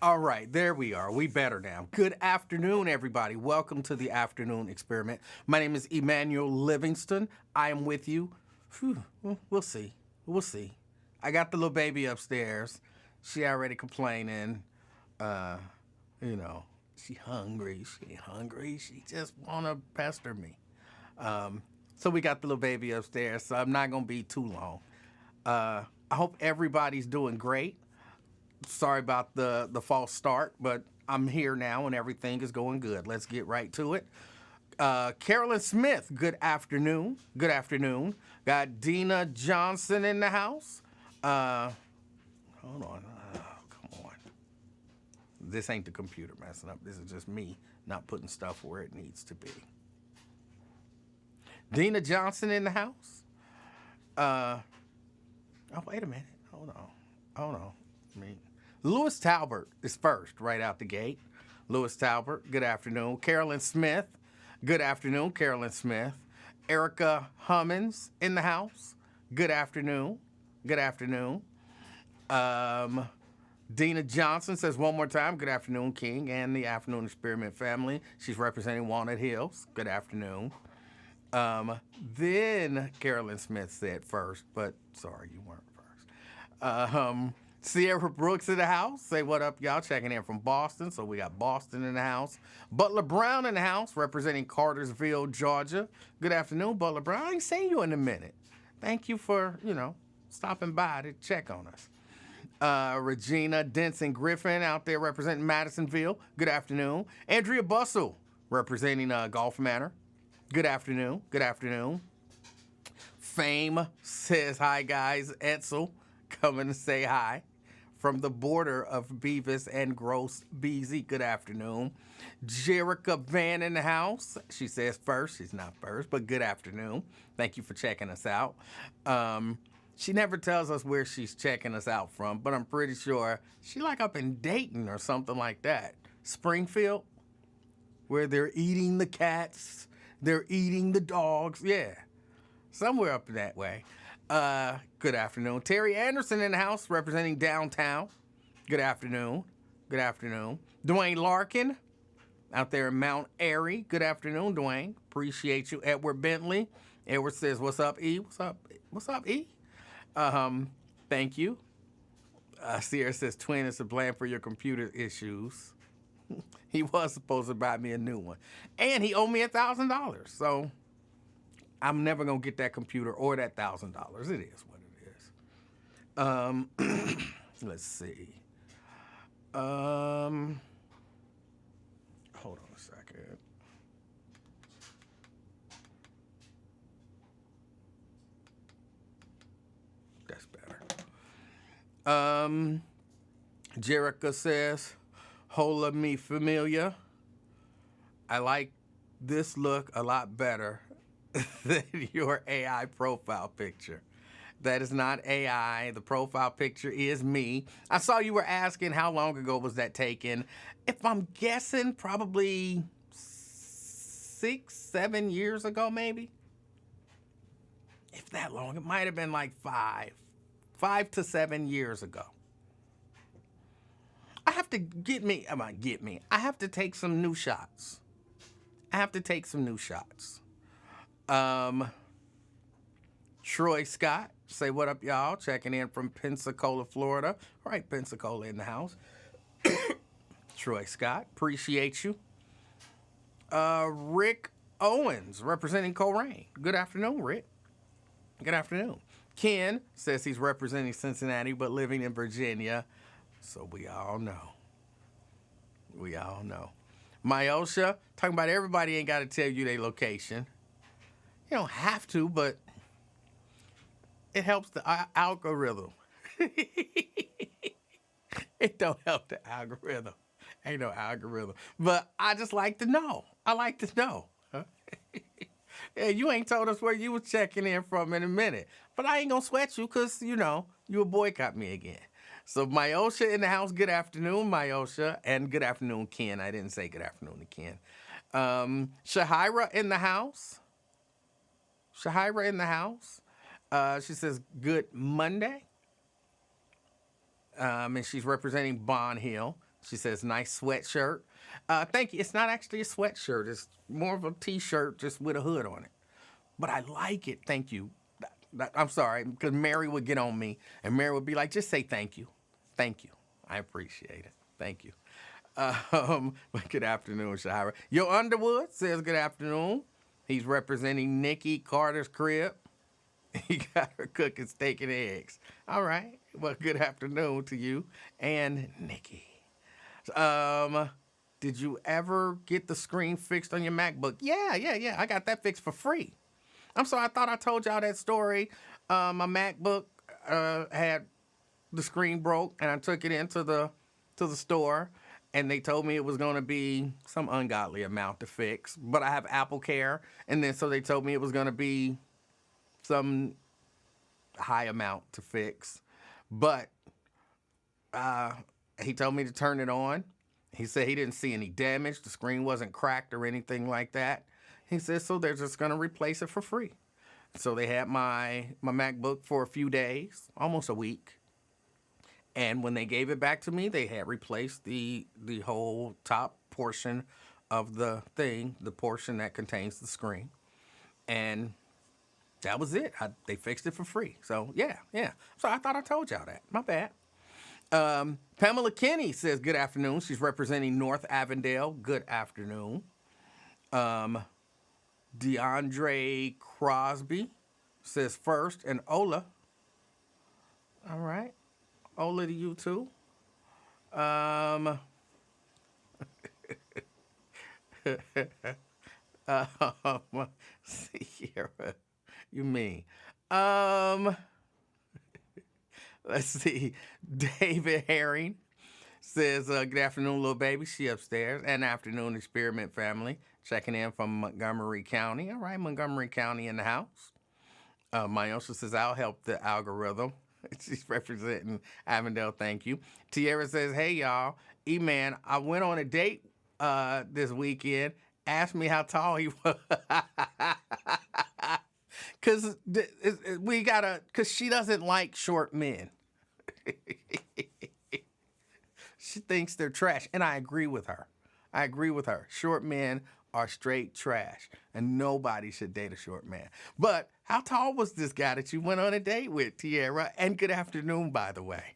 All right, there we are. We better now. Good afternoon, everybody. Welcome to the afternoon experiment. My name is Emanuel Livingston. I am with you. We'll see. We'll see. I got the little baby upstairs. She already complaining. Uh, you know, she hungry. She ain't hungry. She just wanna pester me. So we got the little baby upstairs. So I'm not gonna be too long. I hope everybody's doing great. Sorry about the false start, but I'm here now and everything is going good. Let's get right to it. Carolyn Smith, good afternoon. Good afternoon. Got Dina Johnson in the house. Hold on. Come on. This ain't the computer messing up. This is just me not putting stuff where it needs to be. Dina Johnson in the house. Oh, wait a minute. Hold on. Lewis Talbert is first, right out the gate. Lewis Talbert, good afternoon. Carolyn Smith, good afternoon. Carolyn Smith. Erica Hummins in the house, good afternoon. Good afternoon. Dina Johnson says one more time, good afternoon, King, and the Afternoon Experiment family. She's representing Walnut Hills. Good afternoon. Then Carolyn Smith said first, but sorry, you weren't first. Sierra Brooks in the house. Say what up, y'all. Checking in from Boston. So we got Boston in the house. Butler Brown in the house, representing Cartersville, Georgia. Good afternoon, Butler Brown. I ain't seen you in a minute. Thank you for, stopping by to check on us. Regina Denson Griffin out there representing Madisonville. Good afternoon. Andrea Bussell representing Gulf Manor. Good afternoon. Good afternoon. Fame says hi, guys. Etzel coming to say hi from the border of Beavis and Gross BZ. Good afternoon. Jerica Van in the house. She says first. She's not first, but good afternoon. Thank you for checking us out. She never tells us where she's checking us out from, but I'm pretty sure she like up in Dayton or something like that. Springfield, where they're eating the cats, they're eating the dogs. Yeah, somewhere up that way. Good afternoon. Terry Anderson in the house representing downtown. Good afternoon. Good afternoon. Dwayne Larkin out there in Mount Airy. Good afternoon, Dwayne. Appreciate you. Edward Bentley. Edward says, what's up, E? What's up? What's up, E? Thank you. Sierra says, twin is to blame for your computer issues. He was supposed to buy me a new one. And he owed me $1,000. So I'm never going to get that computer or that $1,000. It is what it is. Let's see. Hold on a second. That's better. Jerica says, hola mi familia. I like this look a lot better than your AI profile picture. That is not AI. The profile picture is me. I saw you were asking how long ago was that taken. If I'm guessing, probably 6, 7 years ago, maybe. If that long, it might have been like 5 to 7 years ago. I have to I have to take some new shots. Troy Scott, say what up, y'all. Checking in from Pensacola, Florida. All right, Pensacola in the house. Troy Scott, appreciate you. Rick Owens, representing Coleraine. Good afternoon, Rick. Good afternoon. Ken says he's representing Cincinnati but living in Virginia. So we all know. Myosha, talking about everybody ain't got to tell you their location. You don't have to, but it helps the algorithm. It don't help the algorithm. Ain't no algorithm. But I just like to know. I like to know. Yeah, you ain't told us where you was checking in from in a minute. But I ain't going to sweat you because, you will boycott me again. So Myosha in the house, good afternoon, Myosha. And good afternoon, Ken. I didn't say good afternoon to Ken. Shahira in the house. She says, good Monday. And she's representing Bond Hill. She says, nice sweatshirt. Thank you. It's not actually a sweatshirt. It's more of a t-shirt just with a hood on it. But I like it. Thank you. I'm sorry, because Mary would get on me, and Mary would be like, just say thank you. Thank you. I appreciate it. Thank you. Good afternoon, Shira. Yo Underwood says good afternoon. He's representing Nikki Carter's crib. He got her cooking steak and eggs. All right. Well, good afternoon to you and Nikki. Did you ever get the screen fixed on your MacBook? Yeah. I got that fixed for free. I'm sorry, I thought I told y'all that story. My MacBook had the screen broke, and I took it into the store, and they told me it was going to be some ungodly amount to fix. But I have Apple Care, and then so they told me it was going to be some high amount to fix. But he told me to turn it on. He said he didn't see any damage. The screen wasn't cracked or anything like that. He said, so they're just going to replace it for free. So they had my MacBook for a few days, almost a week. And when they gave it back to me, they had replaced the whole top portion of the thing, the portion that contains the screen. And that was it. They fixed it for free. So, yeah. So I thought I told y'all that. My bad. Pamela Kinney says, good afternoon. She's representing North Avondale. Good afternoon. DeAndre Crosby says first, and Ola. All right. Ola to you too. Sierra, you mean. Let's see. David Herring says, good afternoon, little baby. She upstairs. And afternoon, Experiment family. Checking in from Montgomery County. All right, Montgomery County in the house. Myosha says, I'll help the algorithm. She's representing Avondale, thank you. Tierra says, hey, y'all. E-Man, I went on a date this weekend. Asked me how tall he was. Because she doesn't like short men. She thinks they're trash. And I agree with her. Short men are straight trash, and nobody should date a short man. But how tall was this guy that you went on a date with, Tierra? And good afternoon, by the way.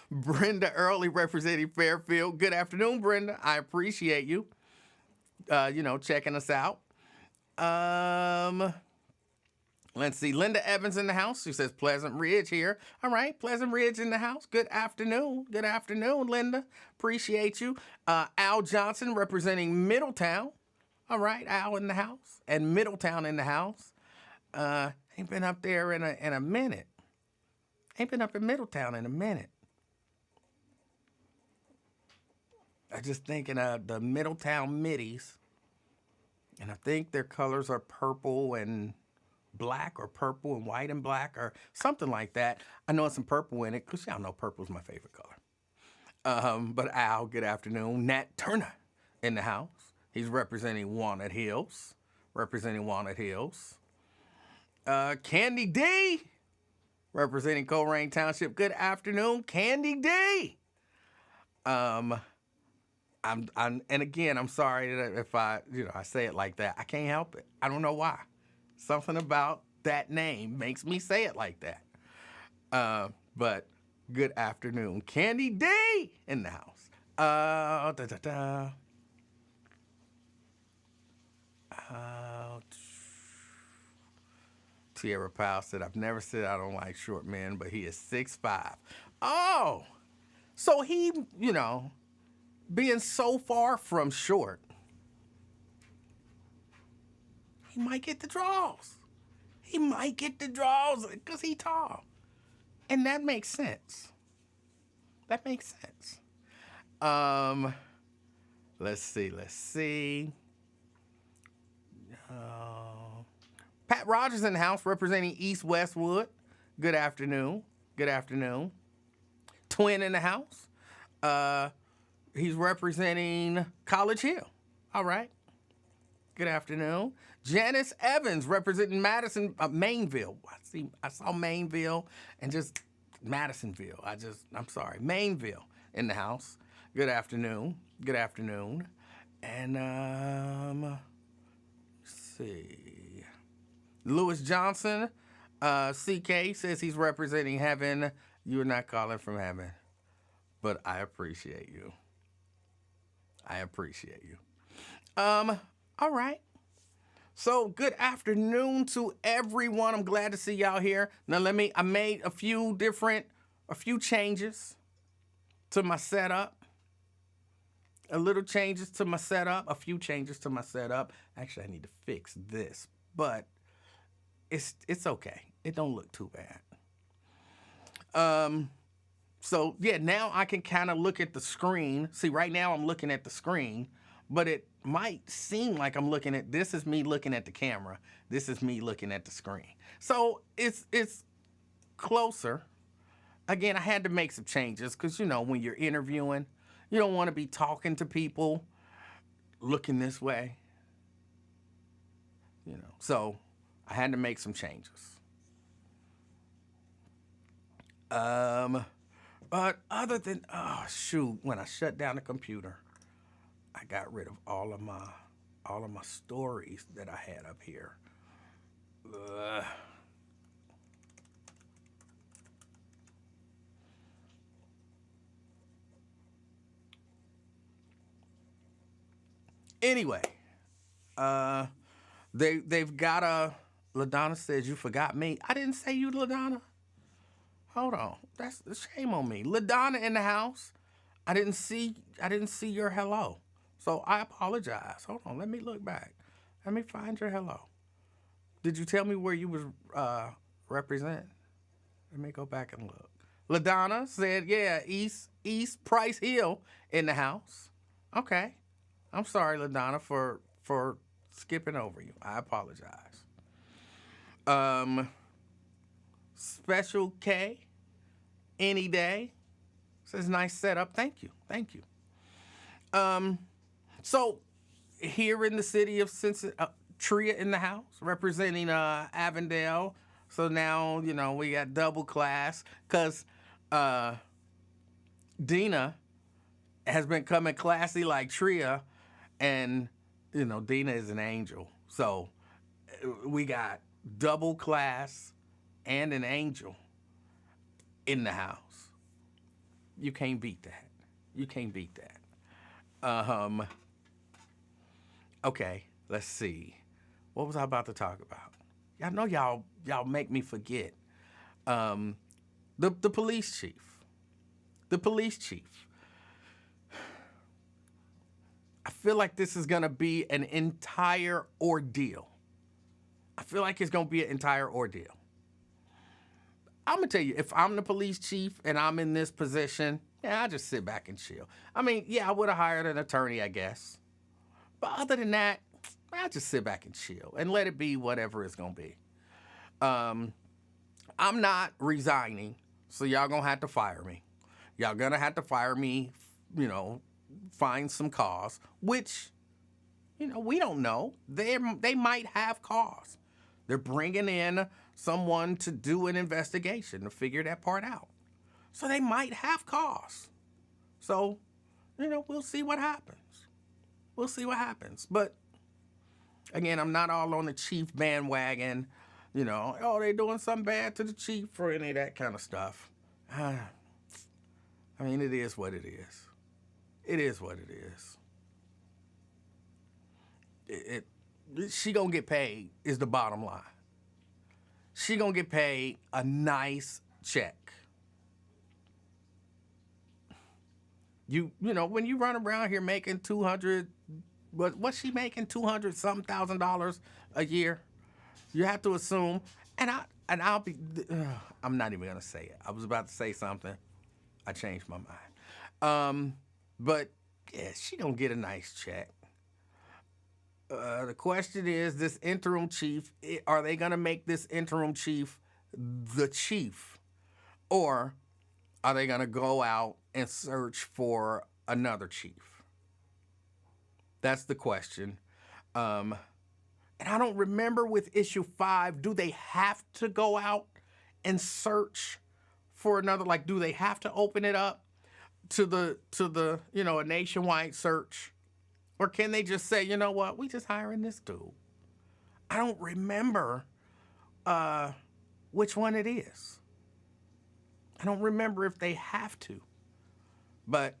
Brenda Early representing Fairfield. Good afternoon, Brenda. I appreciate you, checking us out. Let's see. Linda Evans in the house. She says Pleasant Ridge here. All right. Pleasant Ridge in the house. Good afternoon. Good afternoon, Linda. Appreciate you. Al Johnson representing Middletown. All right. Al in the house. And Middletown in the house. Ain't been up there in a minute. Ain't been up in Middletown in a minute. I just thinking of the Middletown Middies. And I think their colors are purple and black, or purple and white and black, or something like that. I know it's some purple in it, because y'all know purple is my favorite color. But Al, good afternoon. Nat Turner in the house. He's representing Walnut Hills. Candy D, representing Coleraine Township. Good afternoon, Candy D. And again, I'm sorry that if I say it like that. I can't help it. I don't know why. Something about that name makes me say it like that. But good afternoon, Candy D in the house. Tierra Powell said, I've never said I don't like short men, but he is 6'5". Oh, so he, being so far from short, he might get the draws. Because he's tall. And that makes sense. Let's see. Pat Rogers in the house representing East Westwood. Good afternoon. Twin in the house. He's representing College Hill. All right. Good afternoon. Janice Evans representing Madison, Mainville. I saw Mainville and just Madisonville. I'm sorry, Mainville. in the house. Good afternoon. Good afternoon. And let's see. Lewis Johnson, CK says he's representing heaven. You're not calling from heaven, but I appreciate you. I appreciate you. All right. So good afternoon to everyone. I'm glad to see y'all here. Now I made a few changes to my setup. A few changes to my setup. Actually, I need to fix this, but it's okay. It don't look too bad. So yeah, now I can kind of look at the screen. See, right now I'm looking at the screen, but it might seem like this is me looking at the camera. This is me looking at the screen. So it's closer. Again, I had to make some changes because, when you're interviewing, you don't want to be talking to people looking this way. So I had to make some changes. But other than, when I shut down the computer, I got rid of all of my stories that I had up here. Anyway, they've got LaDonna says you forgot me. I didn't say you, LaDonna. Hold on, that's a shame on me. LaDonna in the house. I didn't see your hello. So I apologize. Hold on, let me look back. Let me find your hello. Did you tell me where you was represent? Let me go back and look. LaDonna said, yeah, East Price Hill in the house. Okay. I'm sorry, LaDonna, for skipping over you. I apologize. Special K, any day, says nice setup. Thank you. So here in the city of Cincinnati, Tria in the house representing Avondale. So now we got double class because Dina has been coming classy like Tria, and Dina is an angel. So we got double class and an angel in the house. You can't beat that. Okay, let's see. What was I about to talk about? I know y'all make me forget. The police chief. The police chief. I feel like this is gonna be an entire ordeal. I'm gonna tell you, if I'm the police chief and I'm in this position, I just sit back and chill. I mean, I would have hired an attorney, I guess. But other than that, I just sit back and chill and let it be whatever it's gonna be. I'm not resigning, so y'all gonna have to fire me. Y'all gonna have to fire me, find some cause, which, we don't know. They might have cause. They're bringing in someone to do an investigation to figure that part out. So they might have cause. So, we'll see what happens. But, again, I'm not all on the chief bandwagon. They're doing something bad to the chief or any of that kind of stuff. I mean, it is what it is. She gonna get paid is the bottom line. She gonna get paid a nice check. When you run around here making what's she making, $200-something thousand a year? You have to assume, I'm not even gonna say it. I was about to say something. I changed my mind. But yeah, she gonna get a nice check. The question is, this interim chief, are they gonna make this interim chief the chief? Or are they gonna go out and search for another chief? That's the question. And I don't remember with issue 5, do they have to go out and search for another? Like, do they have to open it up to the a nationwide search, or can they just say, you know what, we just hiring this dude? I don't remember which one it is. I don't remember if they have to, but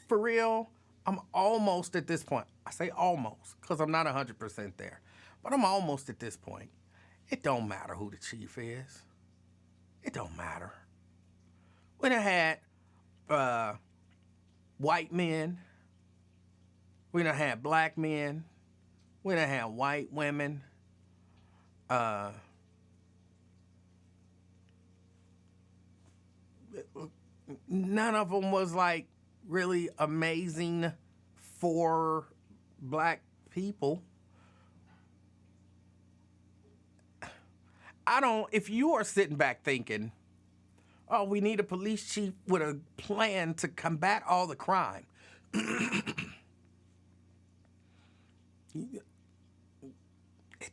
for real, I'm almost at this point. I say almost because I'm not 100% there, but I'm almost at this point. It don't matter who the chief is. It don't matter. We done had white men. We done had black men. We done had white women. None of them was like really amazing for black people. If you are sitting back thinking, oh, we need a police chief with a plan to combat all the crime. It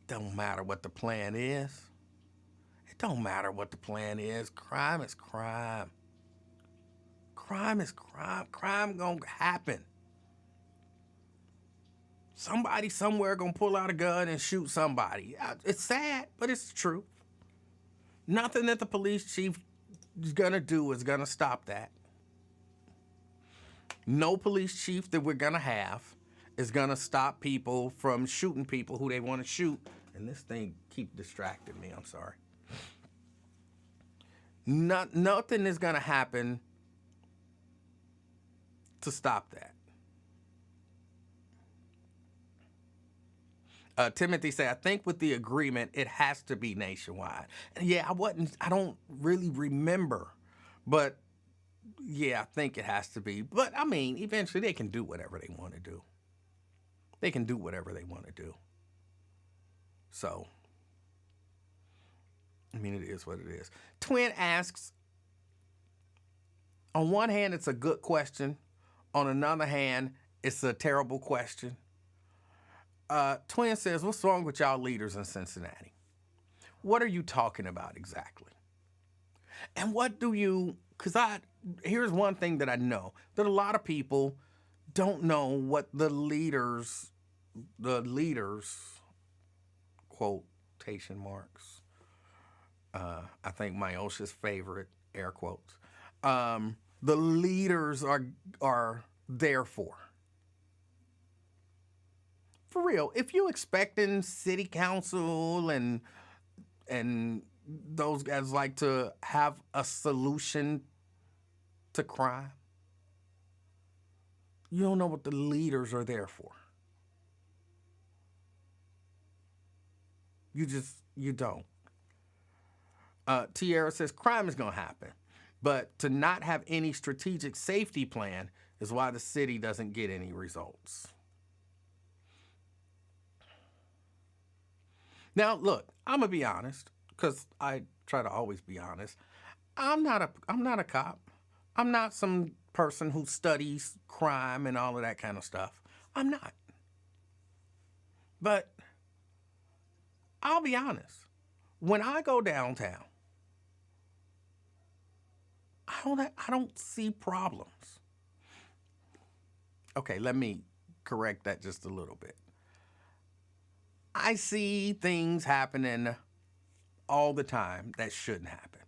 don't matter what the plan is. It don't matter what the plan is. Crime is crime. Crime is crime. Crime gonna happen. Somebody somewhere gonna pull out a gun and shoot somebody. It's sad, but it's true. Nothing that the police chief is gonna do is gonna stop that. No police chief that we're gonna have is gonna stop people from shooting people who they want to shoot. And this thing keep distracting me. I'm sorry. Nothing is gonna happen to stop that. Timothy said, I think with the agreement, it has to be nationwide. And yeah, I don't really remember, but yeah, I think it has to be. But I mean, eventually they can do whatever they want to do. They can do whatever they want to do. So, I mean, it is what it is. Twin asks, on one hand, it's a good question. On another hand, it's a terrible question. Twin says, what's wrong with y'all leaders in Cincinnati? What are you talking about exactly? And what do you, here's one thing that I know, that a lot of people don't know what the leaders, quotation marks, I think Myosha's favorite, air quotes, the leaders are there for. For real, if you expecting city council and those guys like to have a solution to crime, you don't know what the leaders are there for. You don't. Tierra says crime is going to happen, but to not have any strategic safety plan is why the city doesn't get any results. Now, look, I'm gonna be honest, because I try to always be honest. I'm not a cop. I'm not some person who studies crime and all of that kind of stuff. I'm not. But I'll be honest. When I go downtown, I don't see problems. Okay, let me correct that just a little bit. I see things happening all the time that shouldn't happen.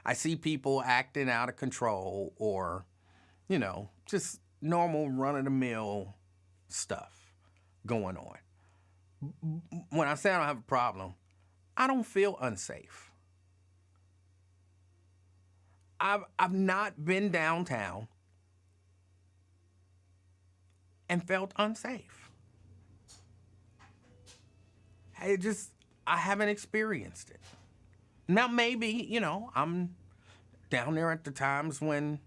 I see people acting out of control or, just normal run-of-the-mill stuff going on. When I say I don't have a problem, I don't feel unsafe. I've not been downtown and felt unsafe. I haven't experienced it. Now, maybe, I'm down there at the times when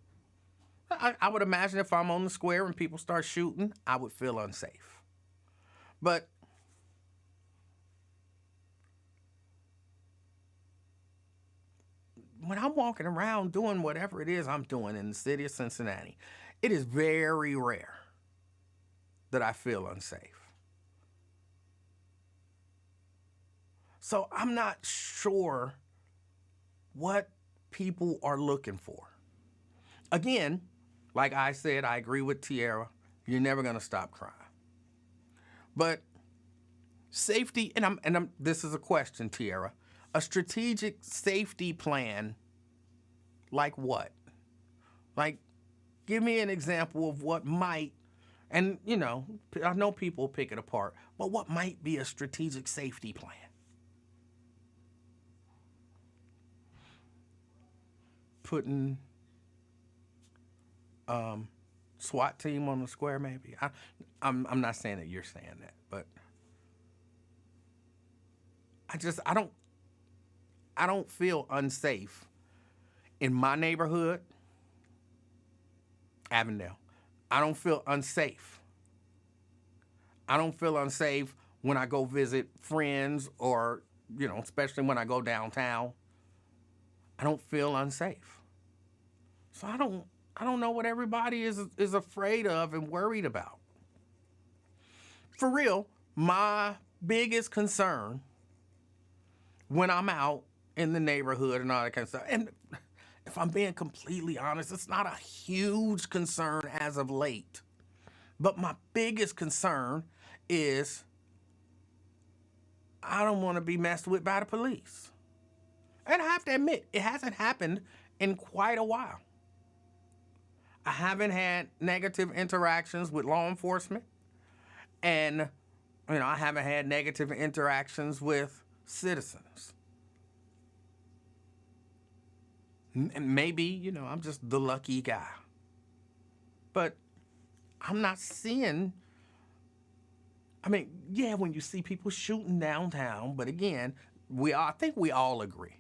I would imagine if I'm on the square and people start shooting, I would feel unsafe. But when I'm walking around doing whatever it is I'm doing in the city of Cincinnati, it is very rare that I feel unsafe. So I'm not sure what people are looking for. Again, like I said, I agree with Tierra. You're never going to stop crime. But safety, and this is a question, Tierra. A strategic safety plan, like what? Like, give me an example of what might, and I know people pick it apart, but what might be a strategic safety plan? Putting SWAT team on the square, maybe. I'm not saying that you're saying that, but I don't feel unsafe in my neighborhood, Avondale. I don't feel unsafe. I don't feel unsafe when I go visit friends or, especially when I go downtown. I don't feel unsafe. So I don't know what everybody is afraid of and worried about. For real, my biggest concern when I'm out in the neighborhood and all that kind of stuff, and if I'm being completely honest, it's not a huge concern as of late. But my biggest concern is I don't want to be messed with by the police. And I have to admit, it hasn't happened in quite a while. I haven't had negative interactions with law enforcement. And, I haven't had negative interactions with citizens. And maybe, I'm just the lucky guy. But I'm not seeing, when you see people shooting downtown, but again, I think we all agree.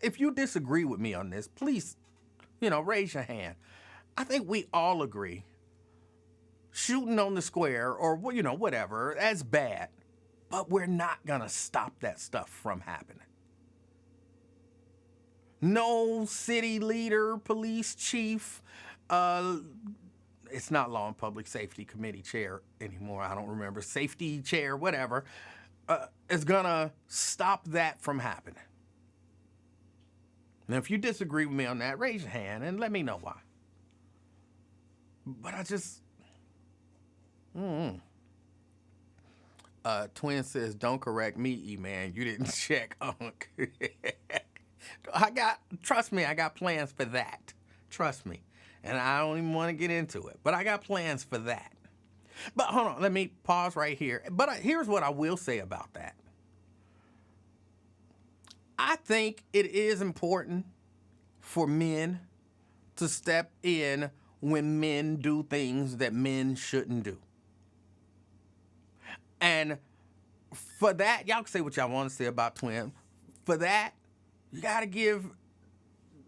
If you disagree with me on this, please, raise your hand. I think we all agree shooting on the square or, whatever, that's bad. But we're not going to stop that stuff from happening. No city leader, police chief, it's not Law and Public Safety Committee chair anymore. I don't remember. Safety chair, whatever, is going to stop that from happening. Now, if you disagree with me on that, raise your hand and let me know why. But I just... Twin says, don't correct me, E-Man. You didn't check Unk. Trust me, I got plans for that. Trust me. And I don't even want to get into it. But I got plans for that. But hold on, let me pause right here. But here's what I will say about that. I think it is important for men to step in when men do things that men shouldn't do. And for that, y'all can say what y'all want to say about Twin. For that, you got to give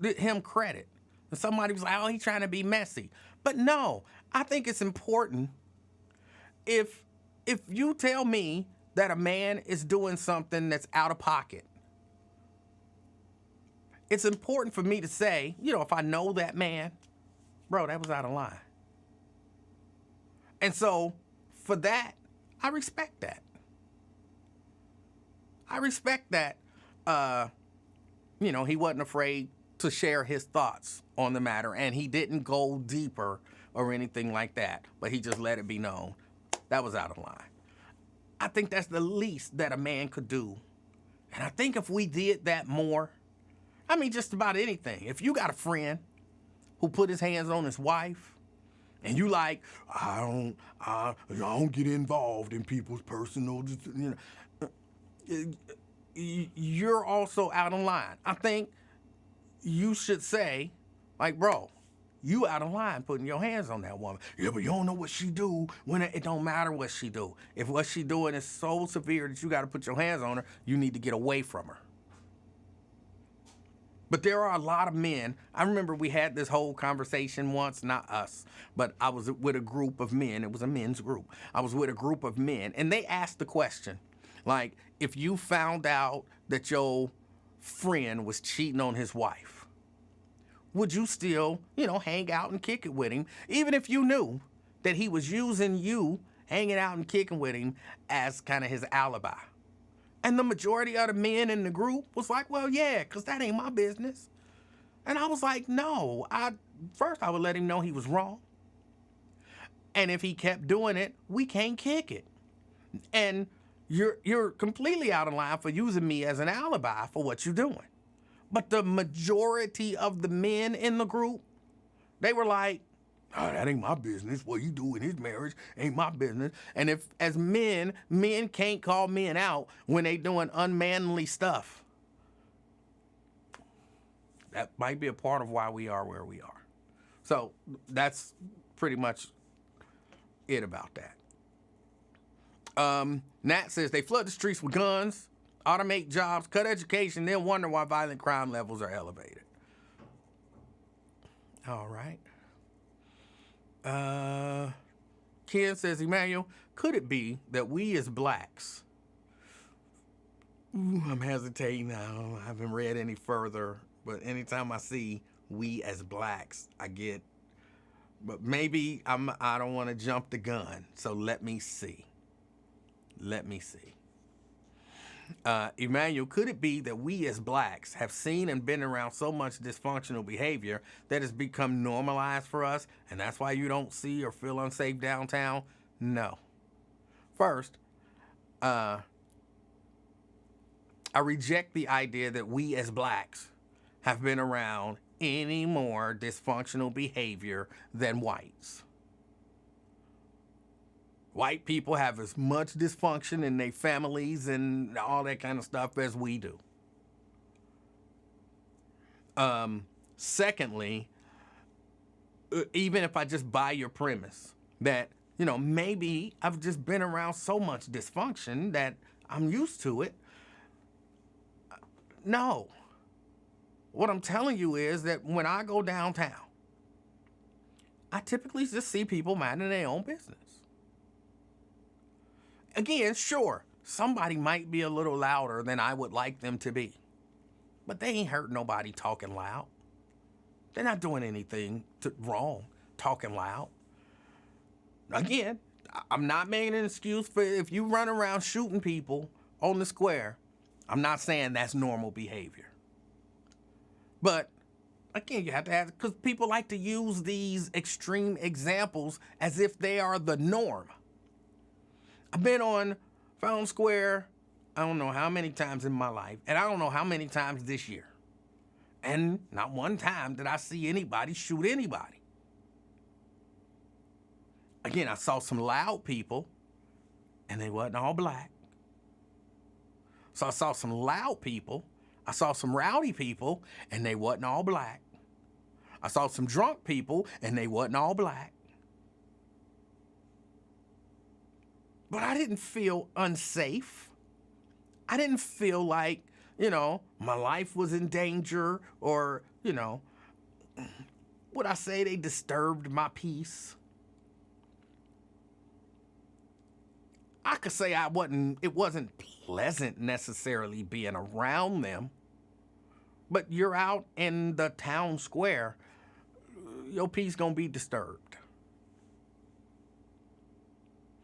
him credit. And somebody was like, oh, he's trying to be messy. But no, I think it's important if you tell me that a man is doing something that's out of pocket, it's important for me to say, if I know that man, bro, that was out of line. And so for that, I respect that. I respect that, he wasn't afraid to share his thoughts on the matter, and he didn't go deeper or anything like that, but he just let it be known that was out of line. I think that's the least that a man could do. And I think if we did that more, just about anything. If you got a friend who put his hands on his wife, and you like, I don't get involved in people's personal, you're also out of line. I think you should say, like, bro, you out of line putting your hands on that woman. Yeah, but you don't know what she do. When it don't matter what she do. If what she doing is so severe that you got to put your hands on her, you need to get away from her. But there are a lot of men. I remember we had this whole conversation once, not us, but I was with a group of men. It was a men's group. I was with a group of men, and they asked the question, like, if you found out that your friend was cheating on his wife, would you still, hang out and kick it with him, even if you knew that he was using you hanging out and kicking with him as kind of his alibi? And the majority of the men in the group was like, well, yeah, because that ain't my business. And I was like, no. First I would let him know he was wrong. And if he kept doing it, we can't kick it. And you're completely out of line for using me as an alibi for what you're doing. But the majority of the men in the group, they were like, oh, that ain't my business. What you do in his marriage ain't my business. And if, as men can't call men out when they doing unmanly stuff. That might be a part of why we are where we are. So that's pretty much it about that. Nat says they flood the streets with guns, automate jobs, cut education, then wonder why violent crime levels are elevated. All right. Ken says, Emanuel, could it be that we as blacks, I'm hesitating now, I haven't read any further, but anytime I see we as blacks, I get, but maybe I don't want to jump the gun, so let me see. Emanuel, could it be that we as blacks have seen and been around so much dysfunctional behavior that has become normalized for us, and that's why you don't see or feel unsafe downtown? No. First, I reject the idea that we as blacks have been around any more dysfunctional behavior than whites. White people have as much dysfunction in their families and all that kind of stuff as we do. Secondly, even if I just buy your premise that, maybe I've just been around so much dysfunction that I'm used to it. No. What I'm telling you is that when I go downtown, I typically just see people minding their own business. Again, sure, somebody might be a little louder than I would like them to be, but they ain't hurt nobody talking loud. They're not doing anything wrong talking loud. Again, I'm not making an excuse for if you run around shooting people on the square. I'm not saying that's normal behavior. But again, you have to ask, because people like to use these extreme examples as if they are the norm. I've been on Fountain Square, I don't know how many times in my life, and I don't know how many times this year. And not one time did I see anybody shoot anybody. Again, I saw some loud people, and they wasn't all black. So I saw some loud people, I saw some rowdy people, and they wasn't all black. I saw some drunk people, and they wasn't all black. But I didn't feel unsafe. I didn't feel like, my life was in danger or, would I say they disturbed my peace? I could say it wasn't pleasant necessarily being around them, but you're out in the town square, your peace gonna be disturbed.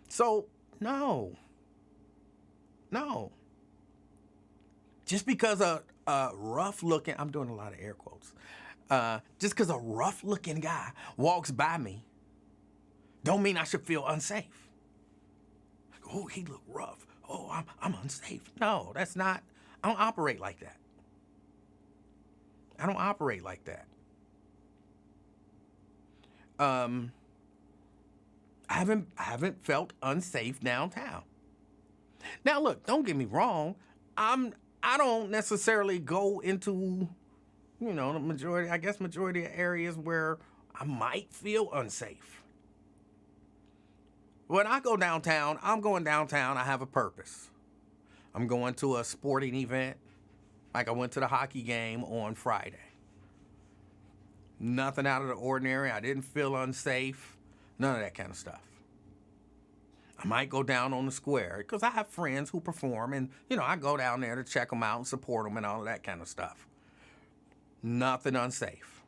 So, no. Just because a rough looking, I'm doing a lot of air quotes, just because a rough looking guy walks by me, don't mean I should feel unsafe. Oh, he look rough. Oh, I'm unsafe. No, that's not, I don't operate like that. I haven't felt unsafe downtown. Now look, don't get me wrong. I don't necessarily go into, the majority of areas where I might feel unsafe. When I go downtown, I'm going downtown, I have a purpose. I'm going to a sporting event, like I went to the hockey game on Friday. Nothing out of the ordinary. I didn't feel unsafe. None of that kind of stuff. I might go down on the square because I have friends who perform and, I go down there to check them out and support them and all of that kind of stuff. Nothing unsafe.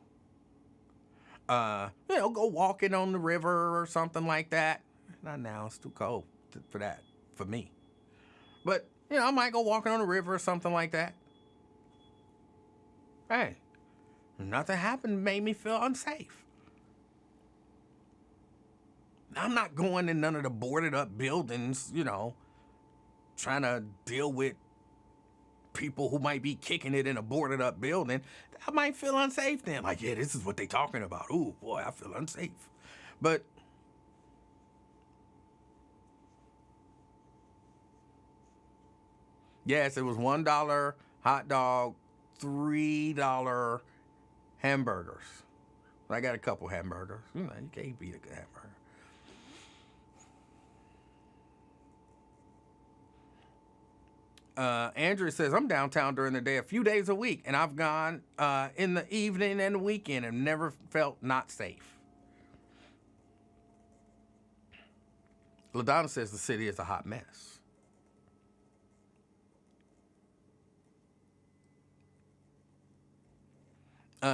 Go walking on the river or something like that. Not now, it's too cold for that, for me. But, I might go walking on the river or something like that. Hey, Nothing happened made me feel unsafe. I'm not going in none of the boarded up buildings, trying to deal with people who might be kicking it in a boarded up building. I might feel unsafe then. Like, yeah, this is what they talking about. Ooh, boy, I feel unsafe. But yes, it was $1 hot dog, $3 hamburgers. I got a couple hamburgers. You can't beat a good hamburger. Andrew says, I'm downtown during the day a few days a week, and I've gone in the evening and the weekend and never felt not safe. LaDonna says the city is a hot mess.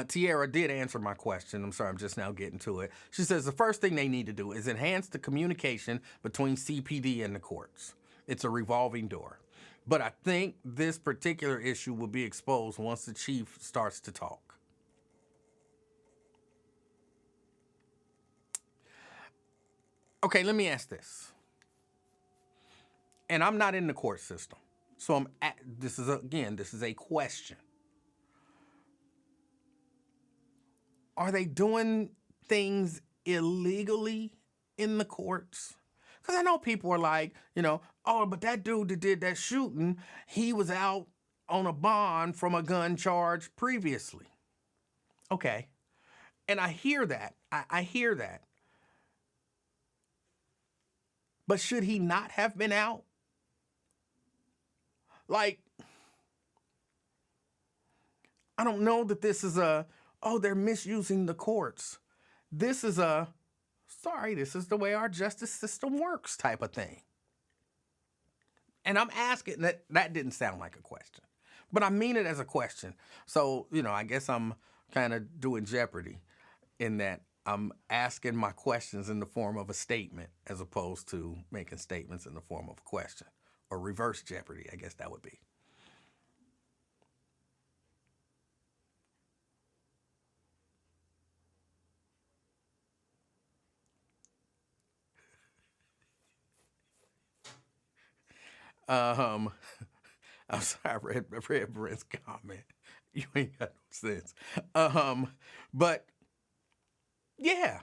Tierra did answer my question. I'm sorry, I'm just now getting to it. She says the first thing they need to do is enhance the communication between CPD and the courts. It's a revolving door. But I think this particular issue will be exposed once the chief starts to talk. Okay, let me ask this. And I'm not in the court system. So this is a question. Are they doing things illegally in the courts? Because I know people are like, oh, but that dude that did that shooting, he was out on a bond from a gun charge previously. Okay. And I hear that. I hear that. But should he not have been out? Like, I don't know that this is they're misusing the courts. This is this is the way our justice system works type of thing. And I'm asking, that didn't sound like a question, but I mean it as a question. So, I guess I'm kind of doing Jeopardy in that I'm asking my questions in the form of a statement as opposed to making statements in the form of a question, or reverse Jeopardy, I guess that would be. I'm sorry, I read Brent's comment. You ain't got no sense. But yeah,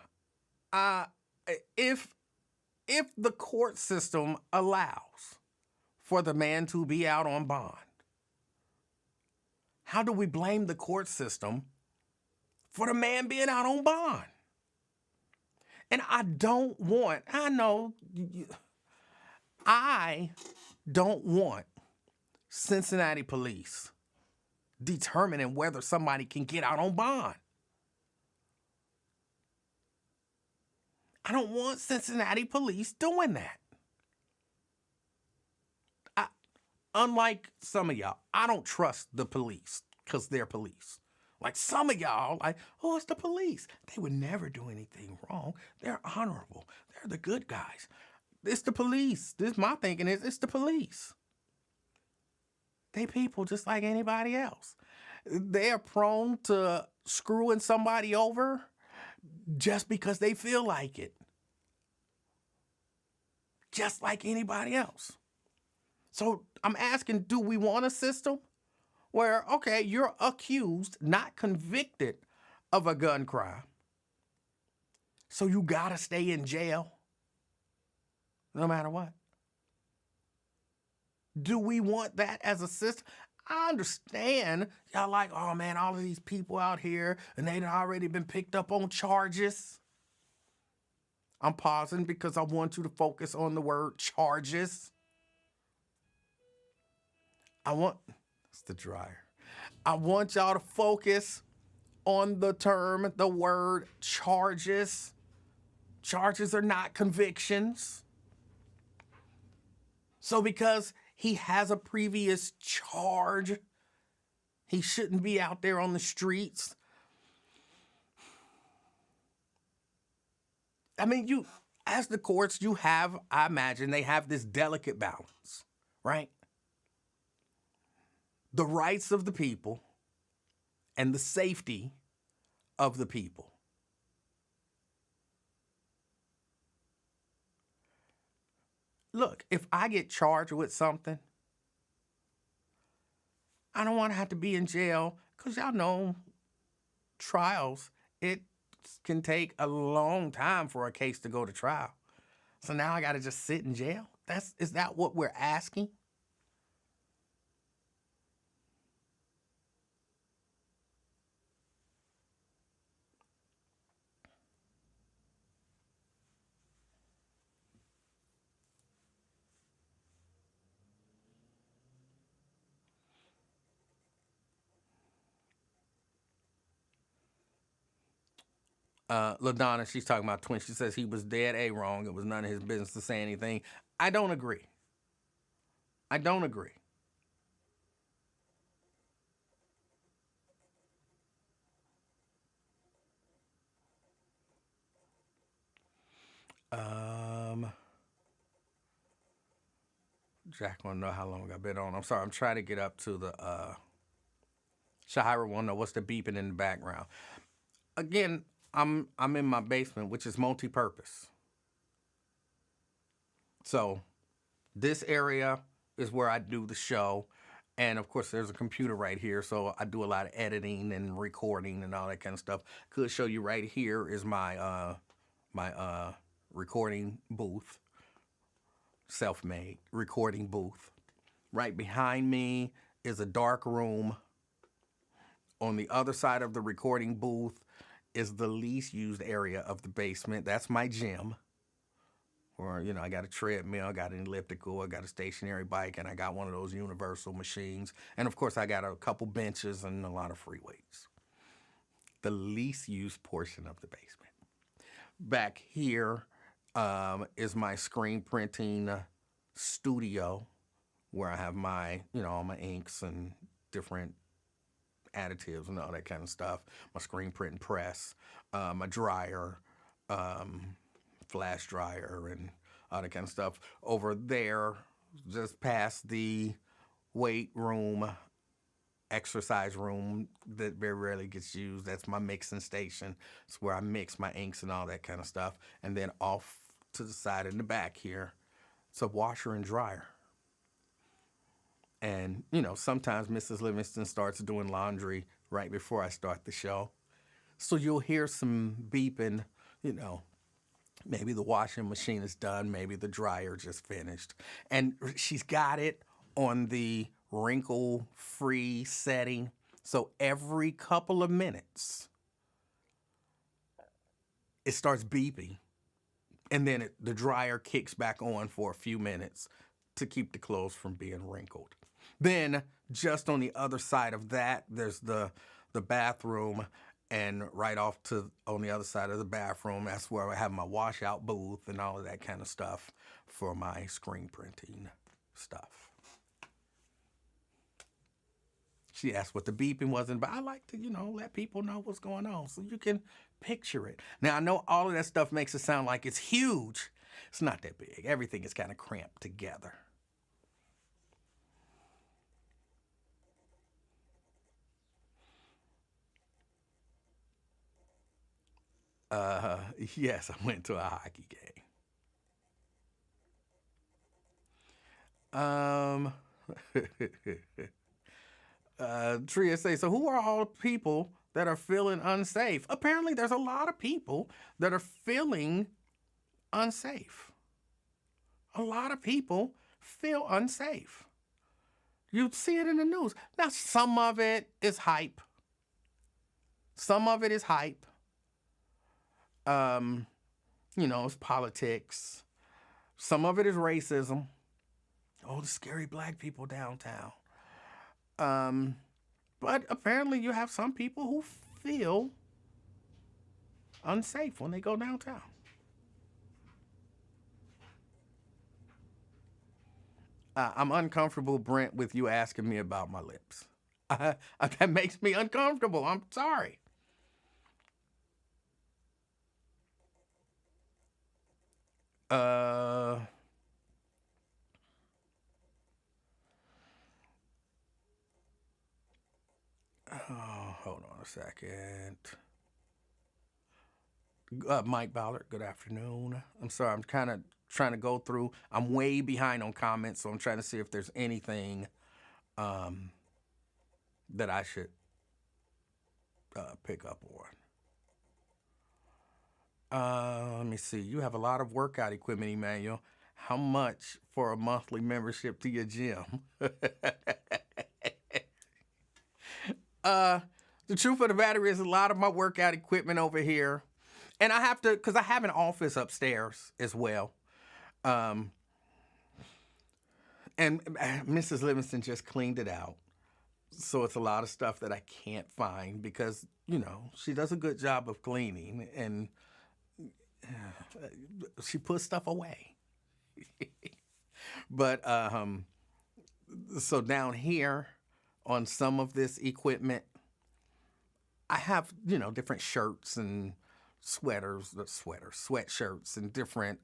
if the court system allows for the man to be out on bond, how do we blame the court system for the man being out on bond? And I don't want Cincinnati police determining whether somebody can get out on bond. I don't want Cincinnati police doing that. Unlike some of y'all, I don't trust the police because they're police. Like some of y'all, it's the police. They would never do anything wrong. They're honorable. They're the good guys. It's the police. My thinking is it's the police. They people just like anybody else. They're prone to screwing somebody over just because they feel like it. Just like anybody else. So I'm asking, do we want a system where, okay, you're accused, not convicted of a gun crime, so you gotta stay in jail no matter what? Do we want that as a system? I understand y'all like, oh man, all of these people out here and they'd already been picked up on charges. I'm pausing because I want you to focus on the word charges. It's the dryer. I want y'all to focus on the word charges. Charges are not convictions. So because he has a previous charge, he shouldn't be out there on the streets. I mean, as the courts, I imagine they have this delicate balance, right? The rights of the people and the safety of the people. Look, if I get charged with something, I don't want to have to be in jail because y'all know trials, it can take a long time for a case to go to trial. So now I got to just sit in jail? Is that what we're asking? LaDonna, she's talking about twins. She says he was dead A wrong. It was none of his business to say anything. I don't agree. I don't agree. Um, Jack want to know how long I've been on. I'm sorry. I'm trying to get up to the Shahira want to know what's the beeping in the background. Again, I'm in my basement, which is multi-purpose. So this area is where I do the show. And of course, there's a computer right here. So I do a lot of editing and recording and all that kind of stuff. Could show you right here is my recording booth, self-made recording booth. Right behind me is a dark room. On the other side of the recording booth is the least used area of the basement. That's my gym. Or, I got a treadmill, I got an elliptical, I got a stationary bike, and I got one of those universal machines. And of course, I got a couple benches and a lot of free weights. The least used portion of the basement. Back here is my screen printing studio where I have my, all my inks and different additives and all that kind of stuff. My screen printing press, my dryer, flash dryer, and all that kind of stuff. Over there, just past the weight room, exercise room that very rarely gets used. That's my mixing station. It's where I mix my inks and all that kind of stuff. And then off to the side in the back here, it's a washer and dryer. And, sometimes Mrs. Livingston starts doing laundry right before I start the show. So you'll hear some beeping, maybe the washing machine is done, maybe the dryer just finished. And she's got it on the wrinkle-free setting. So every couple of minutes, it starts beeping. And then the dryer kicks back on for a few minutes to keep the clothes from being wrinkled. Then, just on the other side of that, there's the bathroom, and right off on the other side of the bathroom, that's where I have my washout booth and all of that kind of stuff for my screen printing stuff. She asked what the beeping was, but I like to, let people know what's going on so you can picture it. Now, I know all of that stuff makes it sound like it's huge. It's not that big. Everything is kind of cramped together. Yes, I went to a hockey game. Tria say, so who are all the people that are feeling unsafe? Apparently, there's a lot of people that are feeling unsafe. A lot of people feel unsafe. You see it in the news. Now, some of it is hype. Some of it is hype. It's politics. Some of it is racism. Oh, the scary black people downtown. But apparently you have some people who feel unsafe when they go downtown. I'm uncomfortable, Brent, with you asking me about my lips. That makes me uncomfortable. I'm sorry. Oh, hold on a second. Mike Ballard, good afternoon. I'm sorry, I'm kind of trying to go through. I'm way behind on comments, so I'm trying to see if there's anything um, that I should pick up on. Let me see. You have a lot of workout equipment, Emmanuel. How much for a monthly membership to your gym? The truth of the matter is, a lot of my workout equipment over here, and I have to, because I have an office upstairs as well. And Mrs. Livingston just cleaned it out. So it's a lot of stuff that I can't find because, she does a good job of cleaning and she puts stuff away. But so down here on some of this equipment, I have, different shirts and sweatshirts and different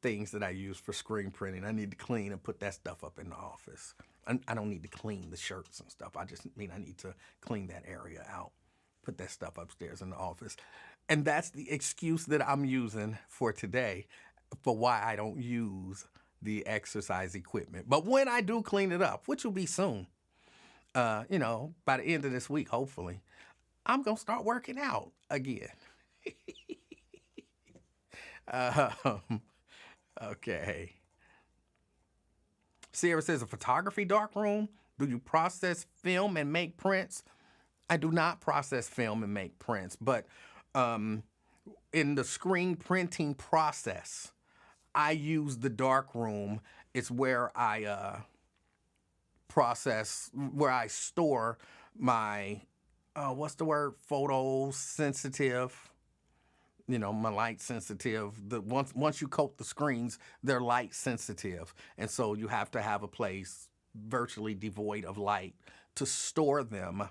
things that I use for screen printing. I need to clean and put that stuff up in the office. I don't need to clean the shirts and stuff. I just mean I need to clean that area out, put that stuff upstairs in the office. And that's the excuse that I'm using for today for why I don't use the exercise equipment. But when I do clean it up, which will be soon, by the end of this week, hopefully, I'm going to start working out again. Okay. Sierra says, a photography darkroom? Do you process film and make prints? I do not process film and make prints, but in the screen printing process, I use the darkroom. It's where I where I store my, photo sensitive, my light sensitive. Once you coat the screens, they're light sensitive. And so you have to have a place virtually devoid of light to store them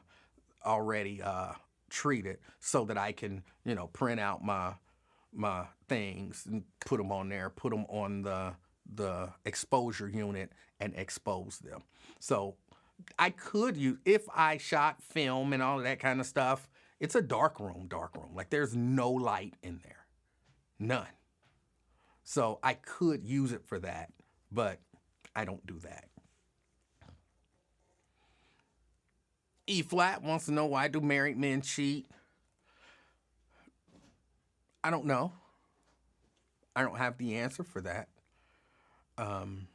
already treated so that I can, print out my things and put them on there, put them on the exposure unit and expose them. So I could use, if I shot film and all of that kind of stuff, it's a dark room. Like there's no light in there. None. So I could use it for that, but I don't do that. E Flat wants to know, why do married men cheat? I don't know. I don't have the answer for that. I'm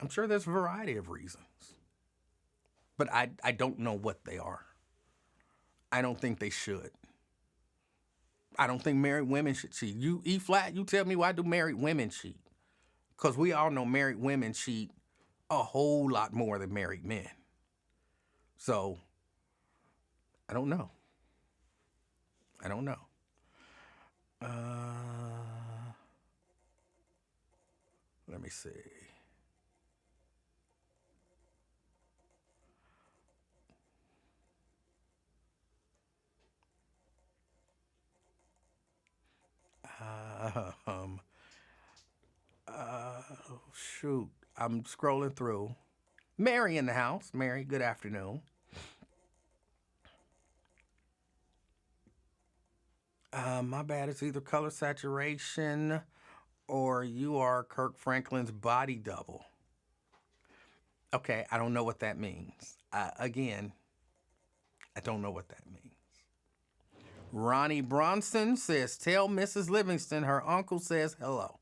sure there's a variety of reasons, but I don't know what they are. I don't think they should. I don't think married women should cheat. You, E Flat, you tell me, why do married women cheat? Because we all know married women cheat a whole lot more than married men. So, I don't know. Let me see. Shoot. I'm scrolling through. Mary in the house. Mary, good afternoon. My bad. It's either color saturation or you are Kirk Franklin's body double. Okay, I don't know what that means. Again, I don't know what that means. Ronnie Bronson says, tell Mrs. Livingston her uncle says hello.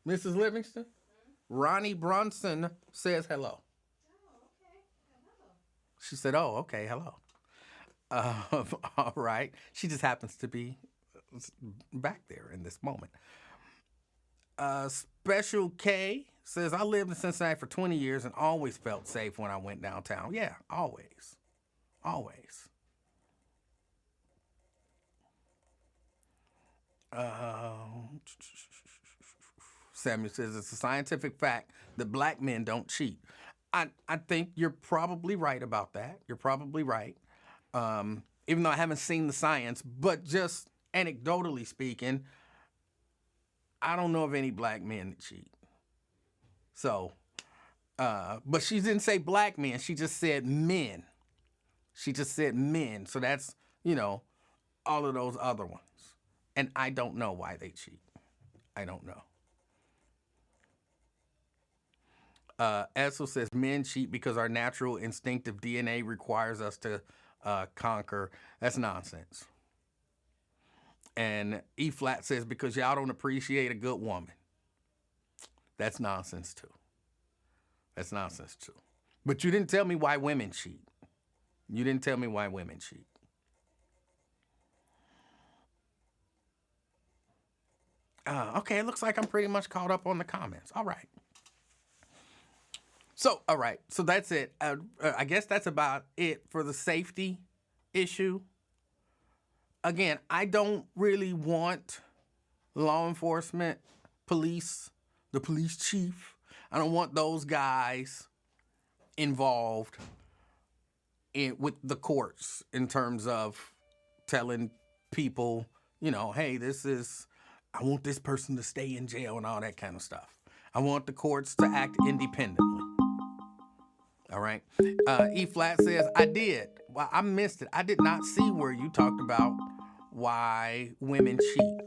Mrs. Livingston? Ronnie Bronson says hello. Oh, okay. Hello. She said, oh, okay, hello. All right. She just happens to be back there in this moment. Special K says, I lived in Cincinnati for 20 years and always felt safe when I went downtown. Yeah, always. Always. Samuel says, it's a scientific fact that black men don't cheat. I think you're probably right about that. You're probably right. Even though I haven't seen the science, but just anecdotally speaking, I don't know of any black men that cheat. So, but she didn't say black men. She just said men. She just said men. So that's, all of those other ones. And I don't know why they cheat. I don't know. Edsel says men cheat because our natural instinctive DNA requires us to conquer. That's nonsense. And E Flat says because y'all don't appreciate a good woman. That's nonsense too. That's nonsense too. But you didn't tell me why women cheat. You didn't tell me why women cheat. Okay, it looks like I'm pretty much caught up on the comments. All right. So, all right. So that's it. I guess that's about it for the safety issue. Again, I don't really want law enforcement, police, the police chief. I don't want those guys involved with the courts in terms of telling people, hey, I want this person to stay in jail and all that kind of stuff. I want the courts to act independently. All right. E Flat says, I did. Well, I missed it. I did not see where you talked about why women cheat.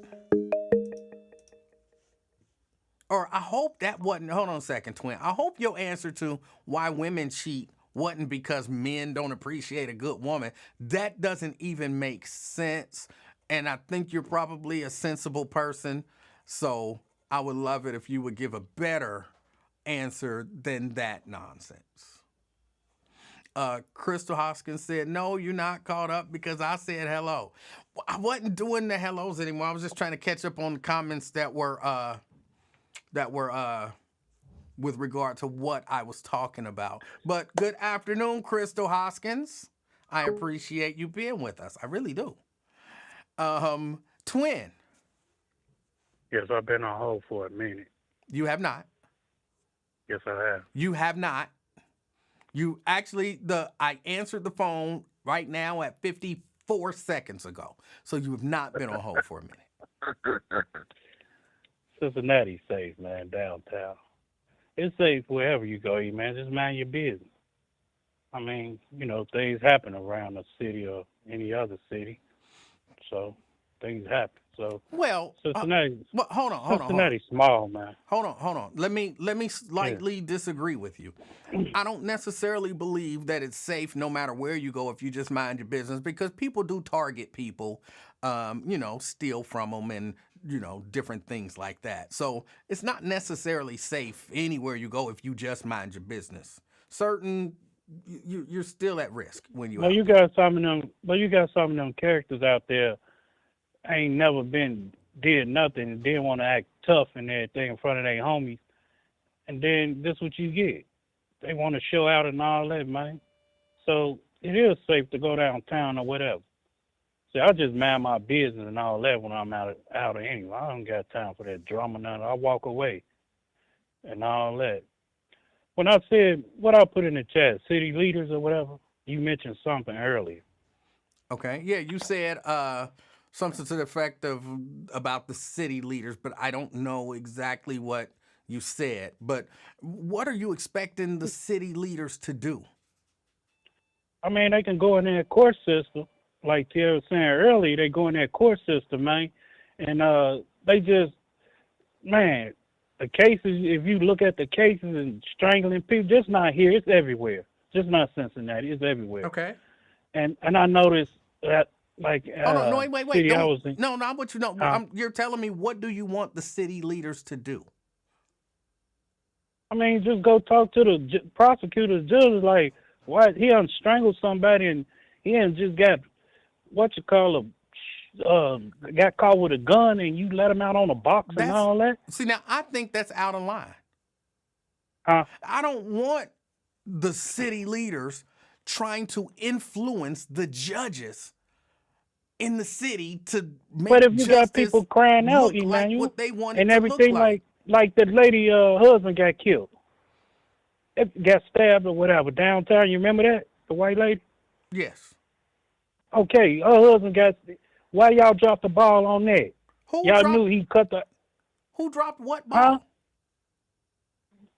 Or I hope that wasn't, hold on a second, Twin. I hope your answer to why women cheat wasn't because men don't appreciate a good woman. That doesn't even make sense. And I think you're probably a sensible person. So I would love it if you would give a better answer than that nonsense. Crystal Hoskins said, no, you're not caught up because I said hello. I wasn't doing the hellos anymore. I was just trying to catch up on the comments that were with regard to what I was talking about. But good afternoon, Crystal Hoskins. I appreciate you being with us. I really do. Twin. Yes, I've been on hold for a minute. You have not. Yes, I have. You have not. You actually, I answered the phone right now at 54 seconds ago. So you have not been on hold for a minute. Cincinnati's safe, man, downtown. It's safe wherever you go, man. Just mind your business. I mean, things happen around the city or any other city. So things happen. So Cincinnati's small, man. Hold on. Let me slightly disagree with you. I don't necessarily believe that it's safe no matter where you go if you just mind your business, because people do target people, steal from them and, different things like that. So it's not necessarily safe anywhere you go if you just mind your business. You're still at risk when you. Well, you got some of them characters out there ain't never did nothing and didn't want to act tough and everything in front of their homies. And then this what you get. They want to show out and all that, man. So it is safe to go downtown or whatever. See, I just mind my business and all that when I'm out anyway. I don't got time for that drama now. I walk away and all that. When I said what I put in the chat, city leaders or whatever, you mentioned something earlier. Okay. Yeah, you said something to the effect of about the city leaders, but I don't know exactly what you said. But what are you expecting the city leaders to do? I mean, they can go in their court system, like Tia was saying earlier. They go in their court system, man, and they just, man, the cases. If you look at the cases and strangling people, just not here. It's everywhere. Just not Cincinnati. It's everywhere. Okay. And I noticed that. Like, hold on, no, wait. No, I want you to know. You're telling me, what do you want the city leaders to do? I mean, just go talk to the prosecutors, judges. Like, why he done strangled somebody and he done just got got caught with a gun and you let him out on a box and all that. See, now I think that's out of line. I don't want the city leaders trying to influence the judges in the city to make. But if you got people crying out, Emanuel, what they want and everything, like the lady husband got killed, it got stabbed or whatever downtown. You remember that, the white lady? Yes. Okay, her husband got. Why y'all dropped the ball on that? Y'all knew he cut the. Who dropped what ball?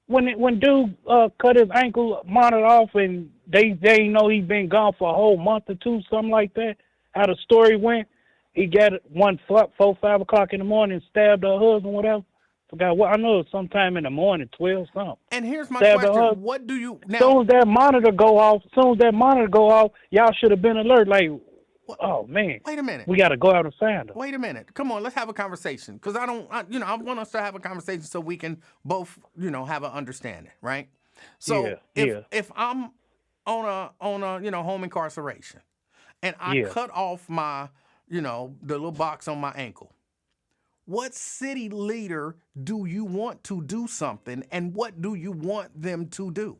When dude cut his ankle, monitor off, and they know he been gone for a whole month or two, something like that. How the story went, he got it 5 o'clock in the morning, stabbed her husband, whatever. Forgot what. I know it was sometime in the morning, 12 something. And here's my Stabbed her question: husband. what do you now? Soon as that monitor go off, y'all should have been alert. Like, oh man, Wait a minute. we got to go out and find her. Wait a minute. Come on, let's have a conversation. Because I want us to have a conversation so we can both, have an understanding, right? So if I'm on a home incarceration, and I cut off my, the little box on my ankle, what city leader do you want to do something, and what do you want them to do?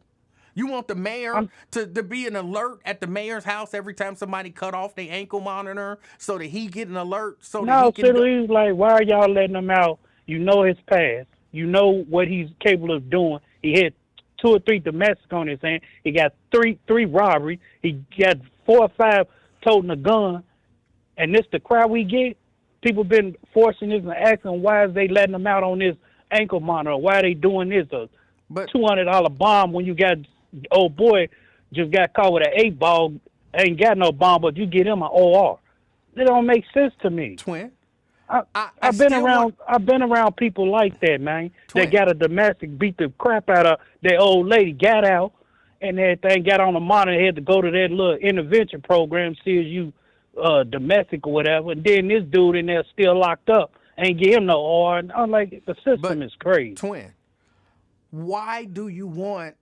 You want the mayor to be an alert at the mayor's house every time somebody cut off their ankle monitor so that he get an alert so that he can... No, he's like, why are y'all letting him out? You know his past. You know what he's capable of doing. He had 2 or 3 domestic on his hand. He got three robberies. He got 4 or 5 toting a gun. And this the crowd we get? People been forcing this and asking why is they letting him out on this ankle monitor? Why are they doing this? But $200 bomb when you got old boy just got caught with an 8-ball, ain't got no bomb, but you get him an OR. It don't make sense to me. Twin, I've been around people like that, man. Twin. They got a domestic, beat the crap out of their old lady, got out, and everything, got on the monitor, had to go to that little intervention program, see if you domestic or whatever, and then this dude in there still locked up, ain't give him no OR. And I'm like, the system is crazy. Twin, why do you want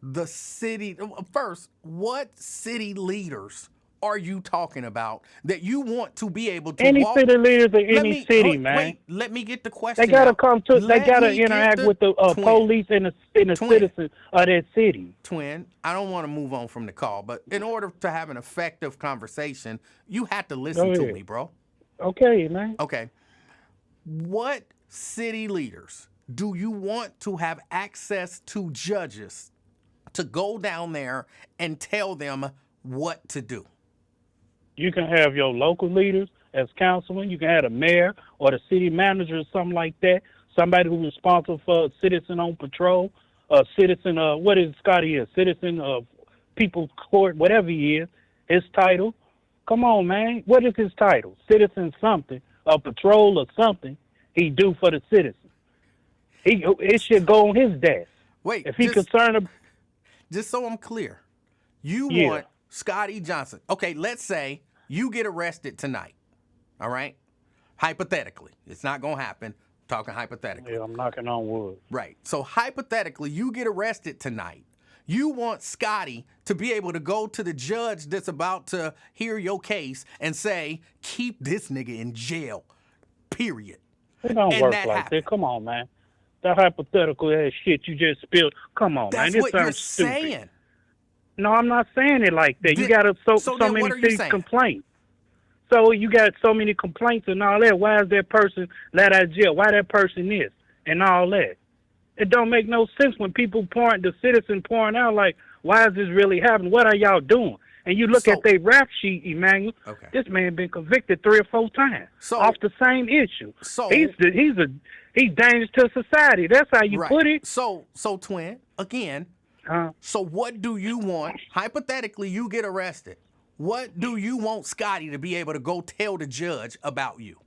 the city... First, what city leaders are you talking about that you want to be able to any walk... city leaders in any city, man. Wait, let me get the question. They gotta out. come to. They gotta interact with the police and the citizens of that city. Twin, I don't want to move on from the call, but in order to have an effective conversation, you have to listen to me, bro. Okay, man. Okay. What city leaders do you want to have access to judges to go down there and tell them what to do? You can have your local leaders as councilman. You can have the mayor or the city manager or something like that. Somebody who's responsible for citizen on patrol, citizen, what is Scotty is? Citizen of People's Court, whatever he is, his title. Come on, man. What is his title? Citizen something, a patrol or something he do for the citizens. It should go on his desk. Wait, if he's concerned... Just so I'm clear, you want Scotty Johnson. Okay, let's say you get arrested tonight, all right? Hypothetically. It's not going to happen. I'm talking hypothetically. Yeah, I'm knocking on wood. Right. So hypothetically, you get arrested tonight. You want Scotty to be able to go to the judge that's about to hear your case and say, keep this nigga in jail, period. It don't work like that. Come on, man. That hypothetical ass shit you just spilled. Come on, man. This what you're stupid. Saying. No, I'm not saying it like that. You got so many complaints. So you got so many complaints and all that. Why is that person let out of jail? Why that person is and all that? It don't make no sense when the citizen pouring out like, why is this really happening? What are y'all doing? And you look at their rap sheet, Emanuel. Okay. This man been convicted 3 or 4 times off the same issue. So he's dangerous to society. That's how you put it. So twin, again. So what do you want? Hypothetically, you get arrested. What do you want Scotty to be able to go tell the judge about you?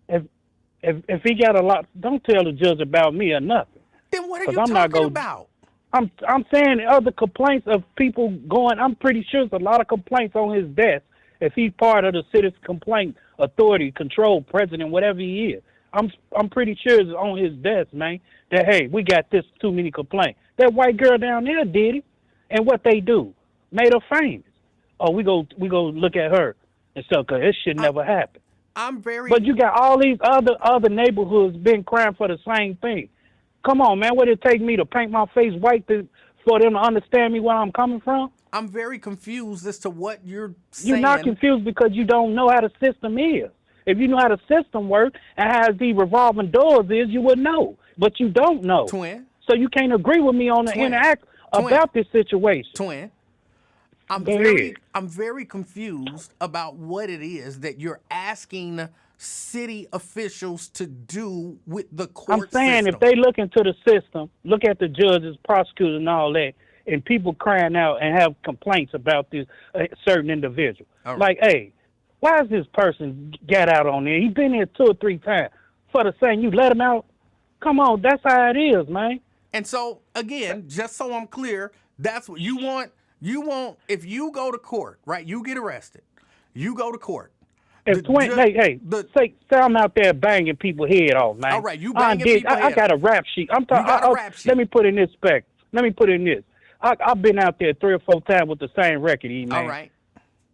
If he got a lot, don't tell the judge about me or nothing. Then what are you talking about? I'm saying other complaints of people going. I'm pretty sure there's a lot of complaints on his desk. If he's part of the citizen complaint authority, control, president, whatever he is, I'm pretty sure it's on his desk, man. That hey, we got this too many complaints. That white girl down there did it, and what they do made her famous. Oh, we go look at her and stuff because this shit never happened. But you got all these other neighborhoods been crying for the same thing. Come on, man. What it take me to paint my face white for them to understand me where I'm coming from? I'm very confused as to what you're saying. You're not confused because you don't know how the system is. If you know how the system works and how the revolving doors is, you would know. But you don't know. Twin. So you can't agree with me on the interact about this situation. Twin. I'm very confused about what it is that you're asking city officials to do with the court I'm saying system. If they look into the system, look at the judges, prosecutors, and all that, and people crying out and have complaints about this certain individual. Right. Like, hey, Why is this person got out on there? He been here 2 or 3 times. For the same, you let him out? Come on, that's how it is, man. And so again, just so I'm clear, that's what you want. You want if you go to court, right? You get arrested. You go to court. If 20, say I'm out there banging people's head off, man. All right, you banging people's head I got a rap sheet. I'm talking. You got a rap sheet. Let me put in this spec. Let me put in this. I've been out there 3 or 4 times with the same record, man. All right.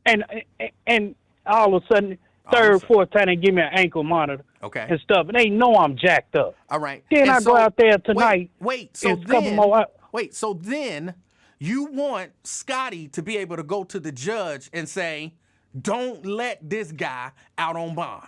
And all of a sudden, third, fourth time they give me an ankle monitor. Okay. And stuff, and they know I'm jacked up. All right. Then I go out there tonight. So then you want Scotty to be able to go to the judge and say, don't let this guy out on bond.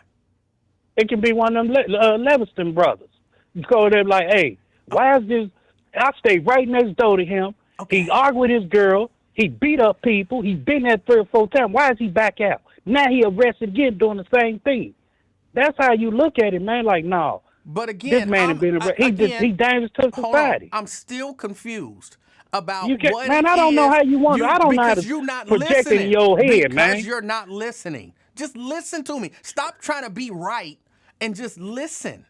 It can be one of them Livingston brothers. You go there like, hey, why is this? I stay right next door to him. Okay. He argued with his girl. He beat up people. He been there 3 or 4 times. Why is he back out? Now he arrested again doing the same thing. That's how you look at it, man. Like, no. But again, this man has been arrested. He dangerous to society. I'm still confused about what man, I don't know how you want. I don't know how to project in your head, man. Because you're not listening. Just listen to me. Stop trying to be right and just listen.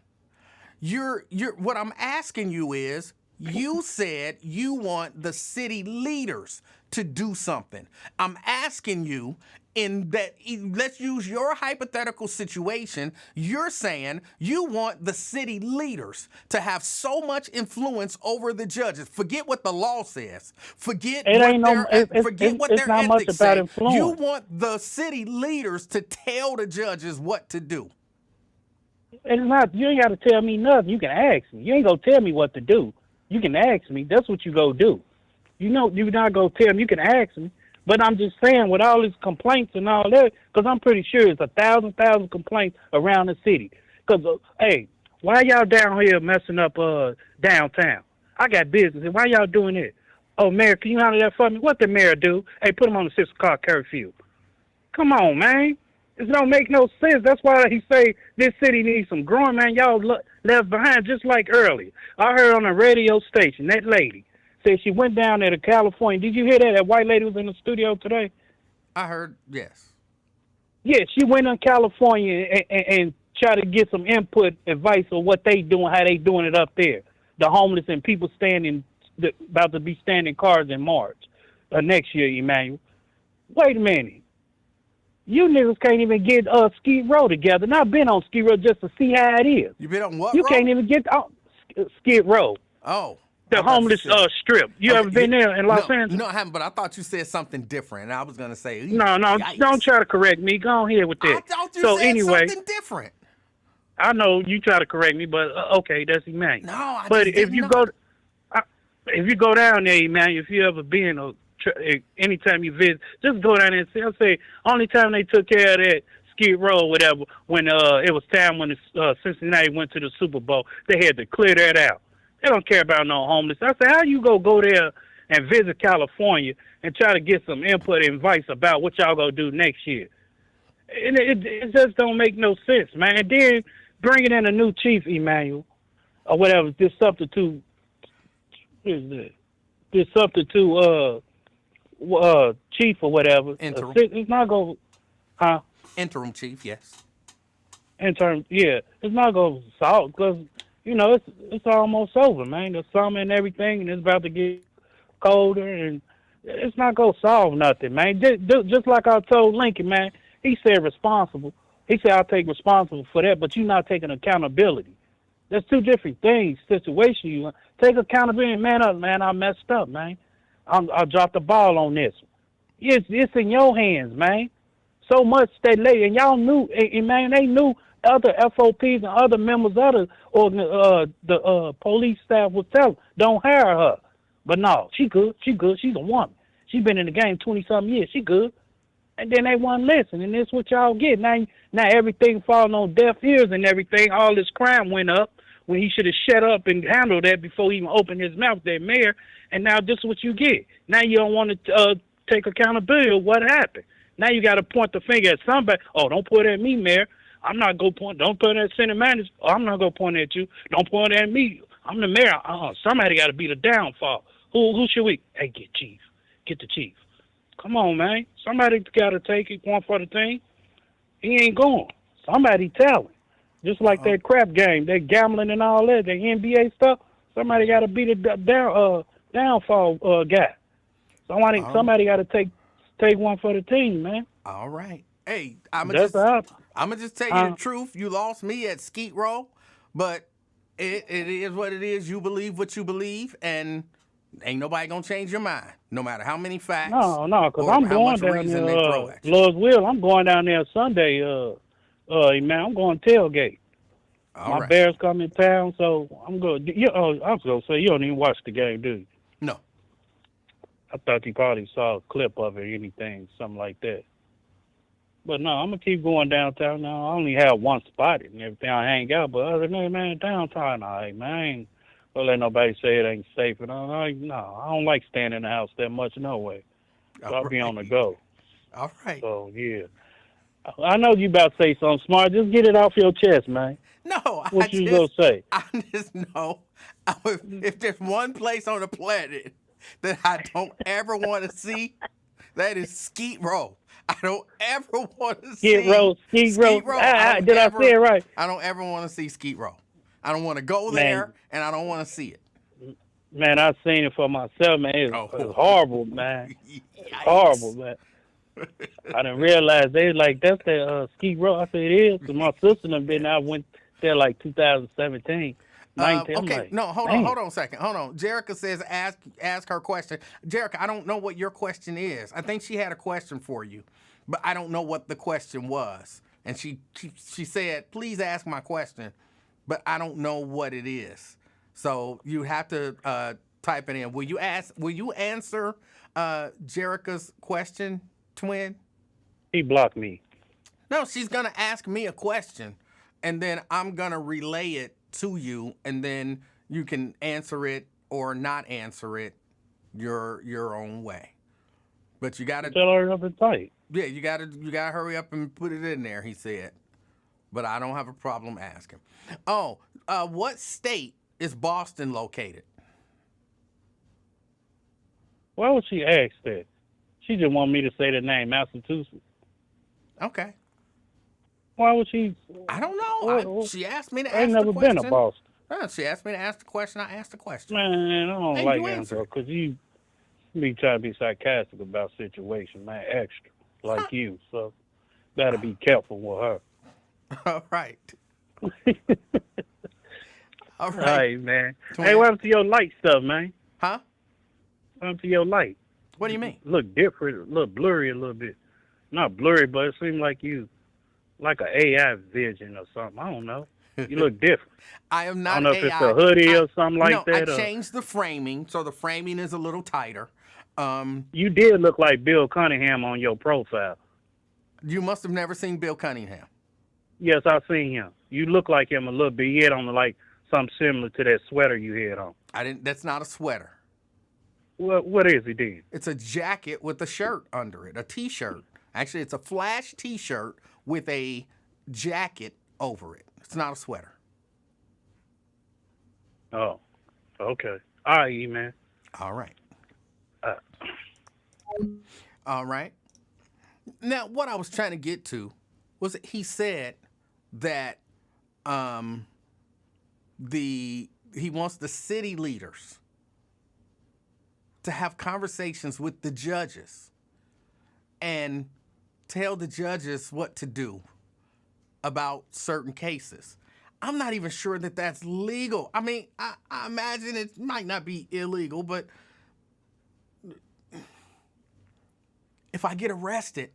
You're what I'm asking you is, you said you want the city leaders to do something. I'm asking you, in that, let's use your hypothetical situation. You're saying you want the city leaders to have so much influence over the judges. Forget what the law says. Forget what their ethics say. Influence. You want the city leaders to tell the judges what to do. It's not. You ain't got to tell me nothing. You can ask me. You ain't gonna tell me what to do. You can ask me. That's what you go do. You know, you're not gonna tell me. You can ask me. But I'm just saying, with all these complaints and all that, because I'm pretty sure it's 1,000 complaints around the city. Because, hey, why y'all down here messing up downtown? I got business. And why y'all doing it? Oh, Mayor, can you handle that for me? What the mayor do? Hey, put him on the 6 o'clock curfew. Come on, man. It don't make no sense. That's why he say this city needs some growing, man. Y'all left behind just like earlier. I heard on a radio station, that lady said she went down there to California. Did you hear that? That white lady was in the studio today? I heard, yes. Yeah, she went to California and tried to get some input, advice on what they doing, how they doing it up there. The homeless and people about to be standing cars in March next year, Emanuel. Wait a minute. You niggas can't even get Skid Row together. And I've been on Skid Row just to see how it is. You been on what You road? can't even get Skid Row. Oh. The homeless strip. You ever been there in Los Angeles? No, I haven't, but I thought you said something different. And I was going to say, no, yikes. Don't try to correct me. Go on here with that. I thought you said something different. I know you try to correct me, but okay, that's Emanuel. No, I but just if didn't you know. if you go down there, Emanuel, if you ever been or anytime you visit, just go down there and see. I'll say only time they took care of that Skid Row or whatever when it was time when Cincinnati went to the Super Bowl, they had to clear that out. They don't care about no homeless. I say, how you go there and visit California and try to get some input and advice about what y'all gonna do next year? And it just don't make no sense, man. And then bringing in a new chief, Emanuel, or whatever, this substitute chief or whatever. Interim. It's not going, huh? Interim chief, yes. Interim, yeah. It's not going to solve because, you know, it's almost over, man. The summer and everything, and it's about to get colder, and it's not going to solve nothing, man. Just like I told Lincoln, man, he said responsible. He said, I'll take responsible for that, but you're not taking accountability. That's 2 different things, situation. You take accountability, man, I messed up, man. I dropped the ball on this. It's in your hands, man. So much that lady, and y'all knew, and man, they knew other FOPs and other members of the police staff would tell them, don't hire her. But no, she good. She's a woman. She been in the game 20-something years. She good. And then they won't listen, and that's what y'all get. Now everything falling on deaf ears and everything. All this crime went up when he should have shut up and handled that before he even opened his mouth, that mayor. And now this is what you get. Now you don't want to take accountability of what happened. Now you got to point the finger at somebody. Oh, don't point at me, mayor. I'm not going to point. Don't point at city manager. Oh, I'm not going to point at you. Don't point at me. I'm the mayor. Somebody got to be the downfall. Who should we? Hey, get chief. Get the chief. Come on, man. Somebody got to take it, one for the team. He ain't going. Somebody telling. Just like Uh-oh. that crap game, that gambling and all that, the NBA stuff. Somebody got to be the downfall guy. Um, Somebody got to take one for the team, man. all right. Hey, That's how. I'm gonna just tell you the Uh, truth. You lost me at Skeet Row, but it is what it is. You believe what you believe, and ain't nobody gonna change your mind, no matter how many facts no, cause or I'm how going much down reason they throw there. at you. Lord's will. I'm going down there Sunday. Man, I'm going tailgate. All My right. Bears come in town, so I'm going. I was gonna say you don't even watch the game, do you? No. I thought you probably saw a clip of it, or anything, something like that. But no, I'm gonna keep going downtown now. I only have one spot and everything I hang out, but other than that, man, downtown, all right, man. I ain't gonna let nobody say it ain't safe. And I don't like staying in the house that much, no way. So All I'll be on the right. go. All right. So yeah, I know you about to say something smart. Just get it off your chest, man. No, What you gonna say? I just know if there's one place on the planet that I don't ever want to see, that is Skeet Row. I don't ever want to see Ski road. Skeet Row. Did I say it right, I don't ever want to see Skeet Row. I don't want to go man? there, and I don't want to see it. Man, I've seen it for myself, man. It's Oh, horrible, man. It's horrible, yikes! man. I didn't realize they like that's the Ski Row. I said it is. 'Cause my sister done been. I went there like 2017, 19. I'm Okay, like, no, hold man. on a second. Hold on. Jerica says ask her question. Jerica, I don't know what your question is. I think she had a question for you, but I don't know what the question was. And she said, please ask my question, but I don't know what it is. So you have to type it in. Will you answer Jerica's question, twin? He blocked me. No, she's gonna ask me a question, and then I'm gonna relay it to you, and then you can answer it or not answer it your own way. But you gotta, Tell her up and tight. yeah, you gotta hurry up and put it in there. He said, but I don't have a problem asking. Oh, what state is Boston located? Why would she ask that? She just want me to say the name Massachusetts. Okay, Why would she? I don't know. Well, She asked me to I ain't ask the never been to question. Boston. She asked me to ask the question. I asked the question. Man, I don't And like you answer answered. because you be trying to be sarcastic about situations, man, extra, like you. So, gotta be careful with her. All right. All All right. right, man. Twin. Hey, what happened to your light stuff, man? Huh? What happened to your light? What do you mean? Look different, a little blurry a little bit. Not blurry, but it seemed like you, like an AI vision or something. I don't know. You look different. I am I don't not know if it's AI. a hoodie or something like No, I that. Or changed the framing, so the framing is a little tighter. you did look like Bill Cunningham on your profile. You must have never seen Bill Cunningham. Yes, I seen him. You look like him a little bit. He had on like something similar to that sweater you had on. I didn't. That's not a sweater. What is he then? It's a jacket with a shirt under it, a T-shirt. Actually, it's a flash T-shirt with a jacket over it. It's not a sweater. Oh, okay. All right, E man. All right. Uh, All right. Now, what I was trying to get to was that he said that he wants the city leaders to have conversations with the judges and tell the judges what to do about certain cases. I'm not even sure that that's legal. I mean, I imagine it might not be illegal, but if I get arrested,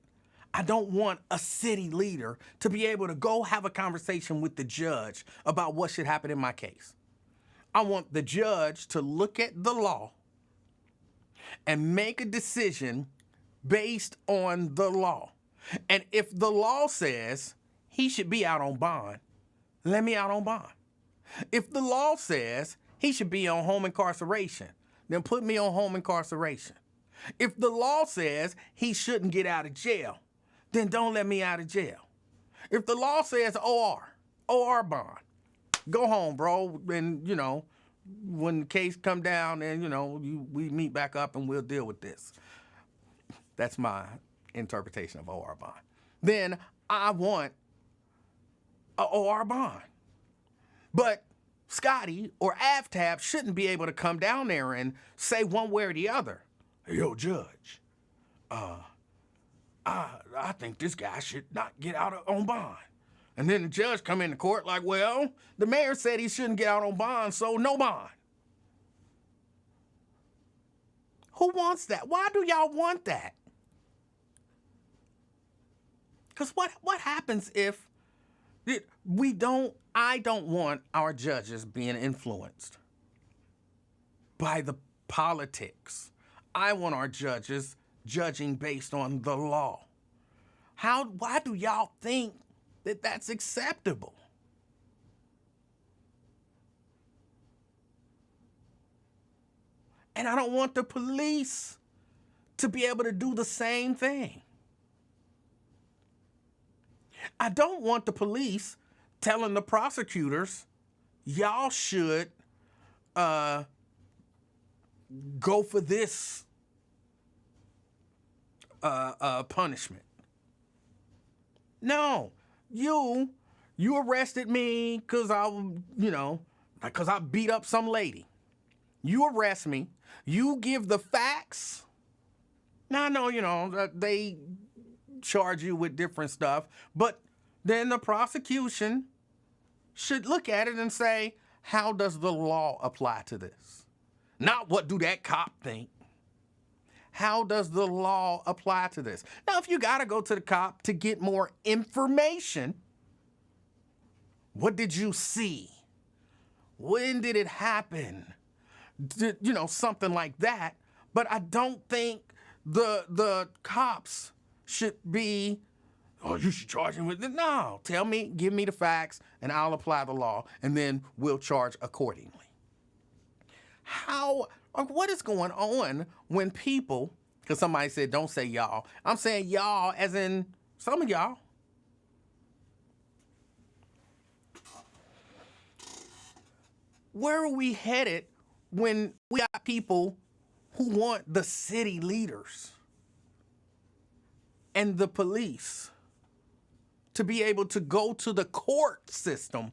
I don't want a city leader to be able to go have a conversation with the judge about what should happen in my case. I want the judge to look at the law and make a decision based on the law. And if the law says he should be out on bond, let me out on bond. If the law says he should be on home incarceration, then put me on home incarceration. If the law says he shouldn't get out of jail, then don't let me out of jail. If the law says OR bond, go home, bro. And, when the case come down and, we meet back up and we'll deal with this. That's my interpretation of OR bond. Then I want a OR bond. But Scotty or AFTAB shouldn't be able to come down there and say one way or the other, "Hey, yo, Judge, I think this guy should not get out on bond." And then the judge come into court like, "Well, the mayor said he shouldn't get out on bond, so no bond." Who wants that? Why do y'all want that? Because what happens if I don't want our judges being influenced by the politics. I want our judges judging based on the law. Why do y'all think that that's acceptable? And I don't want the police to be able to do the same thing. I don't want the police telling the prosecutors, "Y'all should go for this punishment." No, you arrested me because I beat up some lady. You arrest me. You give the facts. Now I know, they charge you with different stuff, but then the prosecution should look at it and say, how does the law apply to this? Not what do that cop think. How does the law apply to this? Now, if you got to go to the cop to get more information, what did you see? When did it happen? Something like that. But I don't think the cops should be, "Oh, you should charge him with it." No, give me the facts, and I'll apply the law, and then we'll charge accordingly. What is going on when people, because somebody said, don't say y'all. I'm saying y'all as in some of y'all. Where are we headed when we got people who want the city leaders and the police to be able to go to the court system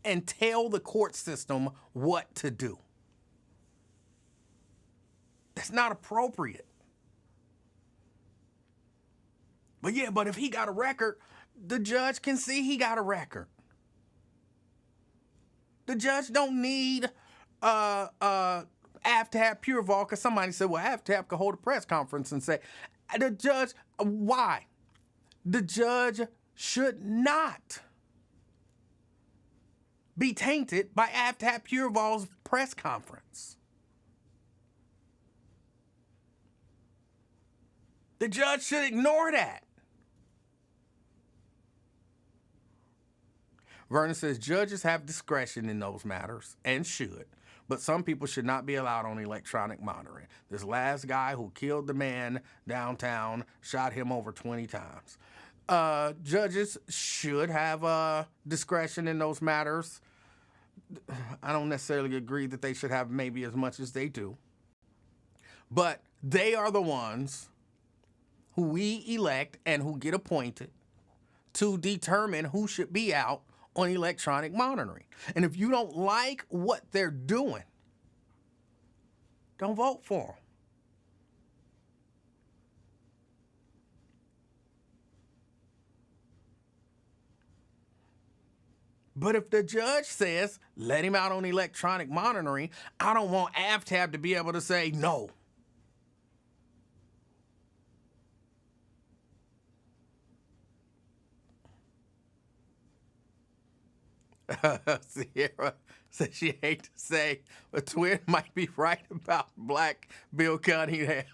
and tell the court system what to do? That's not appropriate. But if he got a record, the judge can see he got a record. The judge don't need AFTAB Pure Vault, because somebody said, well, AFTAB could hold a press conference and say, the judge, why? The judge should not be tainted by AFTAB Pure Vault's press conference. The judge should ignore that. Vernon says judges have discretion in those matters and should, but some people should not be allowed on electronic monitoring. This last guy who killed the man downtown shot him over 20 times. Judges should have discretion in those matters. I don't necessarily agree that they should have maybe as much as they do, but they are the ones who we elect and who get appointed to determine who should be out on electronic monitoring. And if you don't like what they're doing, don't vote for them. But if the judge says, let him out on electronic monitoring, I don't want AFTAB to be able to say no. Sierra says she hate to say, but Twin might be right about Black Bill Cunningham.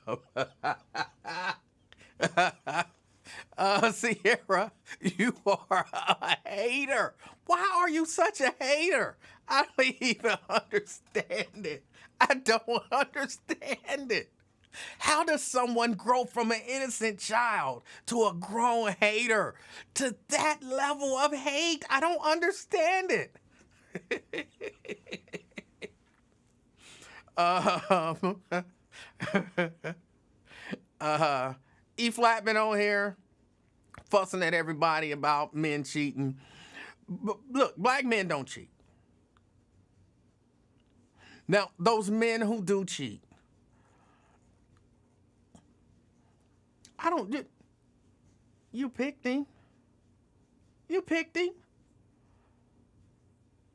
Sierra, you are a hater. Why are you such a hater? I don't even understand it. I don't understand it. How does someone grow from an innocent child to a grown hater to that level of hate? I don't understand it. E. Flatman on here. fussing at everybody about men cheating. But look, black men don't cheat. Now, those men who do cheat, you picked him. You picked him.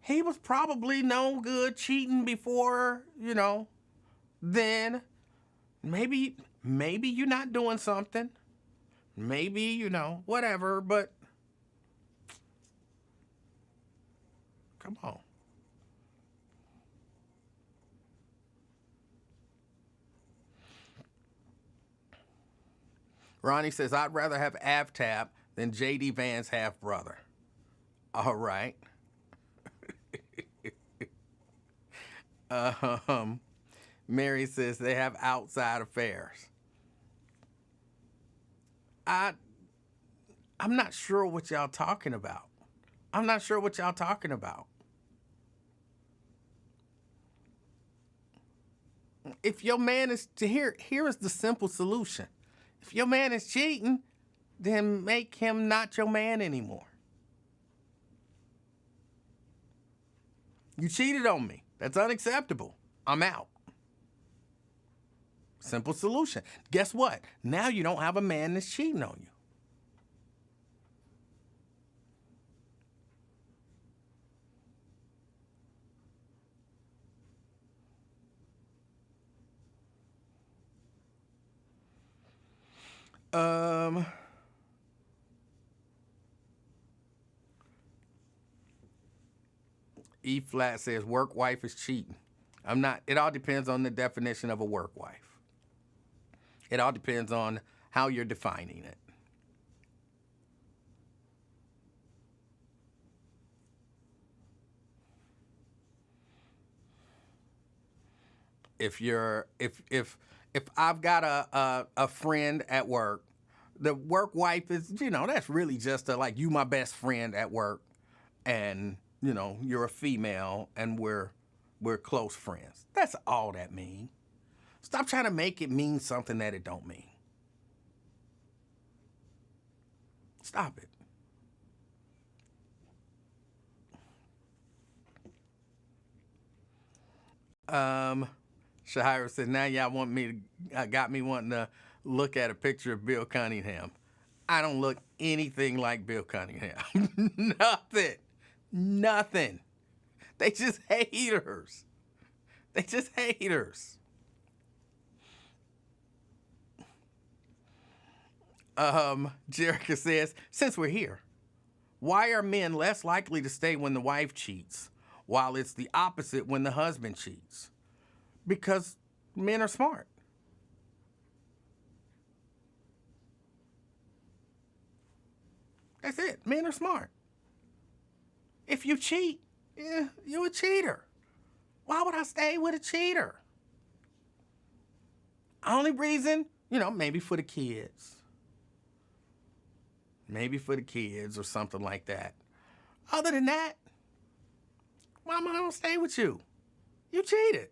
He was probably no good cheating before, then. Maybe you're not doing something. Maybe, whatever, but come on. Ronnie says, I'd rather have AvTap than J.D. Vance half-brother. All right. Mary says they have outside affairs. I'm not sure what y'all talking about. If your man is here is the simple solution. If your man is cheating, then make him not your man anymore. You cheated on me. That's unacceptable. I'm out. Simple solution. Guess what? Now you don't have a man that's cheating on you. E flat says work wife is cheating. It all depends on the definition of a work wife. It all depends on how you're defining it. If I've got a friend at work, the work wife is, that's really just you my best friend at work, and you're a female and we're close friends. That's all that means. Stop trying to make it mean something that it don't mean. Stop it. Shahira said, now y'all got me wanting to look at a picture of Bill Cunningham. I don't look anything like Bill Cunningham. Nothing. They just haters. Jerica says, since we're here, why are men less likely to stay when the wife cheats, while it's the opposite when the husband cheats? Because men are smart. That's it. Men are smart. If you cheat, you're a cheater. Why would I stay with a cheater? Only reason, maybe for the kids. Maybe for the kids or something like that. Other than that, why am I going to stay with you? You cheated.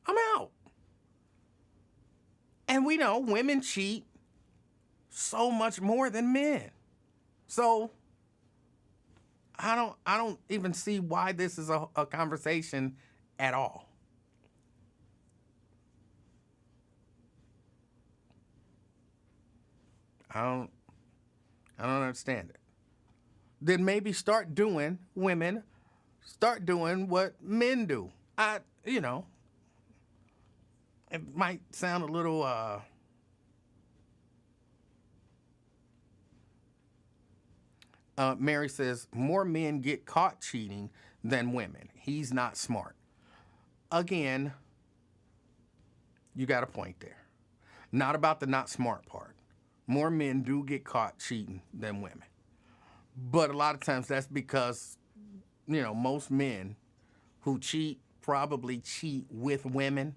I'm out. And we know women cheat so much more than men. So I don't even see why this is a conversation at all. I don't understand it. Then maybe women start doing what men do. It might sound a little Mary says, more men get caught cheating than women. He's not smart. Again, you got a point there. Not about the not smart part. More men do get caught cheating than women. But a lot of times that's because, most men who cheat probably cheat with women.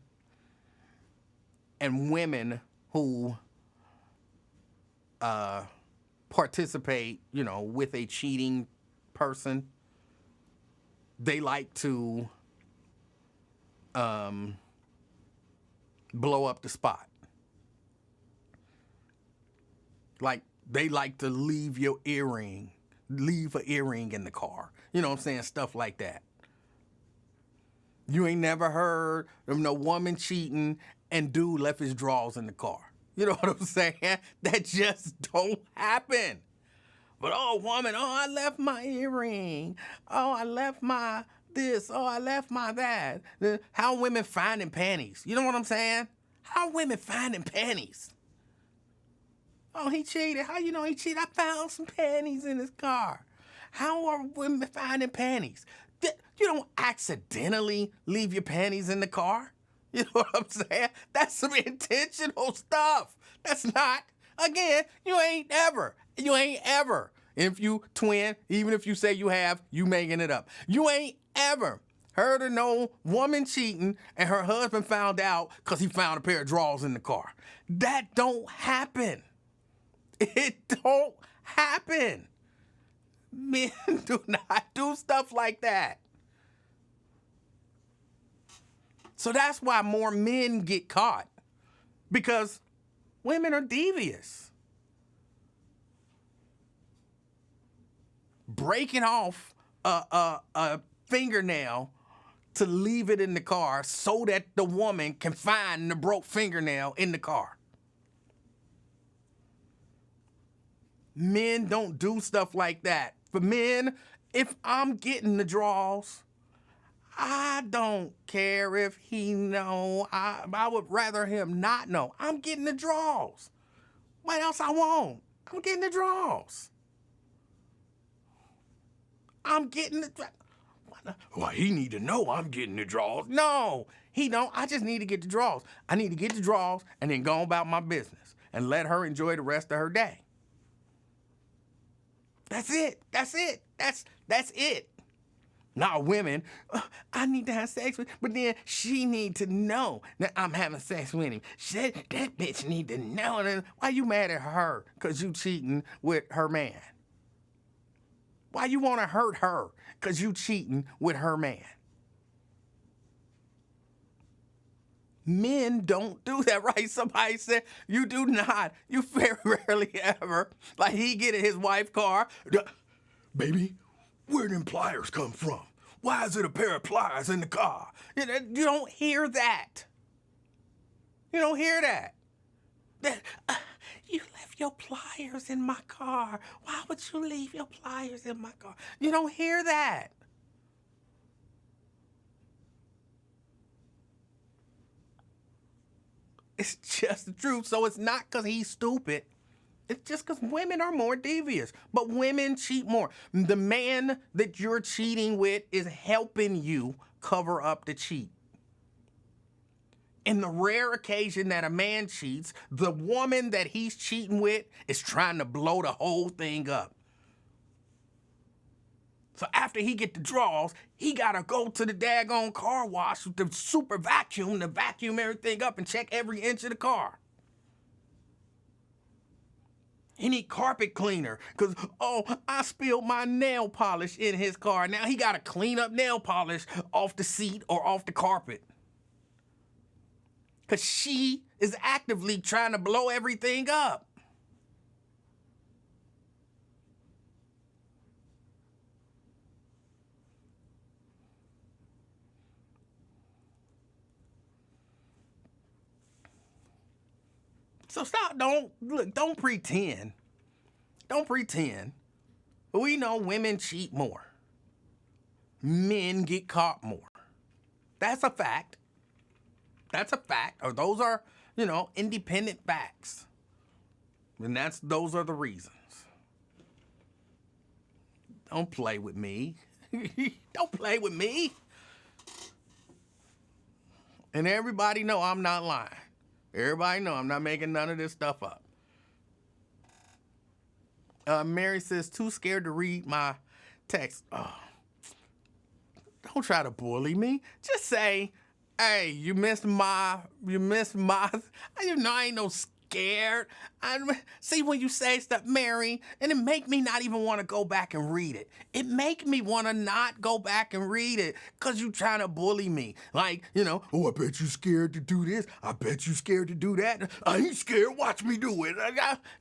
And women who participate, with a cheating person, they like to blow up the spot. Like, they like to leave an earring in the car. You know what I'm saying? Stuff like that. You ain't never heard of no woman cheating and dude left his drawers in the car. You know what I'm saying? That just don't happen. But woman, I left my earring. I left my this. I left my that. How women finding panties? You know what I'm saying? How women finding panties? Oh, he cheated. How you know he cheated? I found some panties in his car. How are women finding panties? You don't accidentally leave your panties in the car. You know what I'm saying? That's some intentional stuff. That's not, again, you ain't ever. If you twin, even if you say you have, you making it up. You ain't ever heard of no woman cheating and her husband found out because he found a pair of drawers in the car. That don't happen. It don't happen. Men do not do stuff like that. So that's why more men get caught, because women are devious. Breaking off a fingernail to leave it in the car so that the woman can find the broke fingernail in the car. Men don't do stuff like that. For men, if I'm getting the draws, I don't care if he know. I would rather him not know. I'm getting the draws. What else I want? I'm getting the draws. I'm getting the draws. Well, he need to know I'm getting the draws. No, he don't. I just need to get the draws. I need to get the draws and then go about my business and let her enjoy the rest of her day. That's it. That's it. Not women. I need to have sex with, but then she need to know that I'm having sex with him. That bitch need to know. Why you mad at her? Because you cheating with her man. Why you want to hurt her? Because you cheating with her man. Men don't do that, right? Somebody said, you do not. You very rarely ever. Like he get in his wife's car. Baby, where them pliers come from? Why is it a pair of pliers in the car? You don't hear that. You don't hear that. You left your pliers in my car. Why would you leave your pliers in my car? You don't hear that. It's just the truth. So it's not because he's stupid. It's just because women are more devious. But women cheat more. The man that you're cheating with is helping you cover up the cheat. In the rare occasion that a man cheats, the woman that he's cheating with is trying to blow the whole thing up. So after he get the draws, he gotta go to the daggone car wash with the super vacuum to vacuum everything up and check every inch of the car. He need carpet cleaner because, I spilled my nail polish in his car. Now he gotta clean up nail polish off the seat or off the carpet. Because she is actively trying to blow everything up. So stop, don't pretend. Don't pretend. We know women cheat more. Men get caught more. That's a fact. That's a fact. Or those are, independent facts. And those are the reasons. Don't play with me. Don't play with me. And everybody know I'm not lying. Everybody know I'm not making none of this stuff up. Mary says, too scared to read my text. Oh, don't try to bully me. Just say, hey, you missed my, I ain't no scared. See, when you say stuff, Mary, and it make me not even want to go back and read it. It make me want to not go back and read it because you trying to bully me. Like, oh, I bet you scared to do this. I bet you scared to do that. I ain't scared. Watch me do it.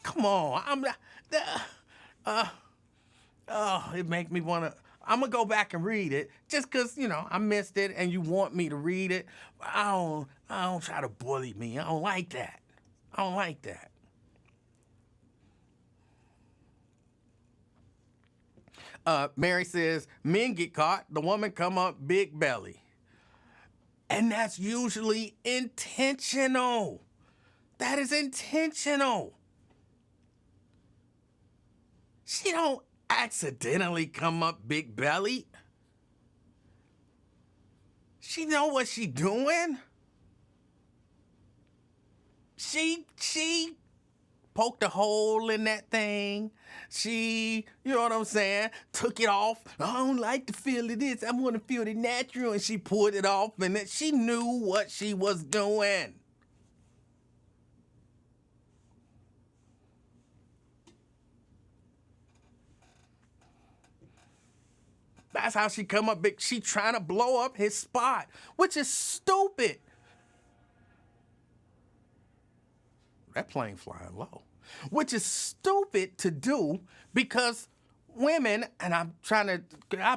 Come on. I'm not... it make me want to... I'm going to go back and read it just because, I missed it and you want me to read it. But I don't try to bully me. I don't like that. I don't like that. Mary says, men get caught, the woman come up big belly. And that's usually intentional. That is intentional. She don't accidentally come up big belly. She know what she doing. She poked a hole in that thing. She, you know what I'm saying, took it off. I don't like the feel of this. I want to feel it natural. And she pulled it off, and then she knew what she was doing. That's how she come up big. She trying to blow up his spot, which is stupid. That plane flying low, which is stupid to do because women, and I'll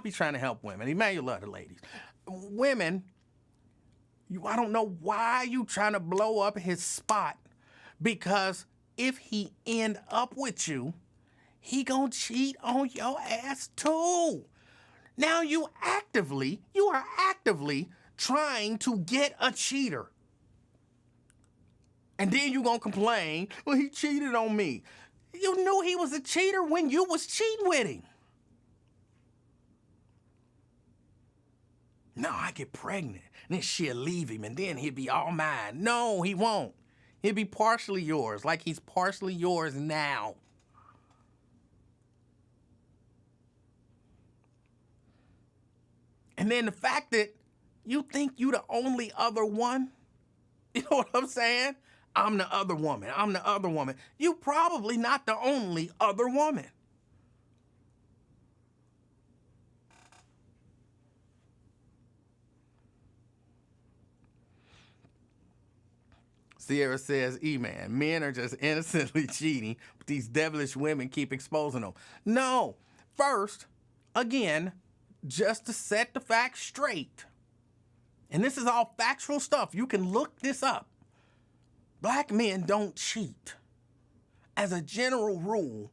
be trying to help women. Emanuel love the ladies. Women, I don't know why you trying to blow up his spot, because if he end up with you, he gonna cheat on your ass too. Now you are actively trying to get a cheater. And then you gonna complain, well, he cheated on me. You knew he was a cheater when you was cheating with him. No, I get pregnant, and then she'll leave him, and then he'll be all mine. No, he won't. He'll be partially yours, like he's partially yours now. And then the fact that you think you the only other one, you know what I'm saying? I'm the other woman. I'm the other woman. You probably not the only other woman. Sierra says, E-Man, men are just innocently cheating, but these devilish women keep exposing them. No, first, again, just to set the facts straight, and this is all factual stuff. You can look this up. Black men don't cheat. As a general rule,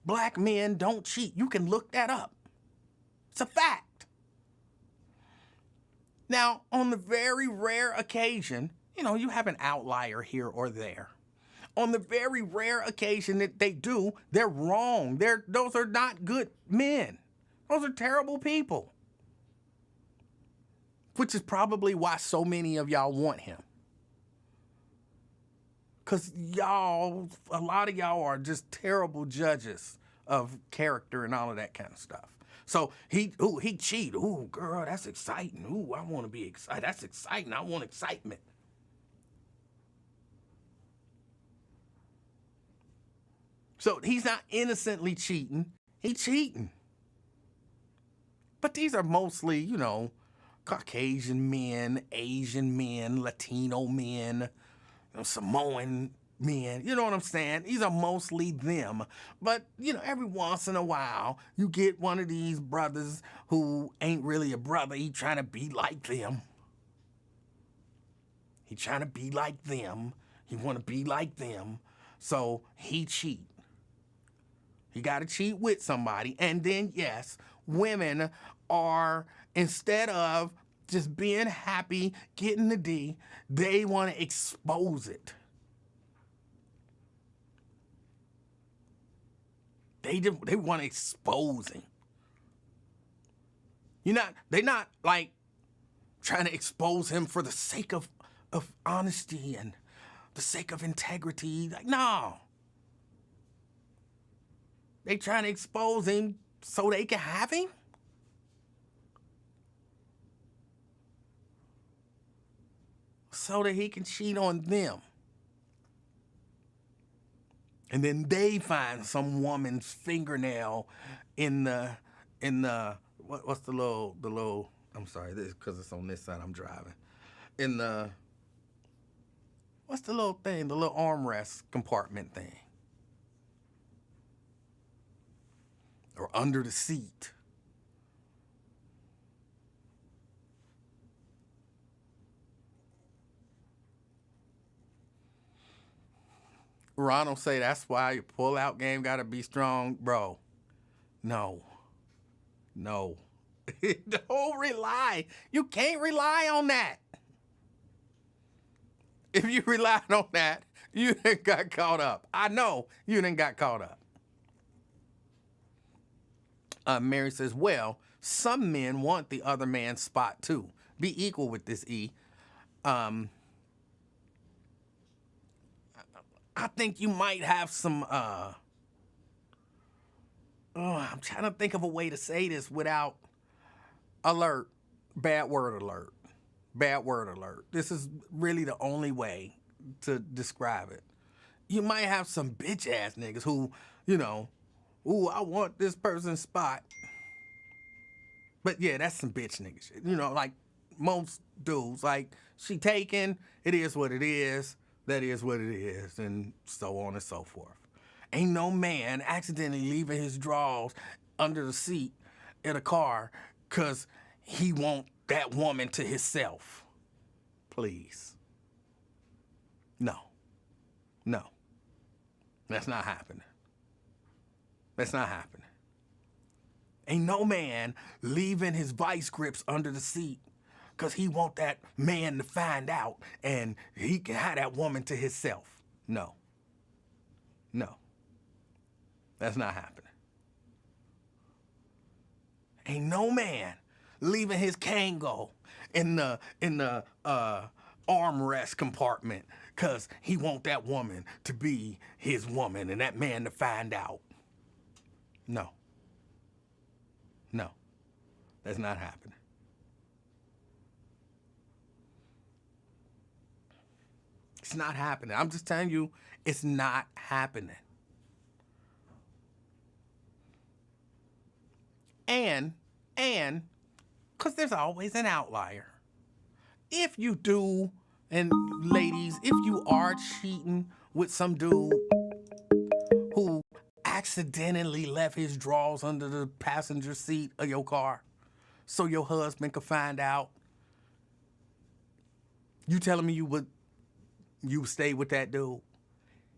black men don't cheat. You can look that up. It's a fact. Now, on the very rare occasion, you have an outlier here or there. On the very rare occasion that they do, they're wrong. Those are not good men. Those are terrible people. Which is probably why so many of y'all want him. Because a lot of y'all are just terrible judges of character and all of that kind of stuff. So he cheated. Ooh, girl, that's exciting. Ooh, I want to be excited. That's exciting. I want excitement. So he's not innocently cheating. He's cheating. But these are mostly, Caucasian men, Asian men, Latino men, Samoan men. You know what I'm saying? These are mostly them. But, every once in a while, you get one of these brothers who ain't really a brother. He trying to be like them. He trying to be like them. He want to be like them. So he cheat. He got to cheat with somebody. And then, yes, women are, instead of just being happy, getting the D, they want to expose it. They want to expose him. They're not like trying to expose him for the sake of honesty and the sake of integrity. Like, no. They trying to expose him so they can have him? So that he can cheat on them. And then they find some woman's fingernail in the what's the little I'm sorry, this because it's on this side I'm driving. In the what's the little thing, the little armrest compartment thing? Or under the seat. Ronald say that's why your pull-out game got to be strong. Bro, no. Don't rely. You can't rely on that. If you relied on that, you done got caught up. I know you done got caught up. Mary says, well, some men want the other man's spot too. Be equal with this, E. I think you might have some, I'm trying to think of a way to say this without alert, bad word alert. This is really the only way to describe it. You might have some bitch ass niggas who, I want this person's spot. But yeah, that's some bitch nigga shit. Like most dudes, like she taken, it is what it is. That is what it is, and so on and so forth. Ain't no man accidentally leaving his drawers under the seat in a car because he want that woman to himself. Please. No. That's not happening. Ain't no man leaving his vice grips under the seat because he want that man to find out and he can have that woman to himself. No. That's not happening. Ain't no man leaving his Kango in the armrest compartment because he want that woman to be his woman and that man to find out. No. That's not happening. It's not happening. I'm just telling you, it's not happening. And, because there's always an outlier. If you do, and ladies, if you are cheating with some dude who accidentally left his drawers under the passenger seat of your car so your husband could find out, you telling me you would stay with that dude?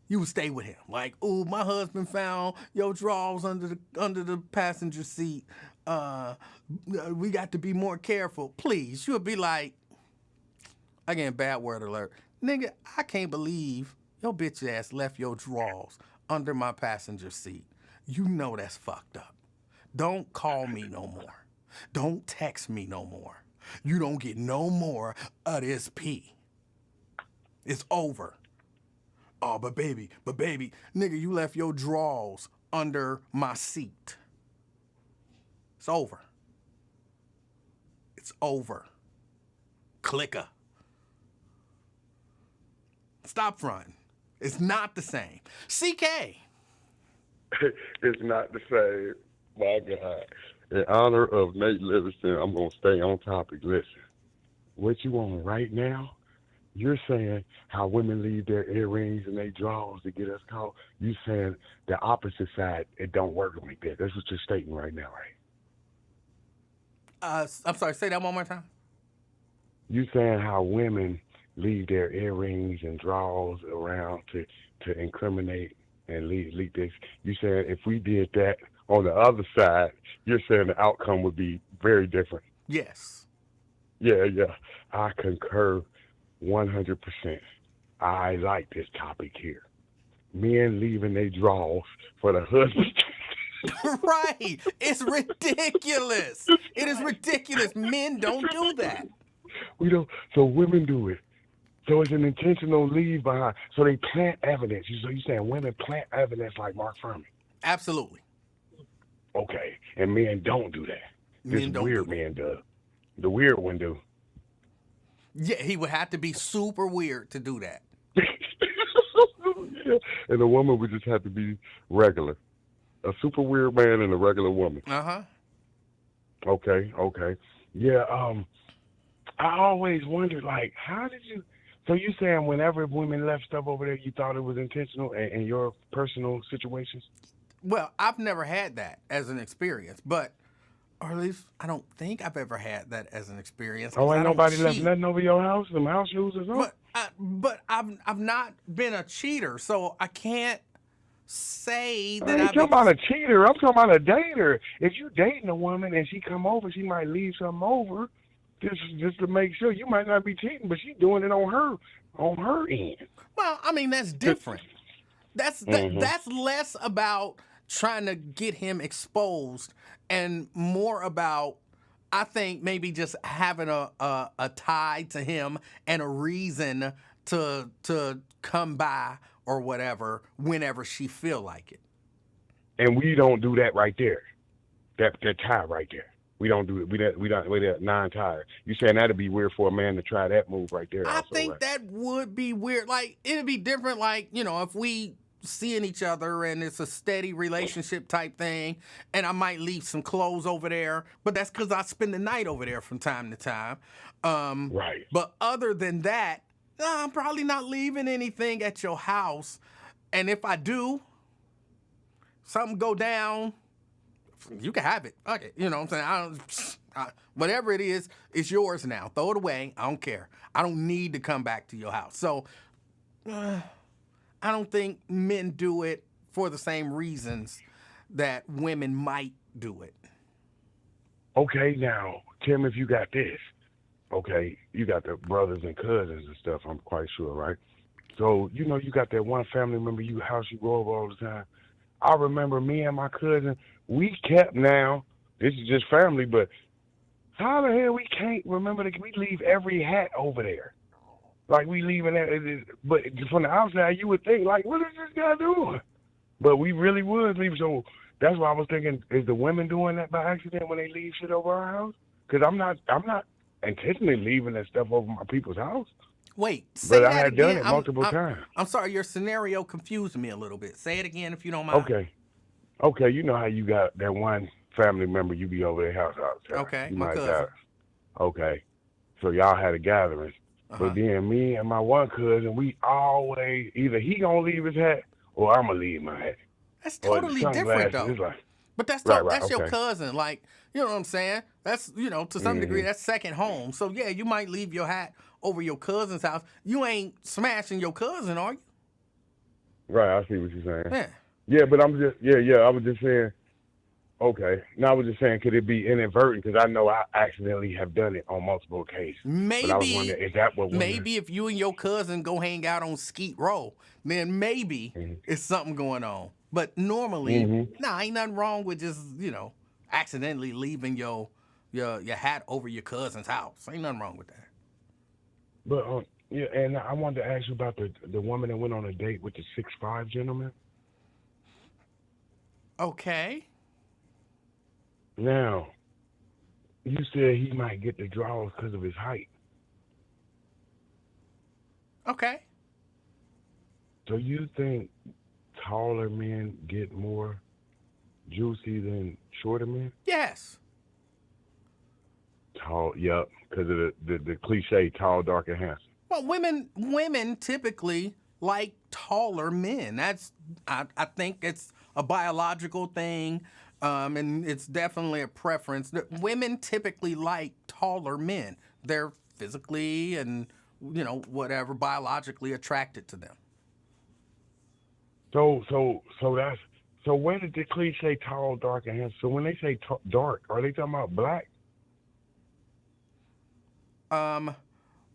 You would stay with him. Like, ooh, my husband found your drawers under the passenger seat. We got to be more careful. Please, you would be like, again, bad word alert. Nigga, I can't believe your bitch ass left your drawers under my passenger seat. You know that's fucked up. Don't call me no more. Don't text me no more. You don't get no more of this pee. It's over. Oh, but baby, nigga, you left your drawers under my seat. It's over. Clicker. Stop fronting. It's not the same. CK. It's not the same. My God. In honor of Nate Livingston, I'm going to stay on topic. Listen, what you want right now, you're saying how women leave their earrings and their drawers to get us caught. You saying the opposite side, it don't work like that. That's what you're stating right now, right? I'm sorry, say that one more time. You saying how women leave their earrings and drawers around to incriminate and leak this. You saying if we did that on the other side, you're saying the outcome would be very different. Yes. Yeah. I concur 100%. I like this topic here. Men leaving their drawers for the husband. Right. It's ridiculous. It is ridiculous. Men don't do that. We don't. So women do it. So it's an intentional leave behind. So they plant evidence. So you're saying women plant evidence like Mark Furman? Absolutely. Okay. And men don't do that. This weird man does. The weird one do. Yeah, he would have to be super weird to do that. And a woman would just have to be regular. A super weird man and a regular woman. Uh-huh. Okay. Yeah, I always wondered, like, how did you... So you saying whenever women left stuff over there, you thought it was intentional in your personal situations? Well, I've never had that as an experience, but or at least I don't think I've ever had that as an experience because Oh, ain't I don't nobody left cheat. nothing over your house? Some house shoes or something? But I've not been a cheater, so I can't say I that ain't I've talking about a cheater. I'm talking about a dater. If you dating a woman and she come over, she might leave something over just to make sure. You might not be cheating, but she doing it on her end. well, I mean that's different. Mm-hmm. That's less about trying to get him exposed and more about I think maybe just having a tie to him and a reason to come by or whatever whenever she feel like it. And we don't do that right there. That tie right there. We don't do it. We that non-tie. You saying that'd be weird for a man to try that move right there? I Also, think right? that would be weird. Like it'd be different. Like if we seeing each other and it's a steady relationship type thing, and I might leave some clothes over there, but that's because I spend the night over there from time to time. Right. But other than that, I'm probably not leaving anything at your house. And if I do, something go down, you can have it. Okay, you know what I'm saying? Whatever it is, it's yours now. Throw it away. I don't care. I don't need to come back to your house. So I don't think men do it for the same reasons that women might do it. Okay, now, Tim, if you got this, okay, you got the brothers and cousins and stuff, I'm quite sure, right? So, you got that one family member house you go over all the time. I remember me and my cousin, we kept now, this is just family, but how the hell we can't remember that we leave every hat over there? Like we leaving that, but from the outside, you would think, like, what is this guy doing? But we really would leave. So that's why I was thinking, is the women doing that by accident when they leave shit over our house? Because I'm not intentionally leaving that stuff over my people's house. Wait, But say I that had done again. it multiple times. I'm sorry, your scenario confused me a little bit. Say it again if you don't mind. Okay, you know how you got that one family member you be over their house all the time. Okay, You my might cousin. got. Okay, so y'all had a gathering. Uh-huh. But then me and my one cousin, we always either he gonna leave his hat or I'm gonna leave my hat. That's Or the totally different sunglasses. though. It's like, But that's right, that's your okay. cousin. Like, you know what I'm saying? That's to some degree Mm-hmm. that's second home. So yeah, you might leave your hat over your cousin's house. You ain't smashing your cousin, are you? Right, I see what you're saying. Yeah. Yeah, but I'm just I was just saying. Okay, now I was just saying, could it be inadvertent? Because I know I accidentally have done it on multiple occasions. But I was wondering, is that what women... Maybe if you and your cousin go hang out on Skeet Row, then maybe Mm-hmm. it's something going on. But normally, ain't nothing wrong with just accidentally leaving your hat over your cousin's house. Ain't nothing wrong with that. But yeah, and I wanted to ask you about the woman that went on a date with the 6'5" gentleman. Okay. Now, you said he might get the draws because of his height. Okay. So you think taller men get more juicy than shorter men? Yes. Tall, yep, because of the cliche, tall, dark, and handsome. Well, women typically like taller men. I think it's a biological thing, and it's definitely a preference. Women typically like taller men. They're physically and whatever biologically attracted to them. So where did the cliche tall, dark, and handsome? So when they say dark, are they talking about black?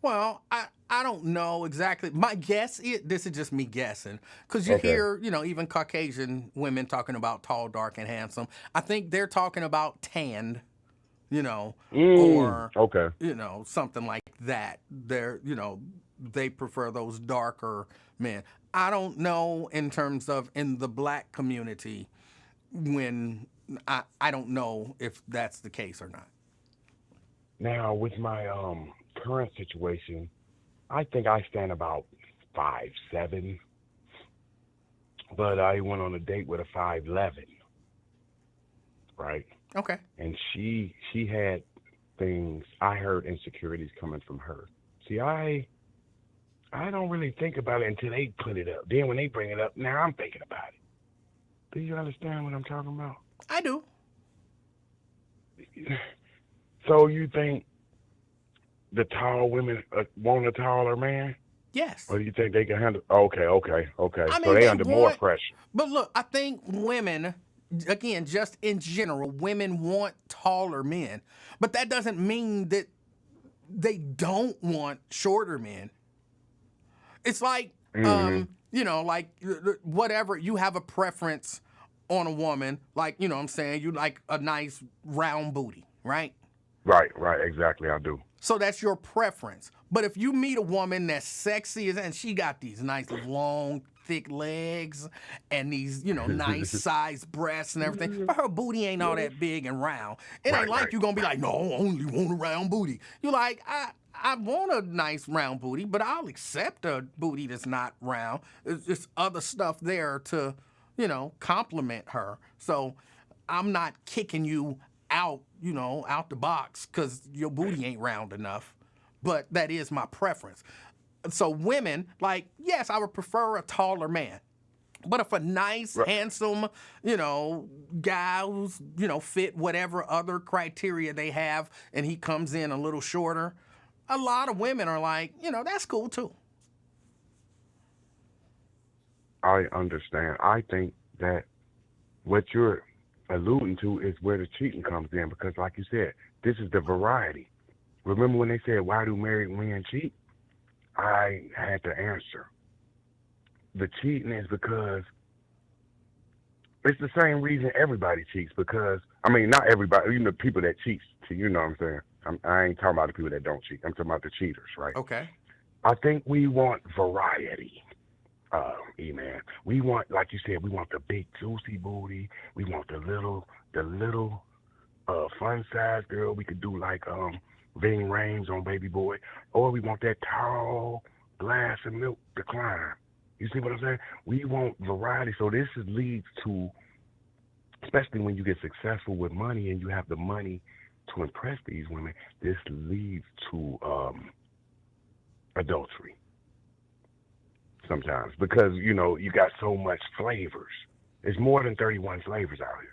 Well, I don't know exactly. My guess is, this is just me guessing, because you hear, even Caucasian women talking about tall, dark, and handsome. I think they're talking about tanned, or, okay. Something like that. They prefer those darker men. I don't know in terms of in the black community when I don't know if that's the case or not. Now, with my current situation, I think I stand about 5'7", but I went on a date with a 5'11", right? Okay. And she had things. I heard insecurities coming from her. See, I don't really think about it until they put it up. Then when they bring it up, now I'm thinking about it. Do you understand what I'm talking about? I do. So you think the tall women want a taller man? Yes. Or do you think they can handle? Okay. I So mean, they they under more want, pressure. but look, I think women, again, just in general, women want taller men, but that doesn't mean that they don't want shorter men. It's like, Hmm. like whatever, you have a preference on a woman, like, you know what I'm saying, you like a nice round booty, right? Right, exactly. I do. So that's your preference. But if you meet a woman that's sexy and she got these nice long, thick legs and these, nice sized breasts and everything, but her booty ain't all that big and round. It ain't like you're gonna be like, no, I only want a round booty. You're like, I want a nice round booty, but I'll accept a booty that's not round. There's just other stuff there to, compliment her. So I'm not kicking you out, out the box because your booty ain't round enough. But that is my preference. So women, like, yes, I would prefer a taller man. But if a nice, Right. handsome, guy who's, fit whatever other criteria they have and he comes in a little shorter, a lot of women are like, that's cool too. I understand. I think that what you're alluding to is where the cheating comes in because, like you said, this is the variety. Remember when they said, why do married men cheat? I had to answer. The cheating is because it's the same reason everybody cheats because, I mean, not everybody, people that cheat, you know what I'm saying? I ain't talking about the people that don't cheat. I'm talking about the cheaters, right? Okay. I think we want variety. E-man. We want, like you said, we want the big juicy booty. We want the little fun size girl. We could do like Ving Rhames on Baby Boy, or we want that tall glass of milk to climb. You see what I'm saying? We want variety. So this leads to, especially when you get successful with money and you have the money to impress these women, this leads to adultery. Sometimes because you got so much flavors. There's more than 31 flavors out here.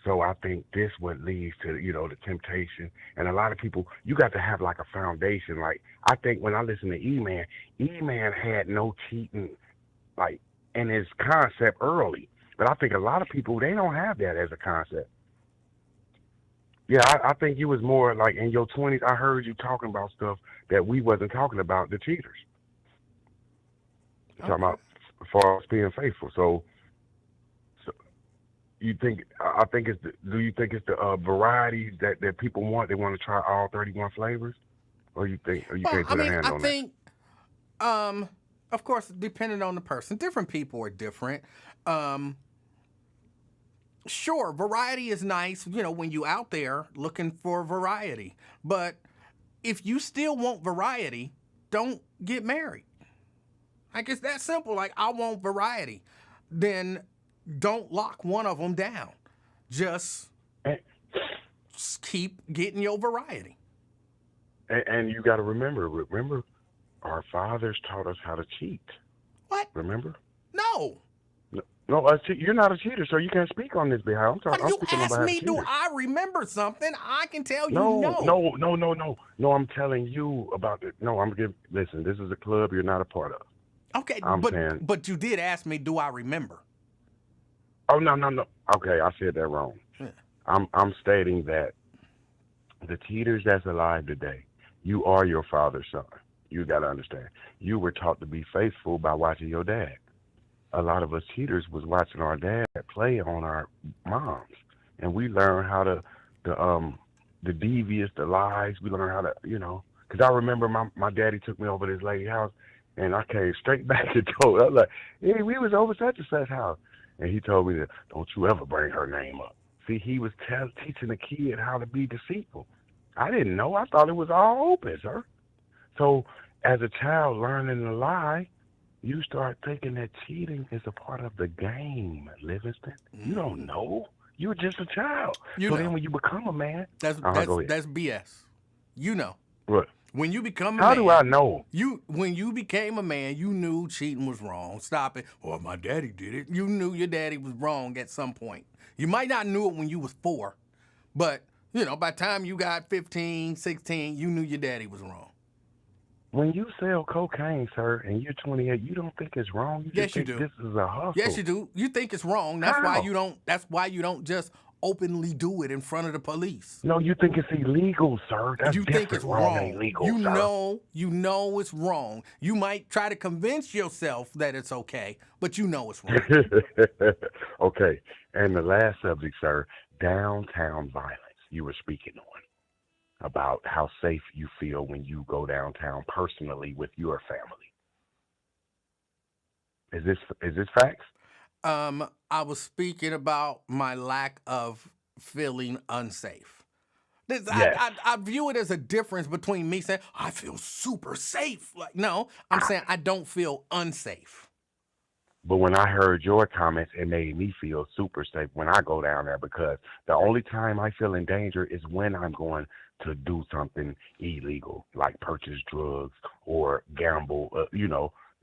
So I think this what leads to the temptation. And a lot of people, you got to have like a foundation. Like I think when I listen to E-Man had no cheating like in his concept early. But I think a lot of people they don't have that as a concept. Yeah, I think you was more like in your 20s. I heard you talking about stuff that we wasn't talking about. The cheaters. Okay. Talking about as far as being faithful. So you think? I think it's. Do you think it's the variety that people want? They want to try all 31 flavors, or you Well, can't I put a mean, hand I on that? think, of course, depending on the person, different people are different. Sure, variety is nice, when you out there looking for variety. But if you still want variety, don't get married. Like it's that simple. Like I want variety. Then don't lock one of them down. Just And, keep getting your variety. and you got to remember, our fathers taught us how to cheat. What? Remember? No. No, you're not a cheater, so you can't speak on this behalf. I'm You speaking on asked behalf of me, do cheaters. I remember something? I can tell you No, no. no, no, no, no, no. I'm telling you about it. No, I'm giving. Listen, this is a club you're not a part of. Okay, I'm saying. but you did ask me, do I remember? Oh no, no, no. Okay, I said that wrong. Yeah. I'm stating that the cheaters that's alive today, you are your father's son. You got to understand. You were taught to be faithful by watching your dad. A lot of us cheaters was watching our dad play on our moms, and we learned how to the devious, the lies. We learned how to Because I remember my daddy took me over to this lady's house, and I came straight back and told her, I was like, hey, we was over such and such house. And he told me that, don't you ever bring her name up. See, he was teaching the kid how to be deceitful. I didn't know. I thought it was all open, sir. So as a child learning to lie, you start thinking that cheating is a part of the game, Livingston. You don't Mm. know. You're just a child. You So then know, when you become a man, that's go ahead. BS. You know, What? when you become a How do I man, know? when you became a man, you knew cheating was wrong. Stop it. Well, my daddy did it. You knew your daddy was wrong at some point. You might not knew it when you was 4, but by the time you got 15, 16, you knew your daddy was wrong. When you sell cocaine, sir, and you're 28, you don't think it's wrong. You just Yes, you think do. this is a Yes, hustle. you do. You think it's wrong. That's why How? you don't. That's why you don't just openly do it in front of the police. No, you think it's illegal, sir. That's You think it's different. Wrong and wrong. illegal, You sir. know. You know it's wrong. You might try to convince yourself that it's okay, but you know it's wrong. Okay. And the last subject, sir, downtown violence. You were speaking on about how safe you feel when you go downtown personally with your family. Is this facts? I was speaking about my lack of feeling unsafe. This, I, Yes. I, I view it as a difference between me saying I feel super safe. Like, no, I'm saying I don't feel unsafe. But when I heard your comments, it made me feel super safe when I go down there because the only time I feel in danger is when I'm going to do something illegal, like purchase drugs or gamble.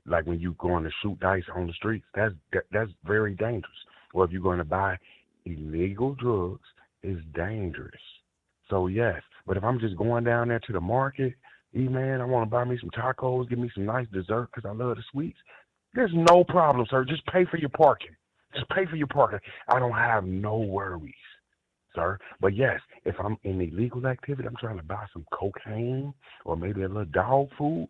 Like when you going to shoot dice on the streets, that's very dangerous. Or if you're going to buy illegal drugs, it's dangerous. So yes, but if I'm just going down there to the market, man, I want to buy me some tacos, give me some nice dessert because I love the sweets. There's no problem, sir. Just pay for your parking. Just pay for your parking. I don't have no worries, sir. But yes, if I'm in illegal activity, I'm trying to buy some cocaine or maybe a little dog food,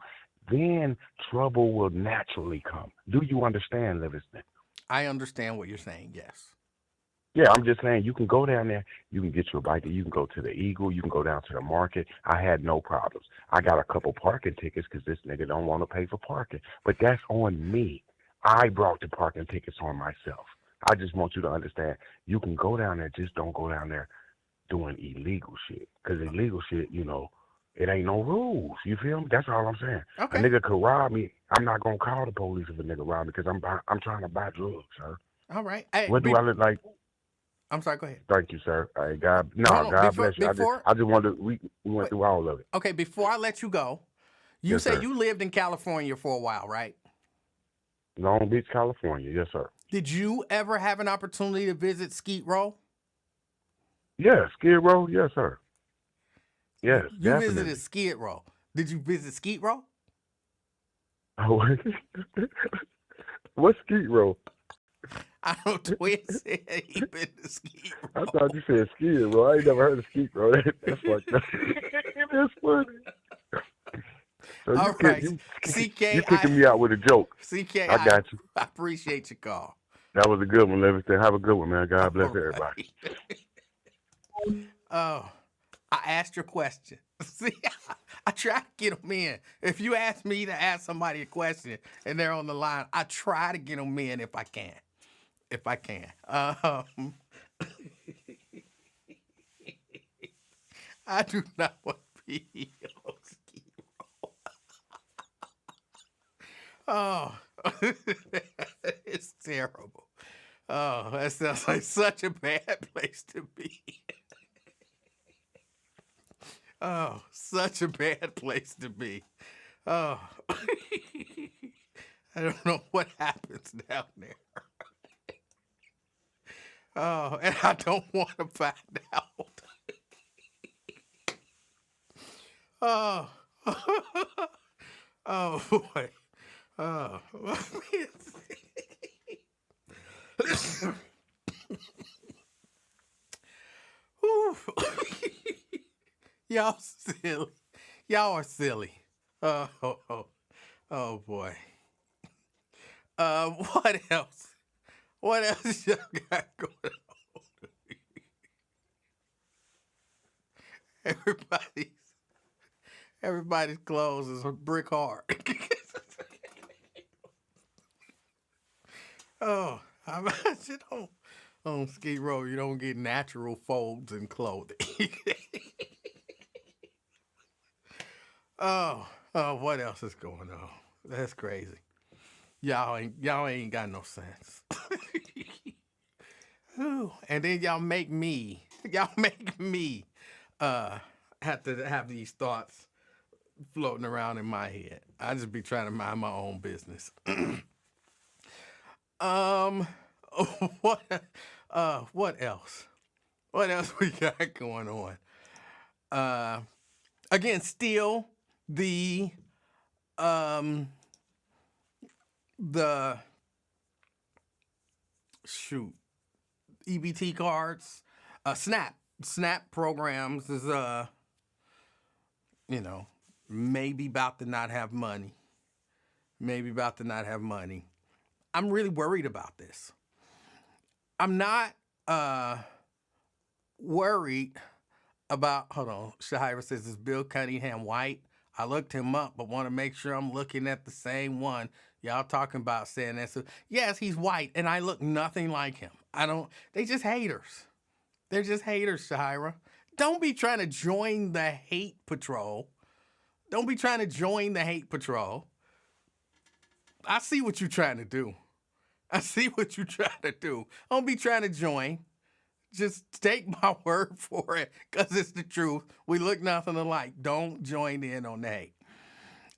then trouble will naturally come. Do you understand, Livingston? I understand what you're saying. Yes. Yeah, I'm just saying you can go down there, you can get your bike, you can go to the Eagle, you can go down to the market. I had no problems. I got a couple parking tickets because this nigga don't want to pay for parking. But that's on me. I brought the parking tickets on myself. I just want you to understand you can go down there, just don't go down there doing illegal shit. Because illegal shit, it ain't no rules. You feel me? That's all I'm saying. A Okay. nigga could rob me. I'm not going to call the police if a nigga rob me because I'm trying to buy drugs, sir. All right. Hey, What do I look like? I'm sorry. Go ahead. Thank you, sir. All right, God, No, no, no. God Before, bless you. before. I just wanted we went Wait. through all of it. Okay. Before I let you go, you Yes, said sir. you lived in California for a while, right? Long Beach, California. Yes, sir. Did you ever have an opportunity to visit Skeet Row? Yes, Skid Row. Yes, sir. Yes, You visited definitely. Skid Row. Did you visit Skeet Row? Oh, what's Skid Row? I know Twin said he been to Skeet I Row. thought you said Skid Row. I ain't never heard of Skid Row. That's fucked up. That's funny. So All right. you kicking me out with a joke. CK, I got you. I appreciate your call. That was a good one, Livingston. Have a good one, man. God bless All everybody. right. Oh, I asked your question. See, I try to get them in. If you ask me to ask somebody a question and they're on the line, I try to get them in if I can. If I can. I do not want to be on Ski Row. Oh, it's terrible. Oh, that sounds like such a bad place to be. Oh, such a bad place to be. Oh, I don't know what happens down there. Oh, and I don't want to find out. Oh, oh boy. Oh, Whew. Y'all silly. Y'all are silly. Oh boy. What else? What else y'all got going on? Everybody's everybody's clothes is a brick hard. Oh, I imagine on Ski Row you don't get natural folds in clothing. Oh, what else is going on? That's crazy. y'all ain't got no sense. Whew. And then y'all make me have to have these thoughts floating around in my head. I just be trying to mind my own business. um what what else? What else we got going on? Again, still the the shoot EBT cards, SNAP programs is you know, maybe about to not have money. Maybe about to not have money. I'm really worried about this. I'm not worried about, hold on, Shahira says, is Bill Cunningham white? I looked him up, but want to make sure I'm looking at the same one. Y'all talking about saying that. So, yes, he's white, and I look nothing like him. They just haters. They're just haters, Shahira. Don't be trying to join the hate patrol. Don't be trying to join the hate patrol. I see what you're trying to do. I see what you're trying to do. Don't be trying to join. Just take my word for it, because it's the truth. We look nothing alike. Don't join in on the hate.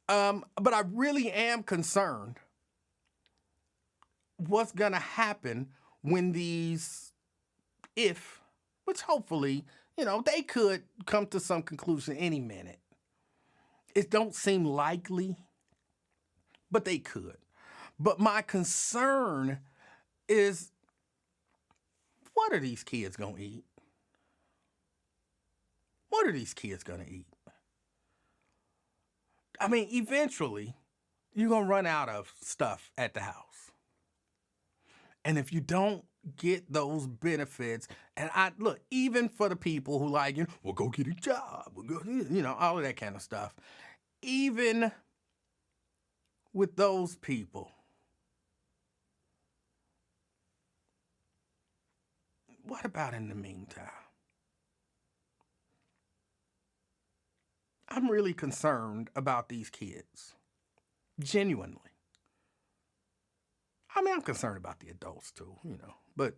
But I really am concerned what's going to happen when which hopefully, they could come to some conclusion any minute. It don't seem likely, but they could. But my concern is, what are these kids going to eat? What are these kids going to eat? I mean, eventually, you're going to run out of stuff at the house. And if you don't get those benefits, and look, even for the people who well, go get a job, all of that kind of stuff. Even with those people, what about in the meantime? I'm really concerned about these kids. Genuinely. I mean, I'm concerned about the adults too, but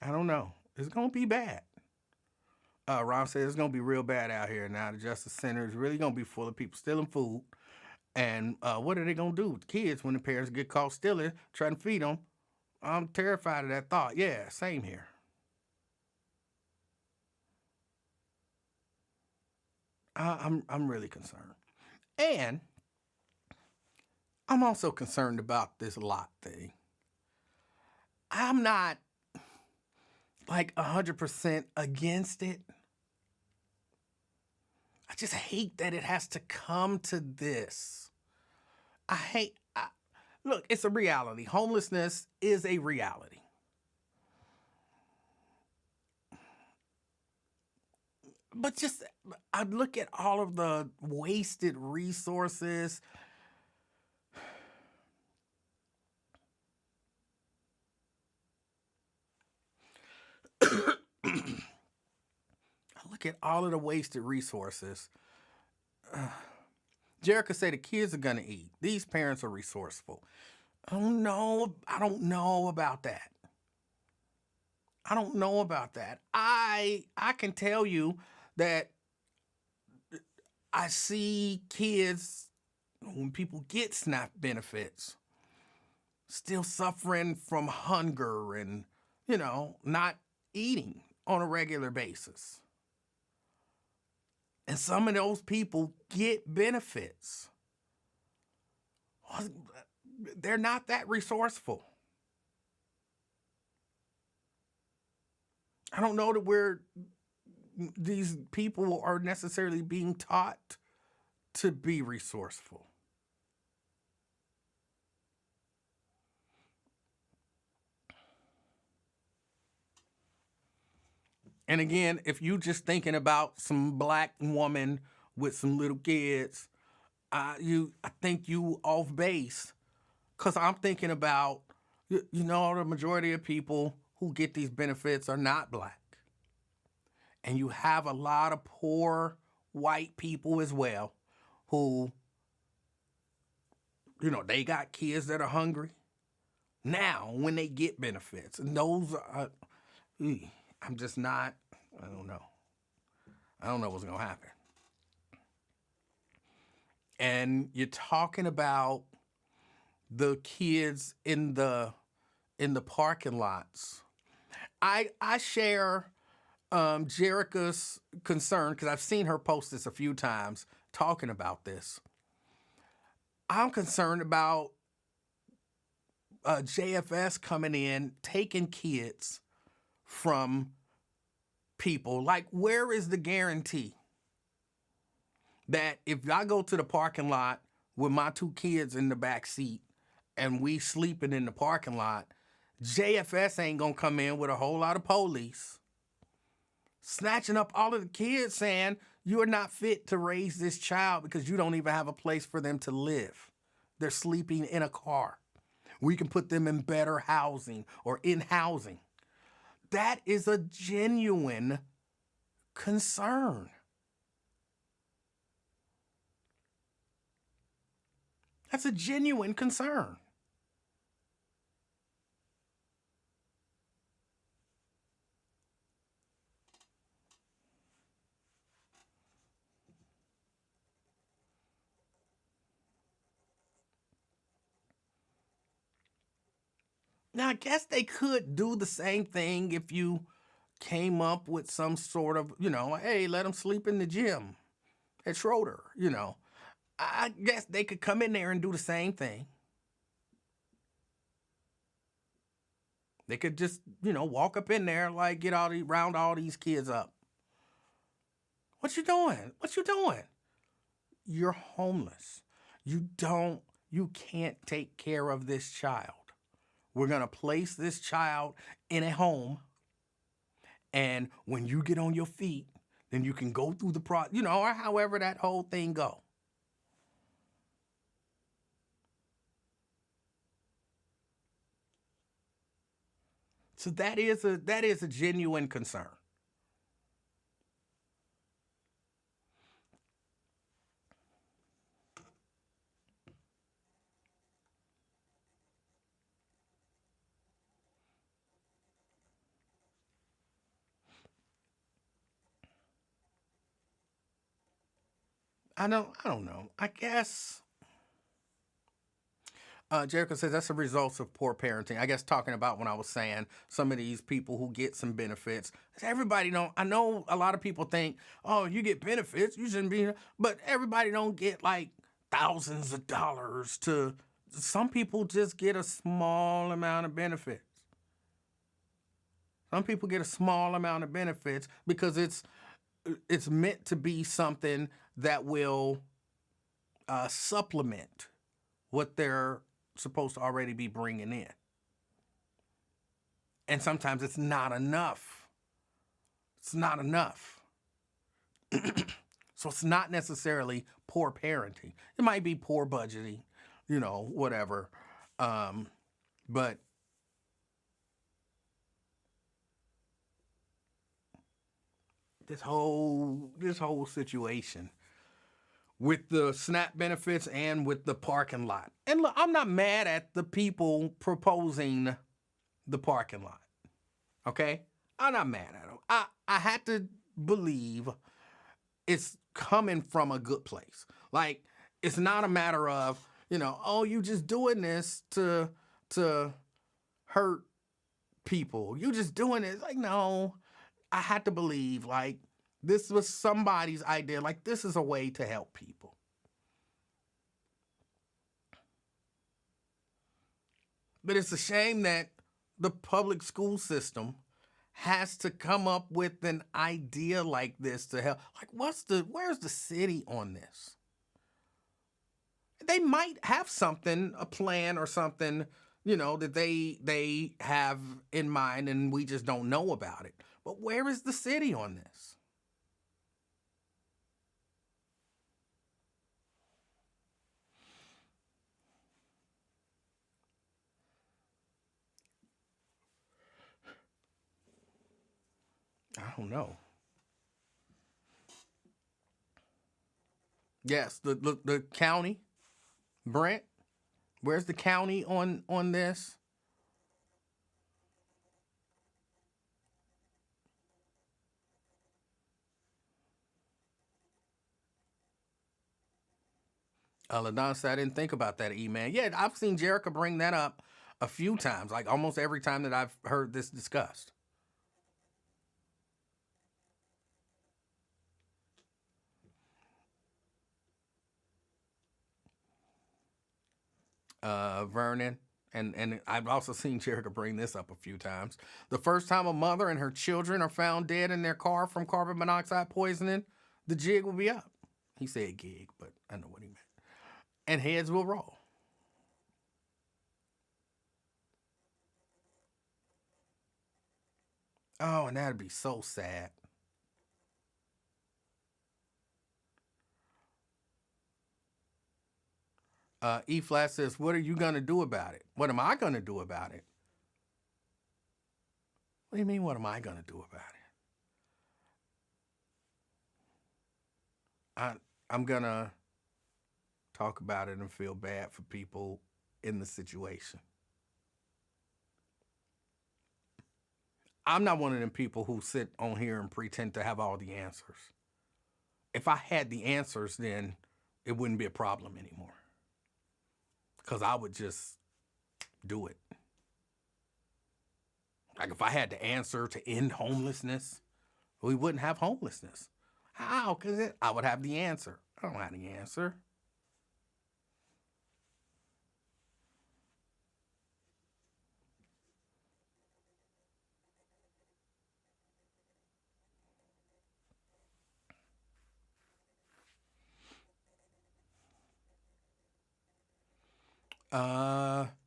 I don't know. It's going to be bad. Ron says it's going to be real bad out here now. The Justice Center is really going to be full of people stealing food. And what are they going to do with the kids when the parents get caught stealing, trying to feed them? I'm terrified of that thought. Yeah, same here. I'm really concerned. And I'm also concerned about this lot thing. I'm not 100% against it. I just hate that it has to come to this. Look, it's a reality. Homelessness is a reality. But I look at all of the wasted resources. I look at all of the wasted resources. Jerica said the kids are going to eat. These parents are resourceful. I don't know about that. I don't know about that. I can tell you that I see kids, when people get SNAP benefits, still suffering from hunger and, not eating on a regular basis. And some of those people get benefits. They're not that resourceful. I don't know that these people are necessarily being taught to be resourceful. And again, if you just thinking about some black woman with some little kids, I think you off base. Because I'm thinking about, the majority of people who get these benefits are not black. And you have a lot of poor white people as well who they got kids that are hungry. Now, when they get benefits, and those are, I'm just not, I don't know. I don't know what's going to happen. And you're talking about the kids in the parking lots. I share Jerica's concern because I've seen her post this a few times talking about this. I'm concerned about JFS coming in, taking kids from people. Like, where is the guarantee that if I go to the parking lot with my 2 kids in the back seat and we sleeping in the parking lot, JFS ain't gonna come in with a whole lot of police snatching up all of the kids saying you are not fit to raise this child because you don't even have a place for them to live. They're sleeping in a car. We can put them in better housing or in housing. That is a genuine concern. That's a genuine concern. Now, I guess they could do the same thing if you came up with some sort of, hey, let them sleep in the gym at Schroeder, I guess they could come in there and do the same thing. They could just, walk up in there, like, round all these kids up. What you doing? What you doing? You're homeless. You can't take care of this child. We're going to place this child in a home. And when you get on your feet, then you can go through the or however that whole thing go. So that is a genuine concern. I don't know. I guess Jericho says that's a result of poor parenting. I guess talking about when I was saying some of these people who get some benefits. Everybody don't. I know a lot of people think, oh, you get benefits, you shouldn't be. But everybody don't get like thousands of dollars to. Some people just get a small amount of benefits. Some people get a small amount of benefits because it's meant to be something that will supplement what they're supposed to already be bringing in. And sometimes it's not enough. It's not enough. So it's not necessarily poor parenting. It might be poor budgeting, whatever. But this whole situation with the SNAP benefits and with the parking lot. And look, I'm not mad at the people proposing the parking lot. Okay? I'm not mad at them. I had to believe it's coming from a good place. Like, it's not a matter of, oh, you just doing this to hurt people. You just doing it. Like, no. I had to believe, like, this was somebody's idea. Like, this is a way to help people. But it's a shame that the public school system has to come up with an idea like this to help. Like, where's the city on this? They might have something, a plan or something, that they have in mind and we just don't know about it. But where is the city on this? I don't know. Yes, the county, Brent, Where's the county on this? LaDon said, I didn't think about that, E-Man. Yeah, I've seen Jerica bring that up a few times, like almost every time that I've heard this discussed. Vernon, and I've also seen Jerica bring this up a few times. The first time a mother and her children are found dead in their car from carbon monoxide poisoning, the jig will be up. He said gig, but I know what he meant. And heads will roll. Oh, and that'd be so sad. E Flat says, what are you going to do about it? What am I going to do about it? What do you mean, what am I going to do about it? I'm going to talk about it and feel bad for people in the situation. I'm not one of them people who sit on here and pretend to have all the answers. If I had the answers, then it wouldn't be a problem anymore. Because I would just do it. Like if I had the answer to end homelessness, we wouldn't have homelessness. How? Because I would have the answer. I don't have the answer.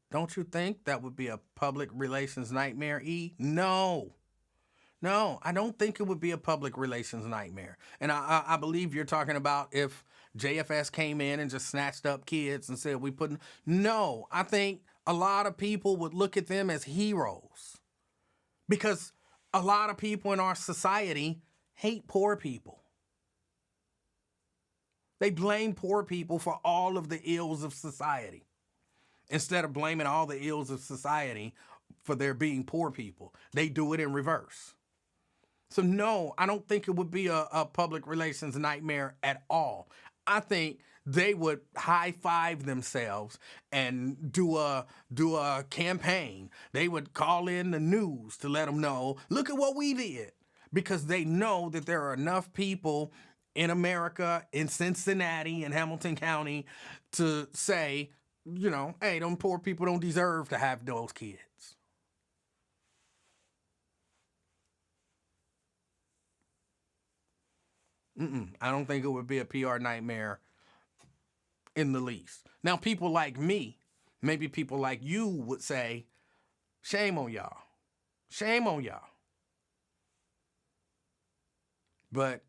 Don't you think that would be a public relations nightmare, E? No, I don't think it would be a public relations nightmare. And I believe you're talking about if JFS came in and just snatched up kids and said, no, I think a lot of people would look at them as heroes because a lot of people in our society hate poor people. They blame poor people for all of the ills of society, instead of blaming all the ills of society for there being poor people. They do it in reverse. So no, I don't think it would be a public relations nightmare at all. I think they would high five themselves and do a campaign. They would call in the news to let them know, look at what we did. Because they know that there are enough people in America, in Cincinnati, in Hamilton County, to say, hey, them poor people don't deserve to have those kids. I don't think it would be a PR nightmare in the least. Now, people like me, maybe people like you would say, shame on y'all. Shame on y'all. But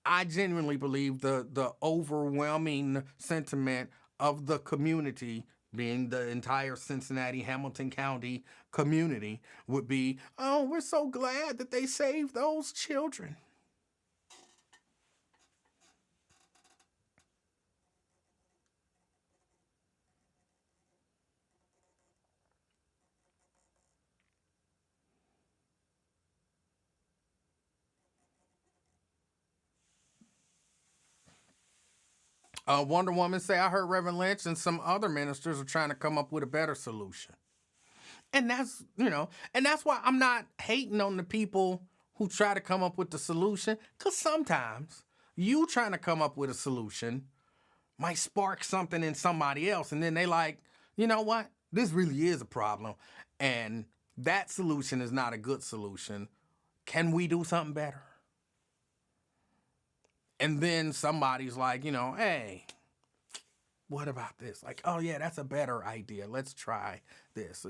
I genuinely believe the overwhelming sentiment of the community, being the entire Cincinnati, Hamilton County community, would be, oh, we're so glad that they saved those children. Wonder Woman say, I heard Reverend Lynch and some other ministers are trying to come up with a better solution. And that's, and that's why I'm not hating on the people who try to come up with the solution, because sometimes you trying to come up with a solution might spark something in somebody else. And then they like, you know what? This really is a problem. And that solution is not a good solution. Can we do something better? And then somebody's like, hey, what about this? Like, oh yeah, that's a better idea. Let's try this.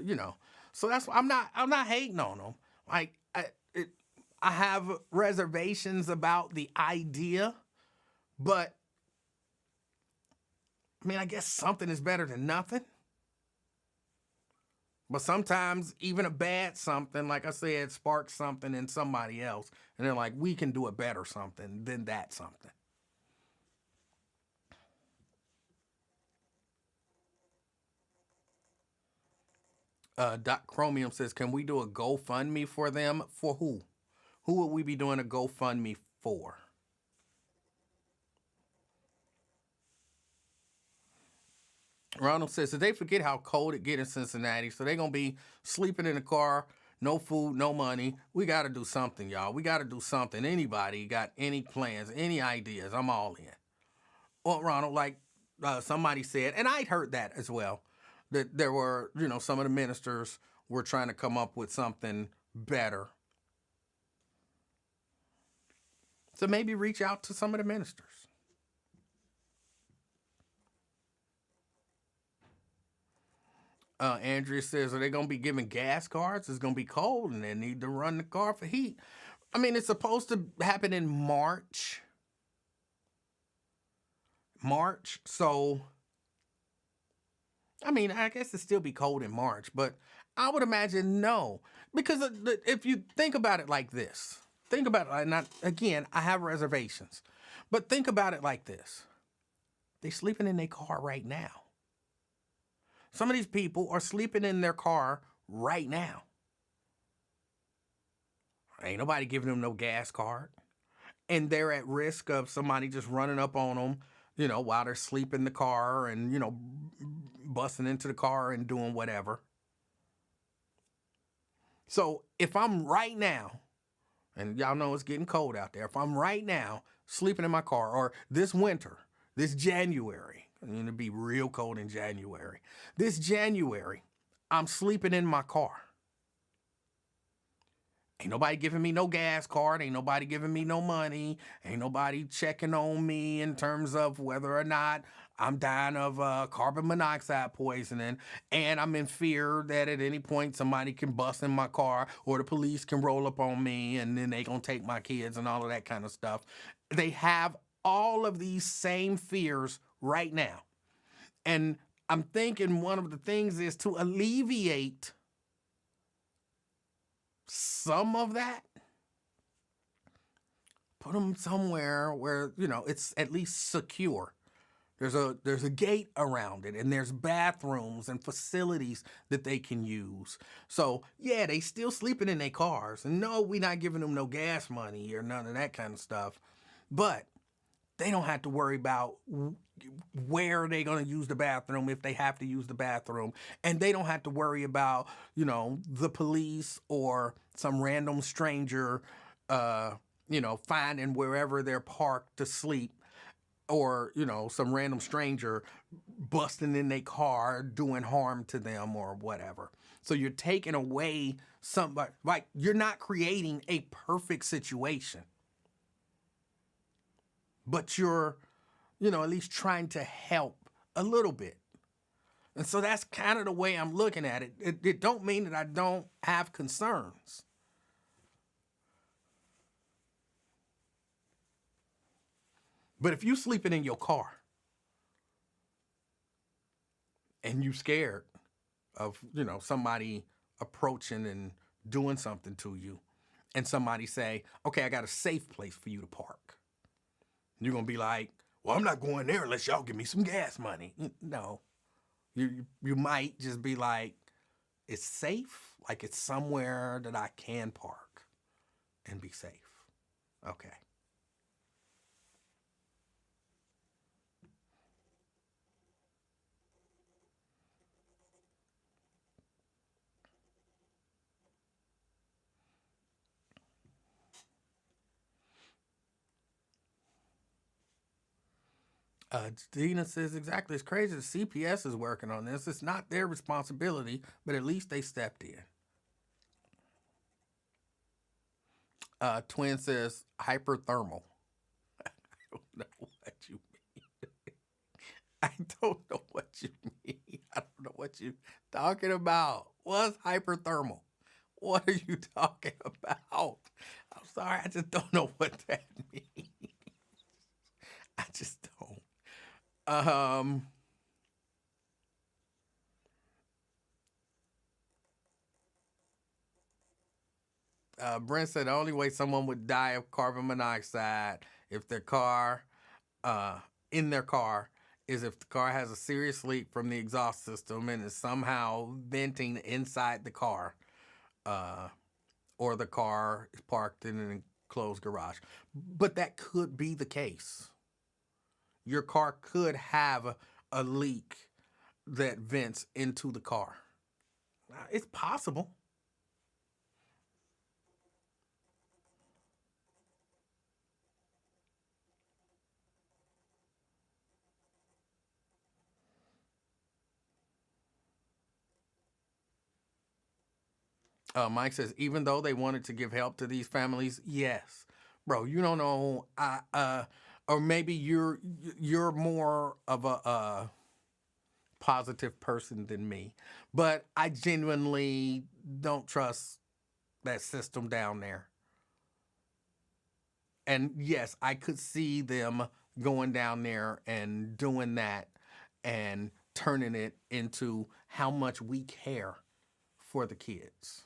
So that's why I'm not hating on them. Like, I have reservations about the idea, but I mean, I guess something is better than nothing. But sometimes even a bad something, like I said, sparks something in somebody else. And they're like, we can do a better something than that something. Doc Chromium says, can we do a GoFundMe for them? For who? Who would we be doing a GoFundMe for? Ronald says, did they forget how cold it get in Cincinnati? So they're going to be sleeping in the car, no food, no money. We got to do something, y'all. We got to do something. Anybody got any plans, any ideas? I'm all in. Well, Ronald, like somebody said, and I'd heard that as well, that there were, some of the ministers were trying to come up with something better. So maybe reach out to some of the ministers. Andrea says, are they going to be giving gas cards? It's going to be cold and they need to run the car for heat. I mean, it's supposed to happen in March. So, I mean, I guess it'd still be cold in March, but I would imagine no. Because if you think about it like this, again, I have reservations, but think about it like this. They're sleeping in their car right now. Some of these people are sleeping in their car right now. Ain't nobody giving them no gas card. And they're at risk of somebody just running up on them, while they're sleeping in the car and, busting into the car and doing whatever. So if I'm right now, and y'all know it's getting cold out there, if I'm right now sleeping in my car, or this winter, this January, it'll be real cold in January. This January, I'm sleeping in my car. Ain't nobody giving me no gas card. Ain't nobody giving me no money. Ain't nobody checking on me in terms of whether or not I'm dying of carbon monoxide poisoning. And I'm in fear that at any point somebody can bust in my car or the police can roll up on me and then they gonna take my kids and all of that kind of stuff. They have all of these same fears right now. And I'm thinking one of the things is to alleviate some of that, put them somewhere where, it's at least secure. There's a gate around it and there's bathrooms and facilities that they can use. So yeah, they still sleeping in their cars. And no, we not giving them no gas money or none of that kind of stuff. But they don't have to worry about where they're going to use the bathroom if they have to use the bathroom. And they don't have to worry about, the police or some random stranger, finding wherever they're parked to sleep. Or, some random stranger busting in their car, doing harm to them or whatever. So you're taking away somebody, like you're not creating a perfect situation. But you're, at least trying to help a little bit. And so that's kind of the way I'm looking at it. It don't mean that I don't have concerns. But if you sleeping in your car and you scared of, somebody approaching and doing something to you, and somebody say, okay, I got a safe place for you to park. You're going to be like, well, I'm not going there unless y'all give me some gas money. No. You might just be like, it's safe, like it's somewhere that I can park and be safe. Okay. Dina says exactly. It's crazy that CPS is working on this. It's not their responsibility, but at least they stepped in. Twin says hyperthermal. I don't know what you mean. I don't know what you mean. I don't know what you're talking about. What's hyperthermal? What are you talking about? I'm sorry, I just don't know what that means. I just don't. Brent said the only way someone would die of carbon monoxide if their car, in their car, is if the car has a serious leak from the exhaust system and is somehow venting inside the car, uh, or the car is parked in an enclosed garage. But that could be the case. Your car could have a leak that vents into the car. It's possible. Mike says, even though they wanted to give help to these families, yes, bro. You don't know. Or maybe you're more of a positive person than me, but I genuinely don't trust that system down there. And yes, I could see them going down there and doing that and turning it into how much we care for the kids.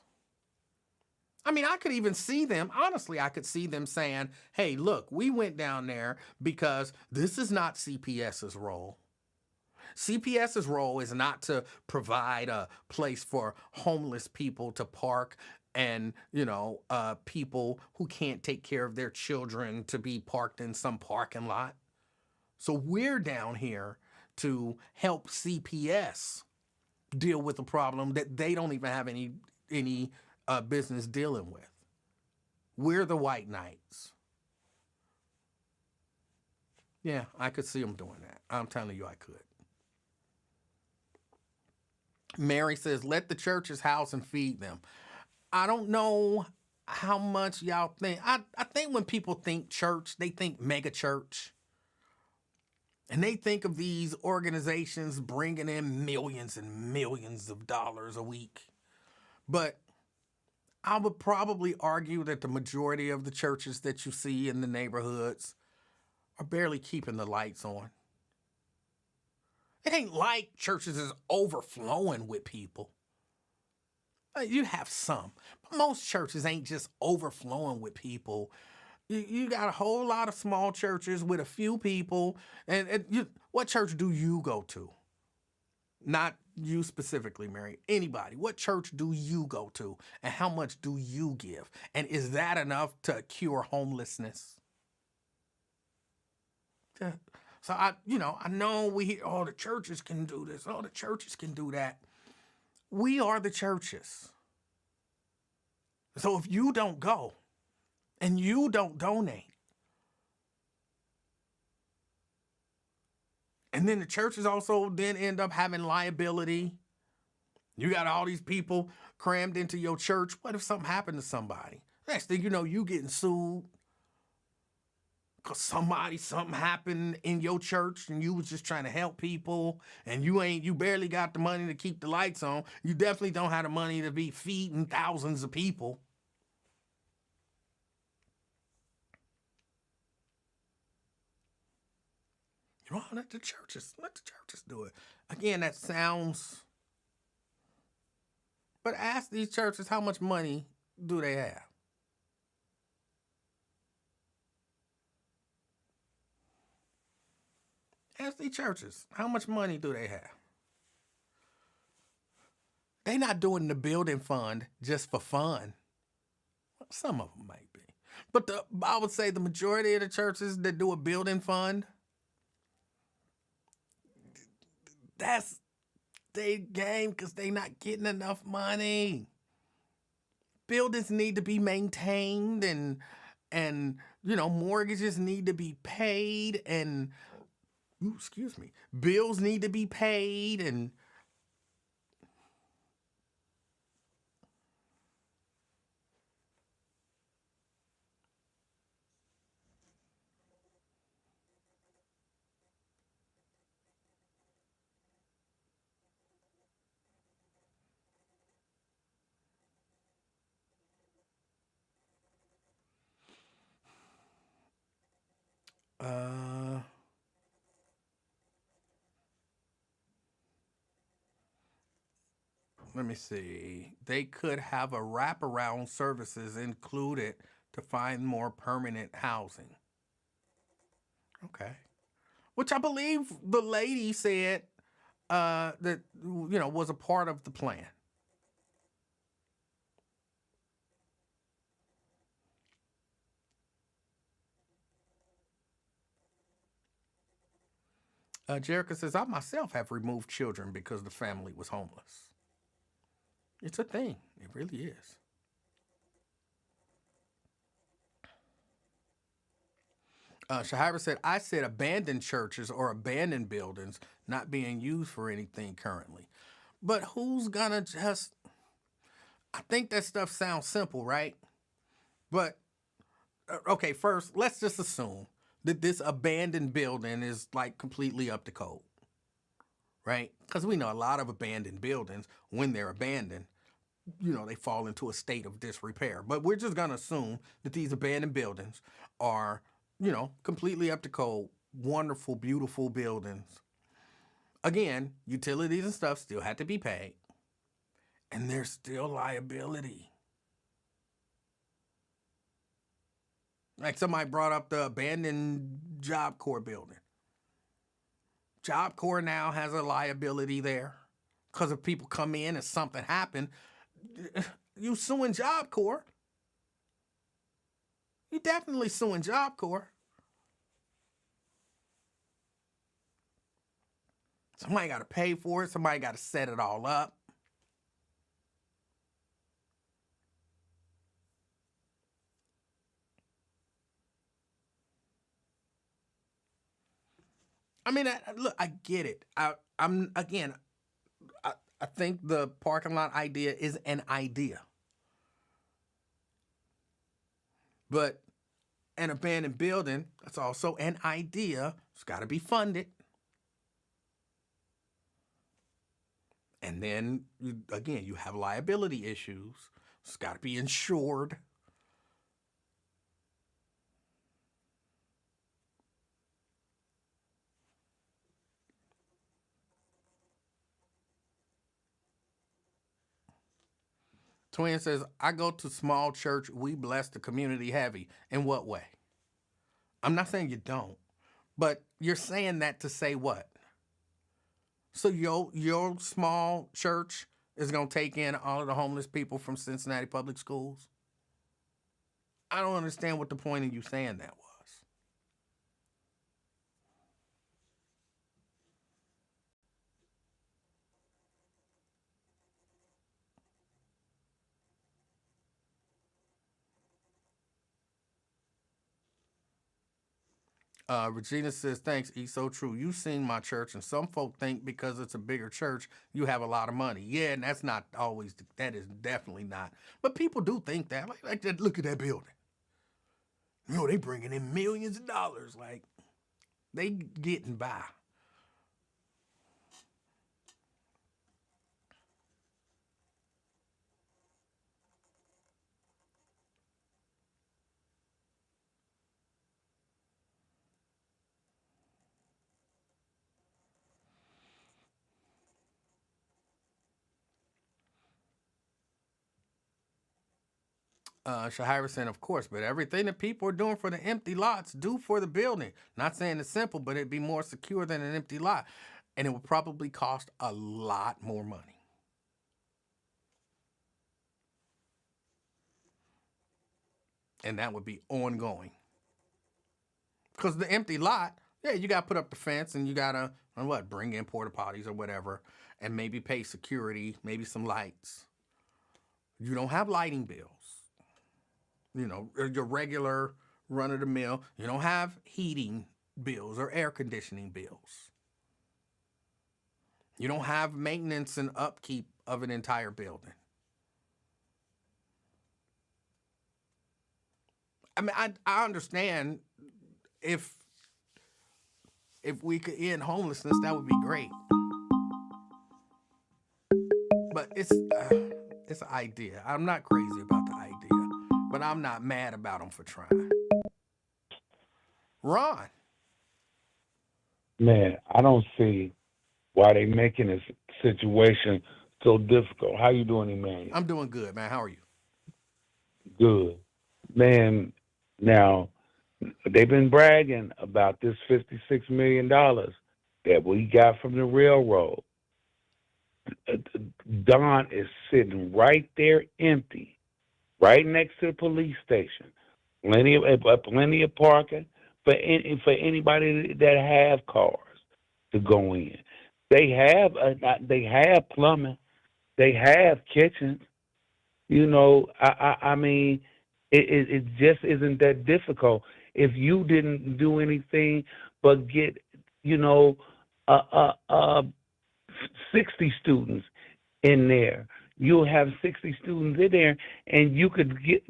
I mean, I could even see them, honestly, I could see them saying, hey, look, we went down there because this is not CPS's role. CPS's role is not to provide a place for homeless people to park and, people who can't take care of their children to be parked in some parking lot. So we're down here to help CPS deal with a problem that they don't even have any business dealing with. We're the white knights. Yeah, I could see them doing that. I'm telling you, I could. Mary says, let the churches house and feed them. I don't know how much y'all think. I think when people think church, they think mega church. And they think of these organizations bringing in millions and millions of dollars a week. But I would probably argue that the majority of the churches that you see in the neighborhoods are barely keeping the lights on. It ain't like churches is overflowing with people. You have some, but most churches ain't just overflowing with people. You got a whole lot of small churches with a few people. What church do you go to? Not you specifically, Mary. Anybody. What church do you go to? And how much do you give? And is that enough to cure homelessness? So I know we hear, oh, the churches can do this. Oh, the churches can do that. We are the churches. So if you don't go and you don't donate, and then the churches also then end up having liability. You got all these people crammed into your church. What if something happened to somebody? Next thing you know, you getting sued because something happened in your church and you was just trying to help people and you barely got the money to keep the lights on. You definitely don't have the money to be feeding thousands of people. You know, let the churches do it. Again, that sounds, but ask these churches how much money do they have? Ask these churches, how much money do they have? They not doing the building fund just for fun. Some of them might be. But I would say the majority of the churches that do a building fund, that's their game because they not getting enough money. Buildings need to be maintained and mortgages need to be paid and bills need to be paid and let me see. They could have a wraparound services included to find more permanent housing. Okay. which I believe the lady said that was a part of the plan. Jerica says, I myself have removed children because the family was homeless. It's a thing. It really is. Shahira said, I said abandoned churches or abandoned buildings not being used for anything currently. But who's gonna just. I think that stuff sounds simple, right? But, okay, first, let's just assume that this abandoned building is like completely up to code, right? Because we know a lot of abandoned buildings, when they're abandoned, they fall into a state of disrepair. But we're just going to assume that these abandoned buildings are, completely up to code, wonderful, beautiful buildings. Again, utilities and stuff still had to be paid, and there's still liability. Like somebody brought up the abandoned Job Corps building. Job Corps now has a liability there because if people come in and something happened, you suing Job Corps. You definitely suing Job Corps. Somebody got to pay for it. Somebody got to set it all up. I mean, look, I get it. I think the parking lot idea is an idea. But an abandoned building, that's also an idea. It's got to be funded. And then, you have liability issues. It's got to be insured. Twin says, I go to small church. We bless the community heavy. In what way? I'm not saying you don't, but you're saying that to say what? So your small church is going to take in all of the homeless people from Cincinnati Public Schools? I don't understand what the point of you saying that was. Regina says, thanks, E. So true. You've seen my church, and some folk think because it's a bigger church, you have a lot of money. Yeah, and that's not always, that is definitely not. But people do think that. Like that, look at that building. They bringing in millions of dollars. Like, they getting by. Shahira saying, of course, but everything that people are doing for the empty lots, do for the building. Not saying it's simple, but it'd be more secure than an empty lot. And it would probably cost a lot more money. And that would be ongoing. Because the empty lot, yeah, you got to put up the fence and you got to, bring in porta potties or whatever, and maybe pay security, maybe some lights. You don't have lighting bills. Your regular run of the mill. You don't have heating bills or air conditioning bills. You don't have maintenance and upkeep of an entire building. I mean, I understand if we could end homelessness, that would be great. But it's an idea. I'm not crazy about the idea, but I'm not mad about them for trying. Ron. Man, I don't see why they making this situation so difficult. How you doing, Emanuel? I'm doing good, man. How are you? Good. Man, now, They've been bragging about this $56 million that we got from the railroad. Don is sitting right there empty, right next to the police station. Plenty of parking for anybody that have cars to go in. They have plumbing. They have kitchens. I mean, it just isn't that difficult. If you didn't do anything but get, you know, uh, uh, uh, 60 students in there, you'll have 60 students in there, and you could get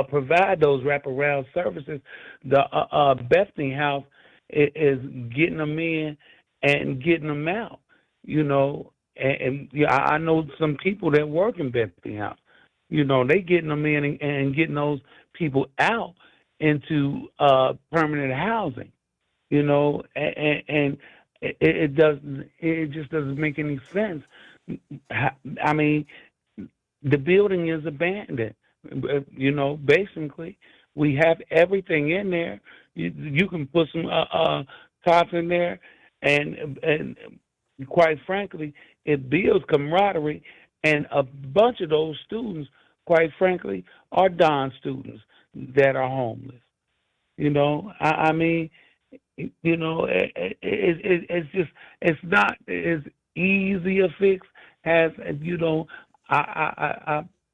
provide those wraparound services. The Bethany House is getting them in and getting them out. And yeah, I know some people that work in Bethany House. They getting them in and getting those people out into permanent housing. And it just doesn't make any sense. I mean, the building is abandoned. Basically, we have everything in there. You can put some tops in there, and quite frankly, it builds camaraderie. And a bunch of those students, quite frankly, are Don students that are homeless. I mean, it's not as easy a fix as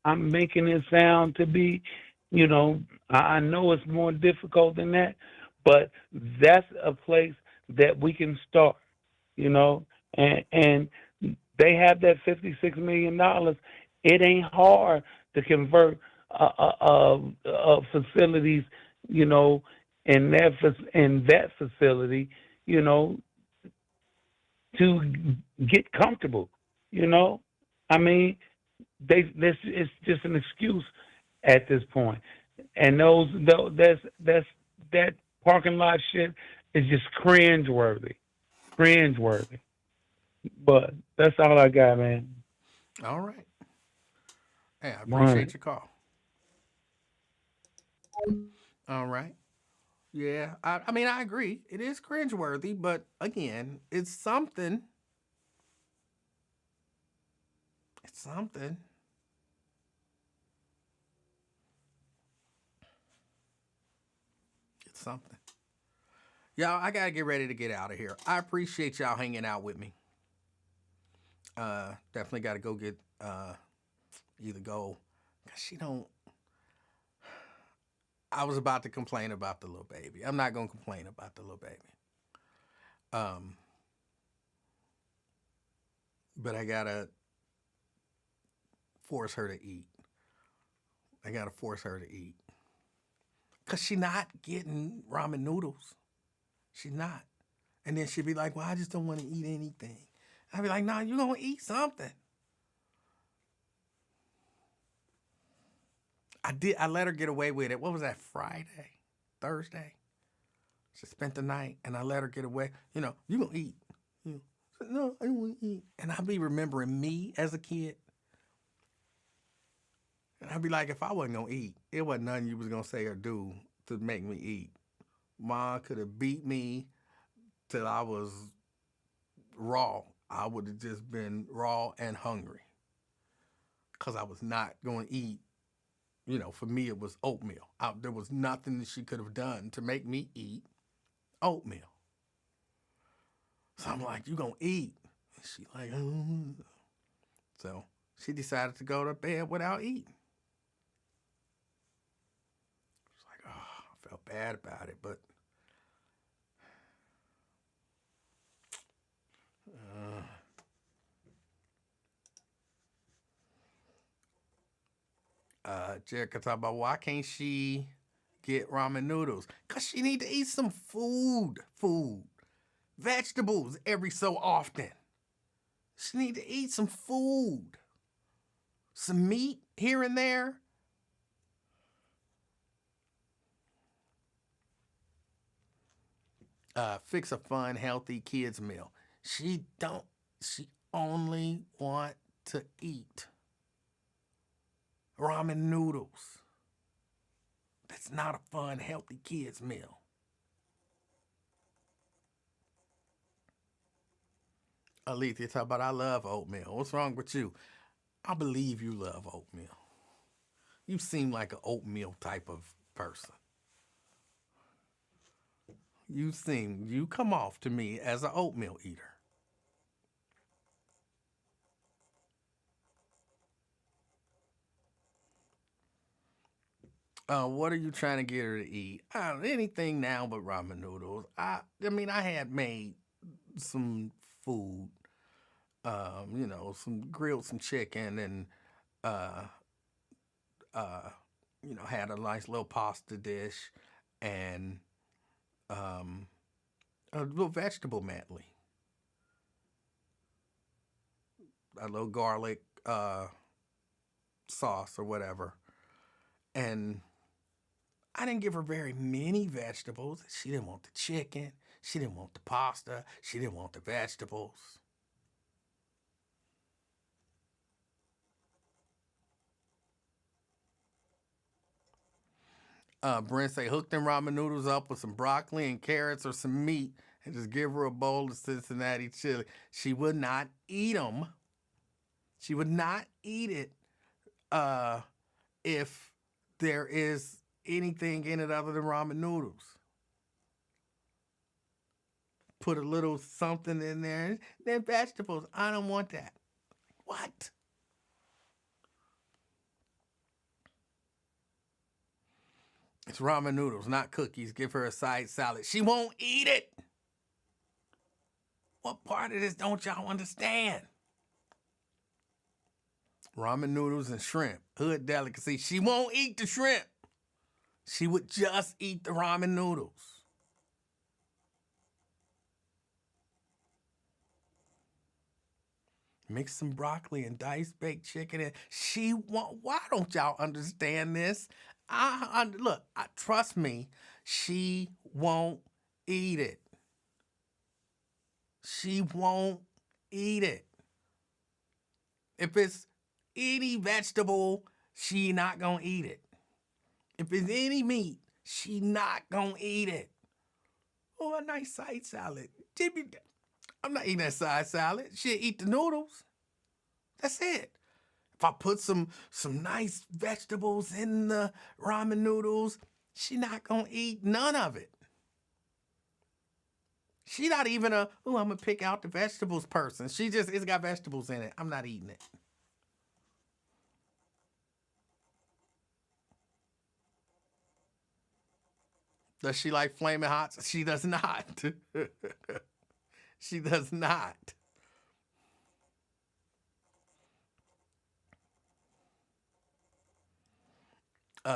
I'm making it sound to be. I know it's more difficult than that, but that's a place that we can start. And they have that $56 million. It ain't hard to convert facilities, in that facility, to get comfortable. I mean, it's just an excuse at this point. And that parking lot shit is just cringeworthy. But that's all I got, man. All right. Hey, I Right. appreciate your call. All right. Yeah, I mean, I agree. It is cringeworthy, but again, it's something. It's something. It's something. Y'all, I gotta get ready to get out of here. I appreciate y'all hanging out with me. Definitely gotta go get either go. Cause she don't. I was about to complain about the little baby. I'm not gonna complain about the little baby. Um, but I gotta force her to eat. I gotta force her to eat. Cause she not getting ramen noodles. She's not. And then she'd be like, well, I just don't want to eat anything. I'd be like, nah, you're gonna eat something. I let her get away with it. What was that, Friday? Thursday? She spent the night and I let her get away. You gonna eat. No, I don't want to eat. And I'd be remembering me as a kid. And I'd be like, if I wasn't gonna eat, it wasn't nothing you was gonna say or do to make me eat. Mom could have beat me till I was raw. I would have just been raw and hungry. Cause I was not gonna eat. For me, it was oatmeal. There was nothing that she could have done to make me eat oatmeal. So I'm like, you gonna eat? And she like, So she decided to go to bed without eating. It's like, oh, I felt bad about it, but Jerica talk about why can't she get ramen noodles? Cause she need to eat some food, vegetables every so often. She need to eat some food, some meat here and there. Fix a fun, healthy kids meal. She don't. She only want to eat ramen noodles. That's not a fun, healthy kids meal. Alethea talk about I love oatmeal. What's wrong with you? I believe you love oatmeal. You seem like an oatmeal type of person. You come off to me as an oatmeal eater. What are you trying to get her to eat? Anything now but ramen noodles. I mean, I had made some food, some grilled some chicken and uh, had a nice little pasta dish and um, a little vegetable medley, a little garlic sauce or whatever. And I didn't give her very many vegetables. She didn't want the chicken. She didn't want the pasta. She didn't want the vegetables. Brent say, hook them ramen noodles up with some broccoli and carrots or some meat and just give her a bowl of Cincinnati chili. She would not eat them. She would not eat it if there is anything in it other than ramen noodles. Put a little something in there. Then vegetables. I don't want that. What? It's ramen noodles, not cookies. Give her a side salad. She won't eat it. What part of this don't y'all understand? Ramen noodles and shrimp. Hood delicacy. She won't eat the shrimp. She would just eat the ramen noodles. Mix some broccoli and diced baked chicken. And she won't. Why don't y'all understand this? Trust me, she won't eat it. She won't eat it. If it's any vegetable, she not gonna eat it. If it's any meat, she not gonna eat it. Oh, a nice side salad. I'm not eating that side salad. She'll eat the noodles. That's it. If I put some nice vegetables in the ramen noodles, she not gonna eat none of it. She not even I'm gonna pick out the vegetables person. It's got vegetables in it. I'm not eating it. Does she like Flaming Hots? She does not. She does not.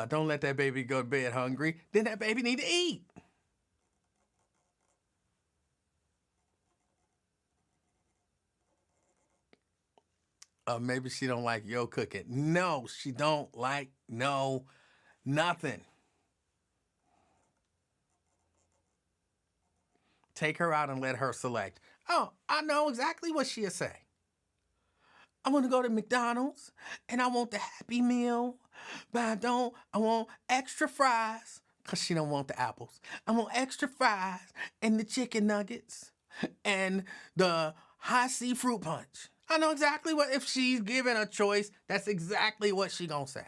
Don't let that baby go to bed hungry. Then that baby need to eat. Maybe she don't like your cooking. No, she don't like nothing. Take her out and let her select. Oh, I know exactly what she'll say. I want to go to McDonald's and I want the Happy Meal, but I want extra fries because she don't want the apples. I want extra fries and the chicken nuggets and the high C fruit punch. I know exactly what, if she's given a choice, that's exactly what she gonna say.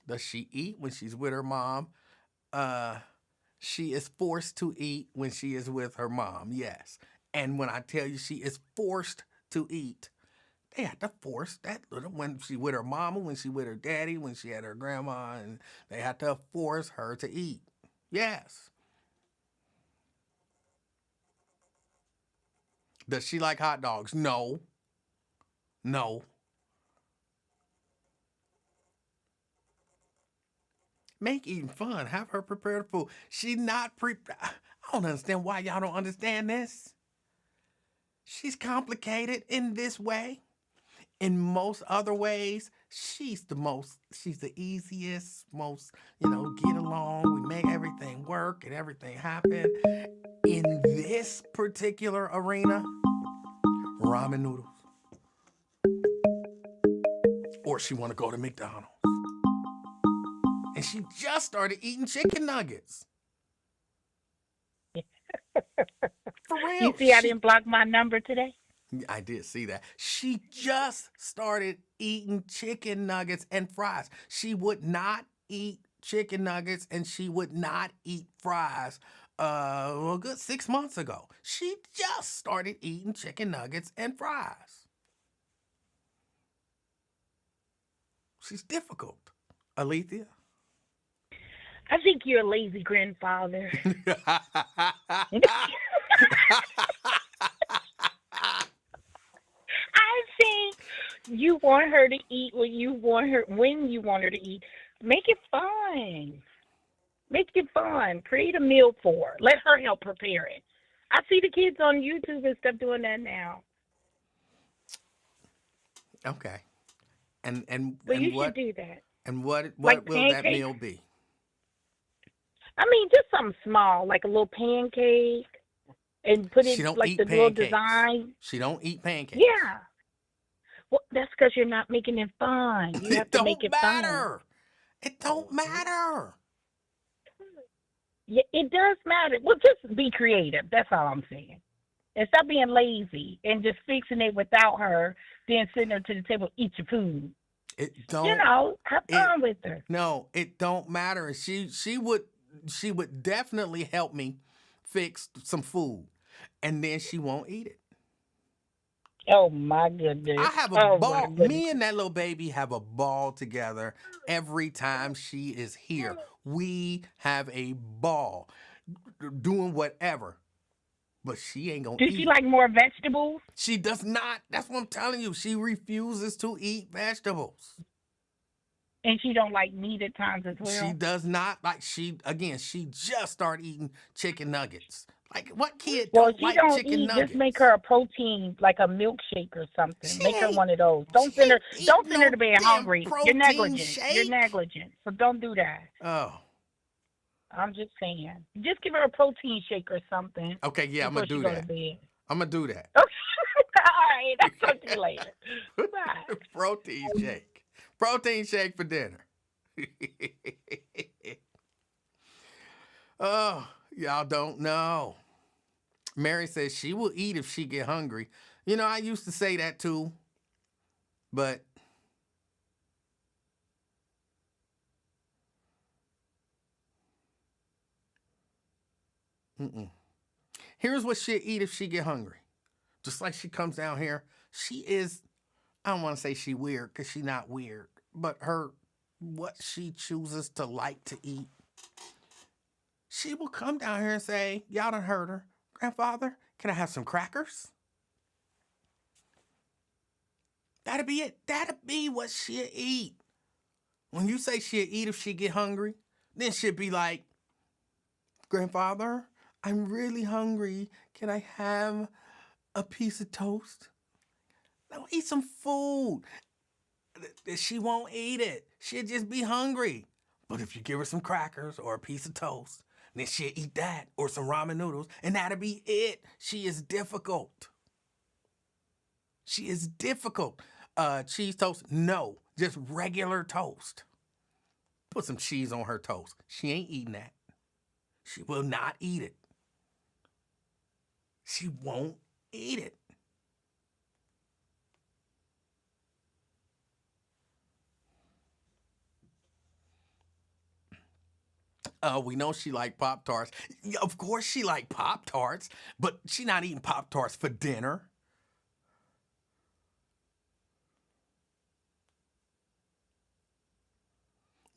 Does she eat when she's with her mom? She is forced to eat when she is with her mom, yes. And when I tell you she is forced to eat, they had to force that little, when she with her mama, when she with her daddy, when she had her grandma, and they had to force her to eat. Yes. Does she like hot dogs? No. No. Make eating fun. Have her prepare the food. She not I don't understand why y'all don't understand this. She's complicated in this way. in most other ways, she's the easiest, most, get along. We make everything work and everything happen. In this particular arena, ramen noodles. Or she want to go to McDonald's. And she just started eating chicken nuggets. For You real. see, I didn't block my number today. I did see that. She just started eating chicken nuggets and fries. She would not eat chicken nuggets and she would not eat fries a good 6 months ago. She just started eating chicken nuggets and fries. She's difficult. Alethea? I think you're a lazy grandfather. I think you want her to eat what you want her when you want her to eat. Make it fun. Make it fun. Create a meal for her. Let her help prepare it. I see the kids on YouTube and stuff doing that now. Okay. And But you what should do that. and what Like will that pancakes. meal be? I mean, just something small, like a little pancake, and put She it don't like eat the little pancakes. design. She don't eat pancakes. Yeah. Well, that's because you're not making it fun. You have It to make don't it fun. matter. It don't matter. Yeah, it does matter. Well, just be creative. That's all I'm saying. And stop being lazy and just fixing it without her, then sitting her to the table, eat your food. It don't. You know, have fun with her. No, it don't matter. She would definitely help me fix some food, and then she won't eat it. Oh my goodness. I have a Oh my ball. goodness. Me and that little baby have a ball together every time she is here. We have a ball doing whatever, but she ain't gonna Does eat. she like more vegetables? She does not. That's what I'm telling you. She refuses to eat vegetables. And she don't like meat at times as well? She does not like. She just started eating chicken nuggets. Like, what kid Well, don't if she like don't chicken eat, nuggets? just make her a protein, like a milkshake or something. She Make her ain't- one of those. Don't she send her. ain't Don't eating send her no to bed damn hungry. You're protein negligent. shake. You're negligent. So don't do that. Oh, I'm just saying. Just give her a protein shake or something okay. Yeah, I'm before gonna she do go to that. bed. I'm gonna do that. Okay. All right. I'll talk to you later. Bye. Protein shake. Protein shake for dinner. Oh, y'all don't know. Mary says she will eat if she get hungry. You know, I used to say that too, but here's what she'll eat if she get hungry. Just like she comes down here, she is, I don't want to say she weird because she not weird, but what she chooses to like to eat, she will come down here and say, y'all done heard her, grandfather, can I have some crackers? That'll be it. That'll be what she'll eat. When you say she'll eat if she get hungry, then she'll be like, grandfather, I'm really hungry. Can I have a piece of toast? No, eat some food. She won't eat it. She'll just be hungry. But if you give her some crackers or a piece of toast, then she'll eat that or some ramen noodles, and that'll be it. She is difficult. She is difficult. Cheese toast? No, just regular toast. Put some cheese on her toast. She ain't eating that. She will not eat it. She won't eat it. We know she like Pop-Tarts. Yeah, of course she like Pop-Tarts, but she not eating Pop-Tarts for dinner.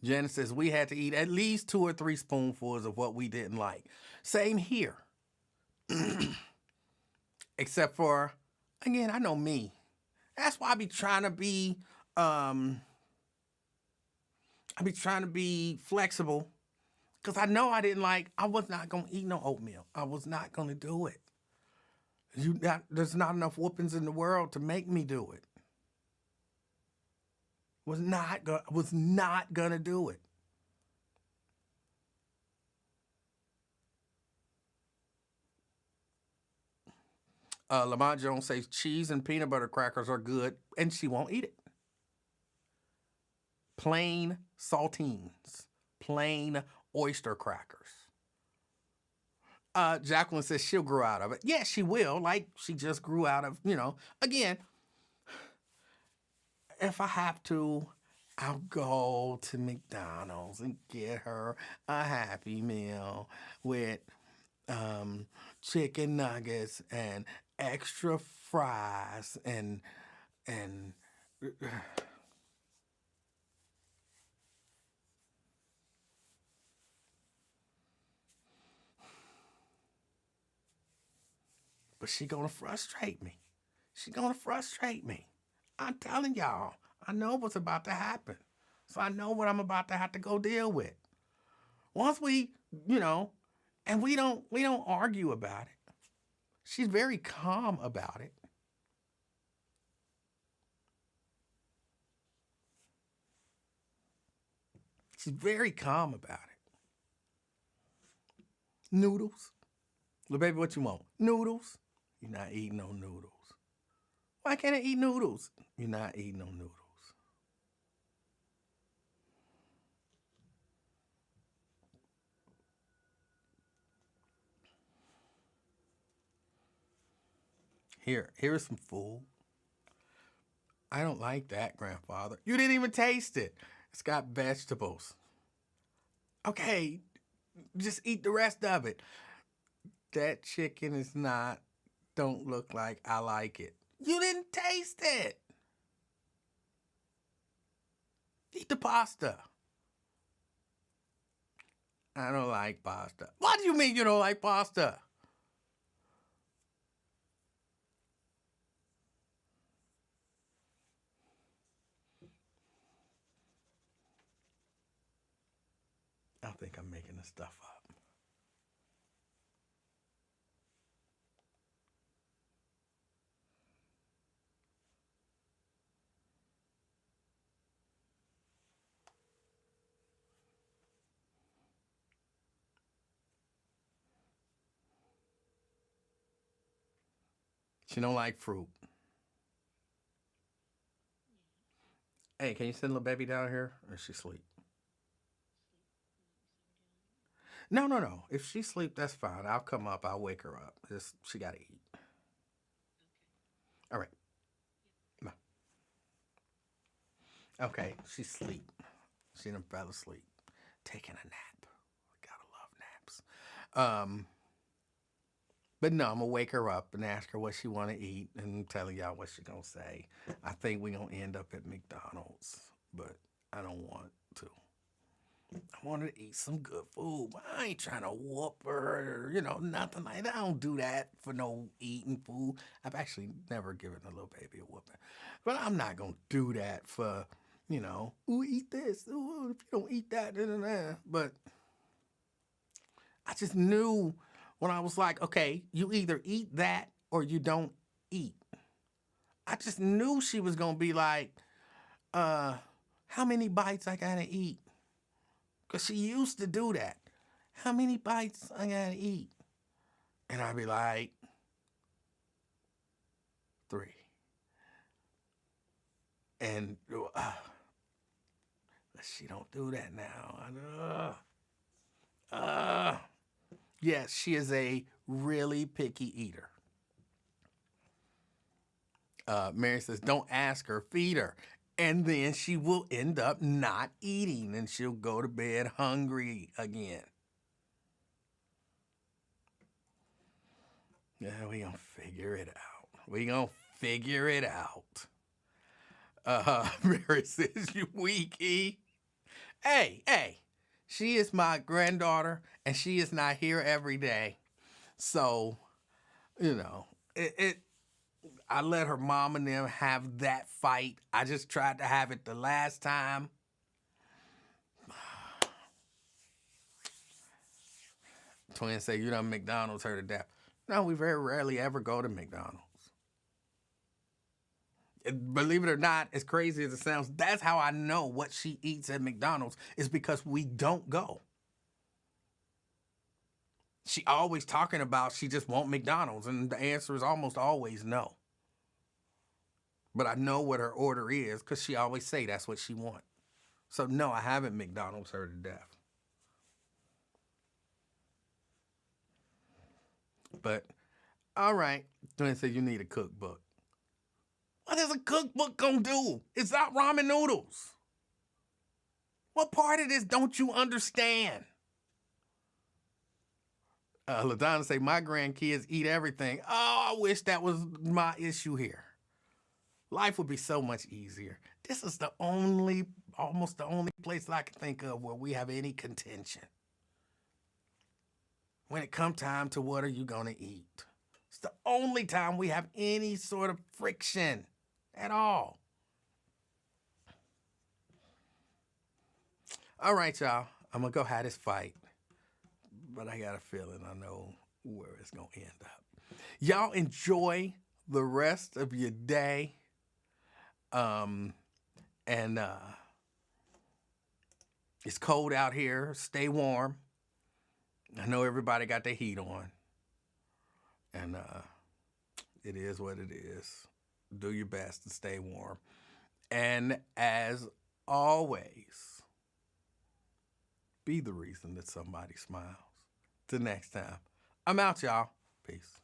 Janice says we had to eat at least 2 or 3 spoonfuls of what we didn't like. Same here. Except for, again, I know me. That's why I be trying to be flexible. Because I know I was not going to eat no oatmeal. I was not going to do it. There's not enough whoopings in the world to make me do it. Was not gonna do it. Lamont Jones says cheese and peanut butter crackers are good, and she won't eat it. Plain saltines, plain oyster crackers. Jacqueline says she'll grow out of it. Yeah, she will. Like she just grew out of, again, if I have to, I'll go to McDonald's and get her a Happy Meal with chicken nuggets and extra fries and but she gonna frustrate me. She gonna frustrate me. I'm telling y'all, I know what's about to happen. So I know what I'm about to have to go deal with. Once we, and we don't argue about it. She's very calm about it. She's very calm about it. Noodles. Little baby, what you want? Noodles. You're not eating no noodles. Why can't I eat noodles? You're not eating no noodles. Here's some food. I don't like that, grandfather. You didn't even taste it. It's got vegetables. Okay, just eat the rest of it. That chicken don't look like I like it. You didn't taste it. Eat the pasta. I don't like pasta. What do you mean you don't like pasta? I think I'm making this stuff up. She don't like fruit. Hey, can you send little baby down here or is she asleep? No. If she sleep, that's fine. I'll come up. I'll wake her up. She gotta eat. All right. No. Okay, she's asleep. She done fell asleep. Taking a nap. I gotta love naps. But no, I'm gonna wake her up and ask her what she wanna eat and telling y'all what she gonna say. I think we gonna end up at McDonald's, but I don't want to. I want her to eat some good food. But I ain't trying to whoop her or, nothing like that. I don't do that for no eating food. I've actually never given a little baby a whooping. But I'm not going to do that for, ooh, eat this. Ooh, if you don't eat that, But I just knew when I was like, okay, you either eat that or you don't eat. I just knew she was going to be like, how many bites I got to eat? Because she used to do that. How many bites I gotta eat? And I'd be like, 3. And she don't do that now. Yes, she is a really picky eater. Mary says, don't ask her, feed her. And then she will end up not eating and she'll go to bed hungry again. Yeah, we gonna figure it out. Mary says, you weak, E. Hey, she is my granddaughter and she is not here every day. So, I let her mom and them have that fight. I just tried to have it the last time. Twins say, you done McDonald's her to death. No, we very rarely ever go to McDonald's. Believe it or not, as crazy as it sounds, that's how I know what she eats at McDonald's is because we don't go. She always talking about she just want McDonald's, and the answer is almost always no. But I know what her order is because she always say that's what she want. So no, I haven't McDonald's her to death. But all right, then say you need a cookbook. What is a cookbook gonna do? It's not ramen noodles. What part of this don't you understand? LaDonna say, my grandkids eat everything. Oh, I wish that was my issue here. Life would be so much easier. This is almost the only place I can think of where we have any contention. When it comes time to what are you gonna eat? It's the only time we have any sort of friction at all. All right, y'all. I'm gonna go have this fight. But I got a feeling I know where it's going to end up. Y'all enjoy the rest of your day. It's cold out here. Stay warm. I know everybody got their heat on. And it is what it is. Do your best to stay warm. And as always, be the reason that somebody smiles. Till next time. I'm out, y'all. Peace.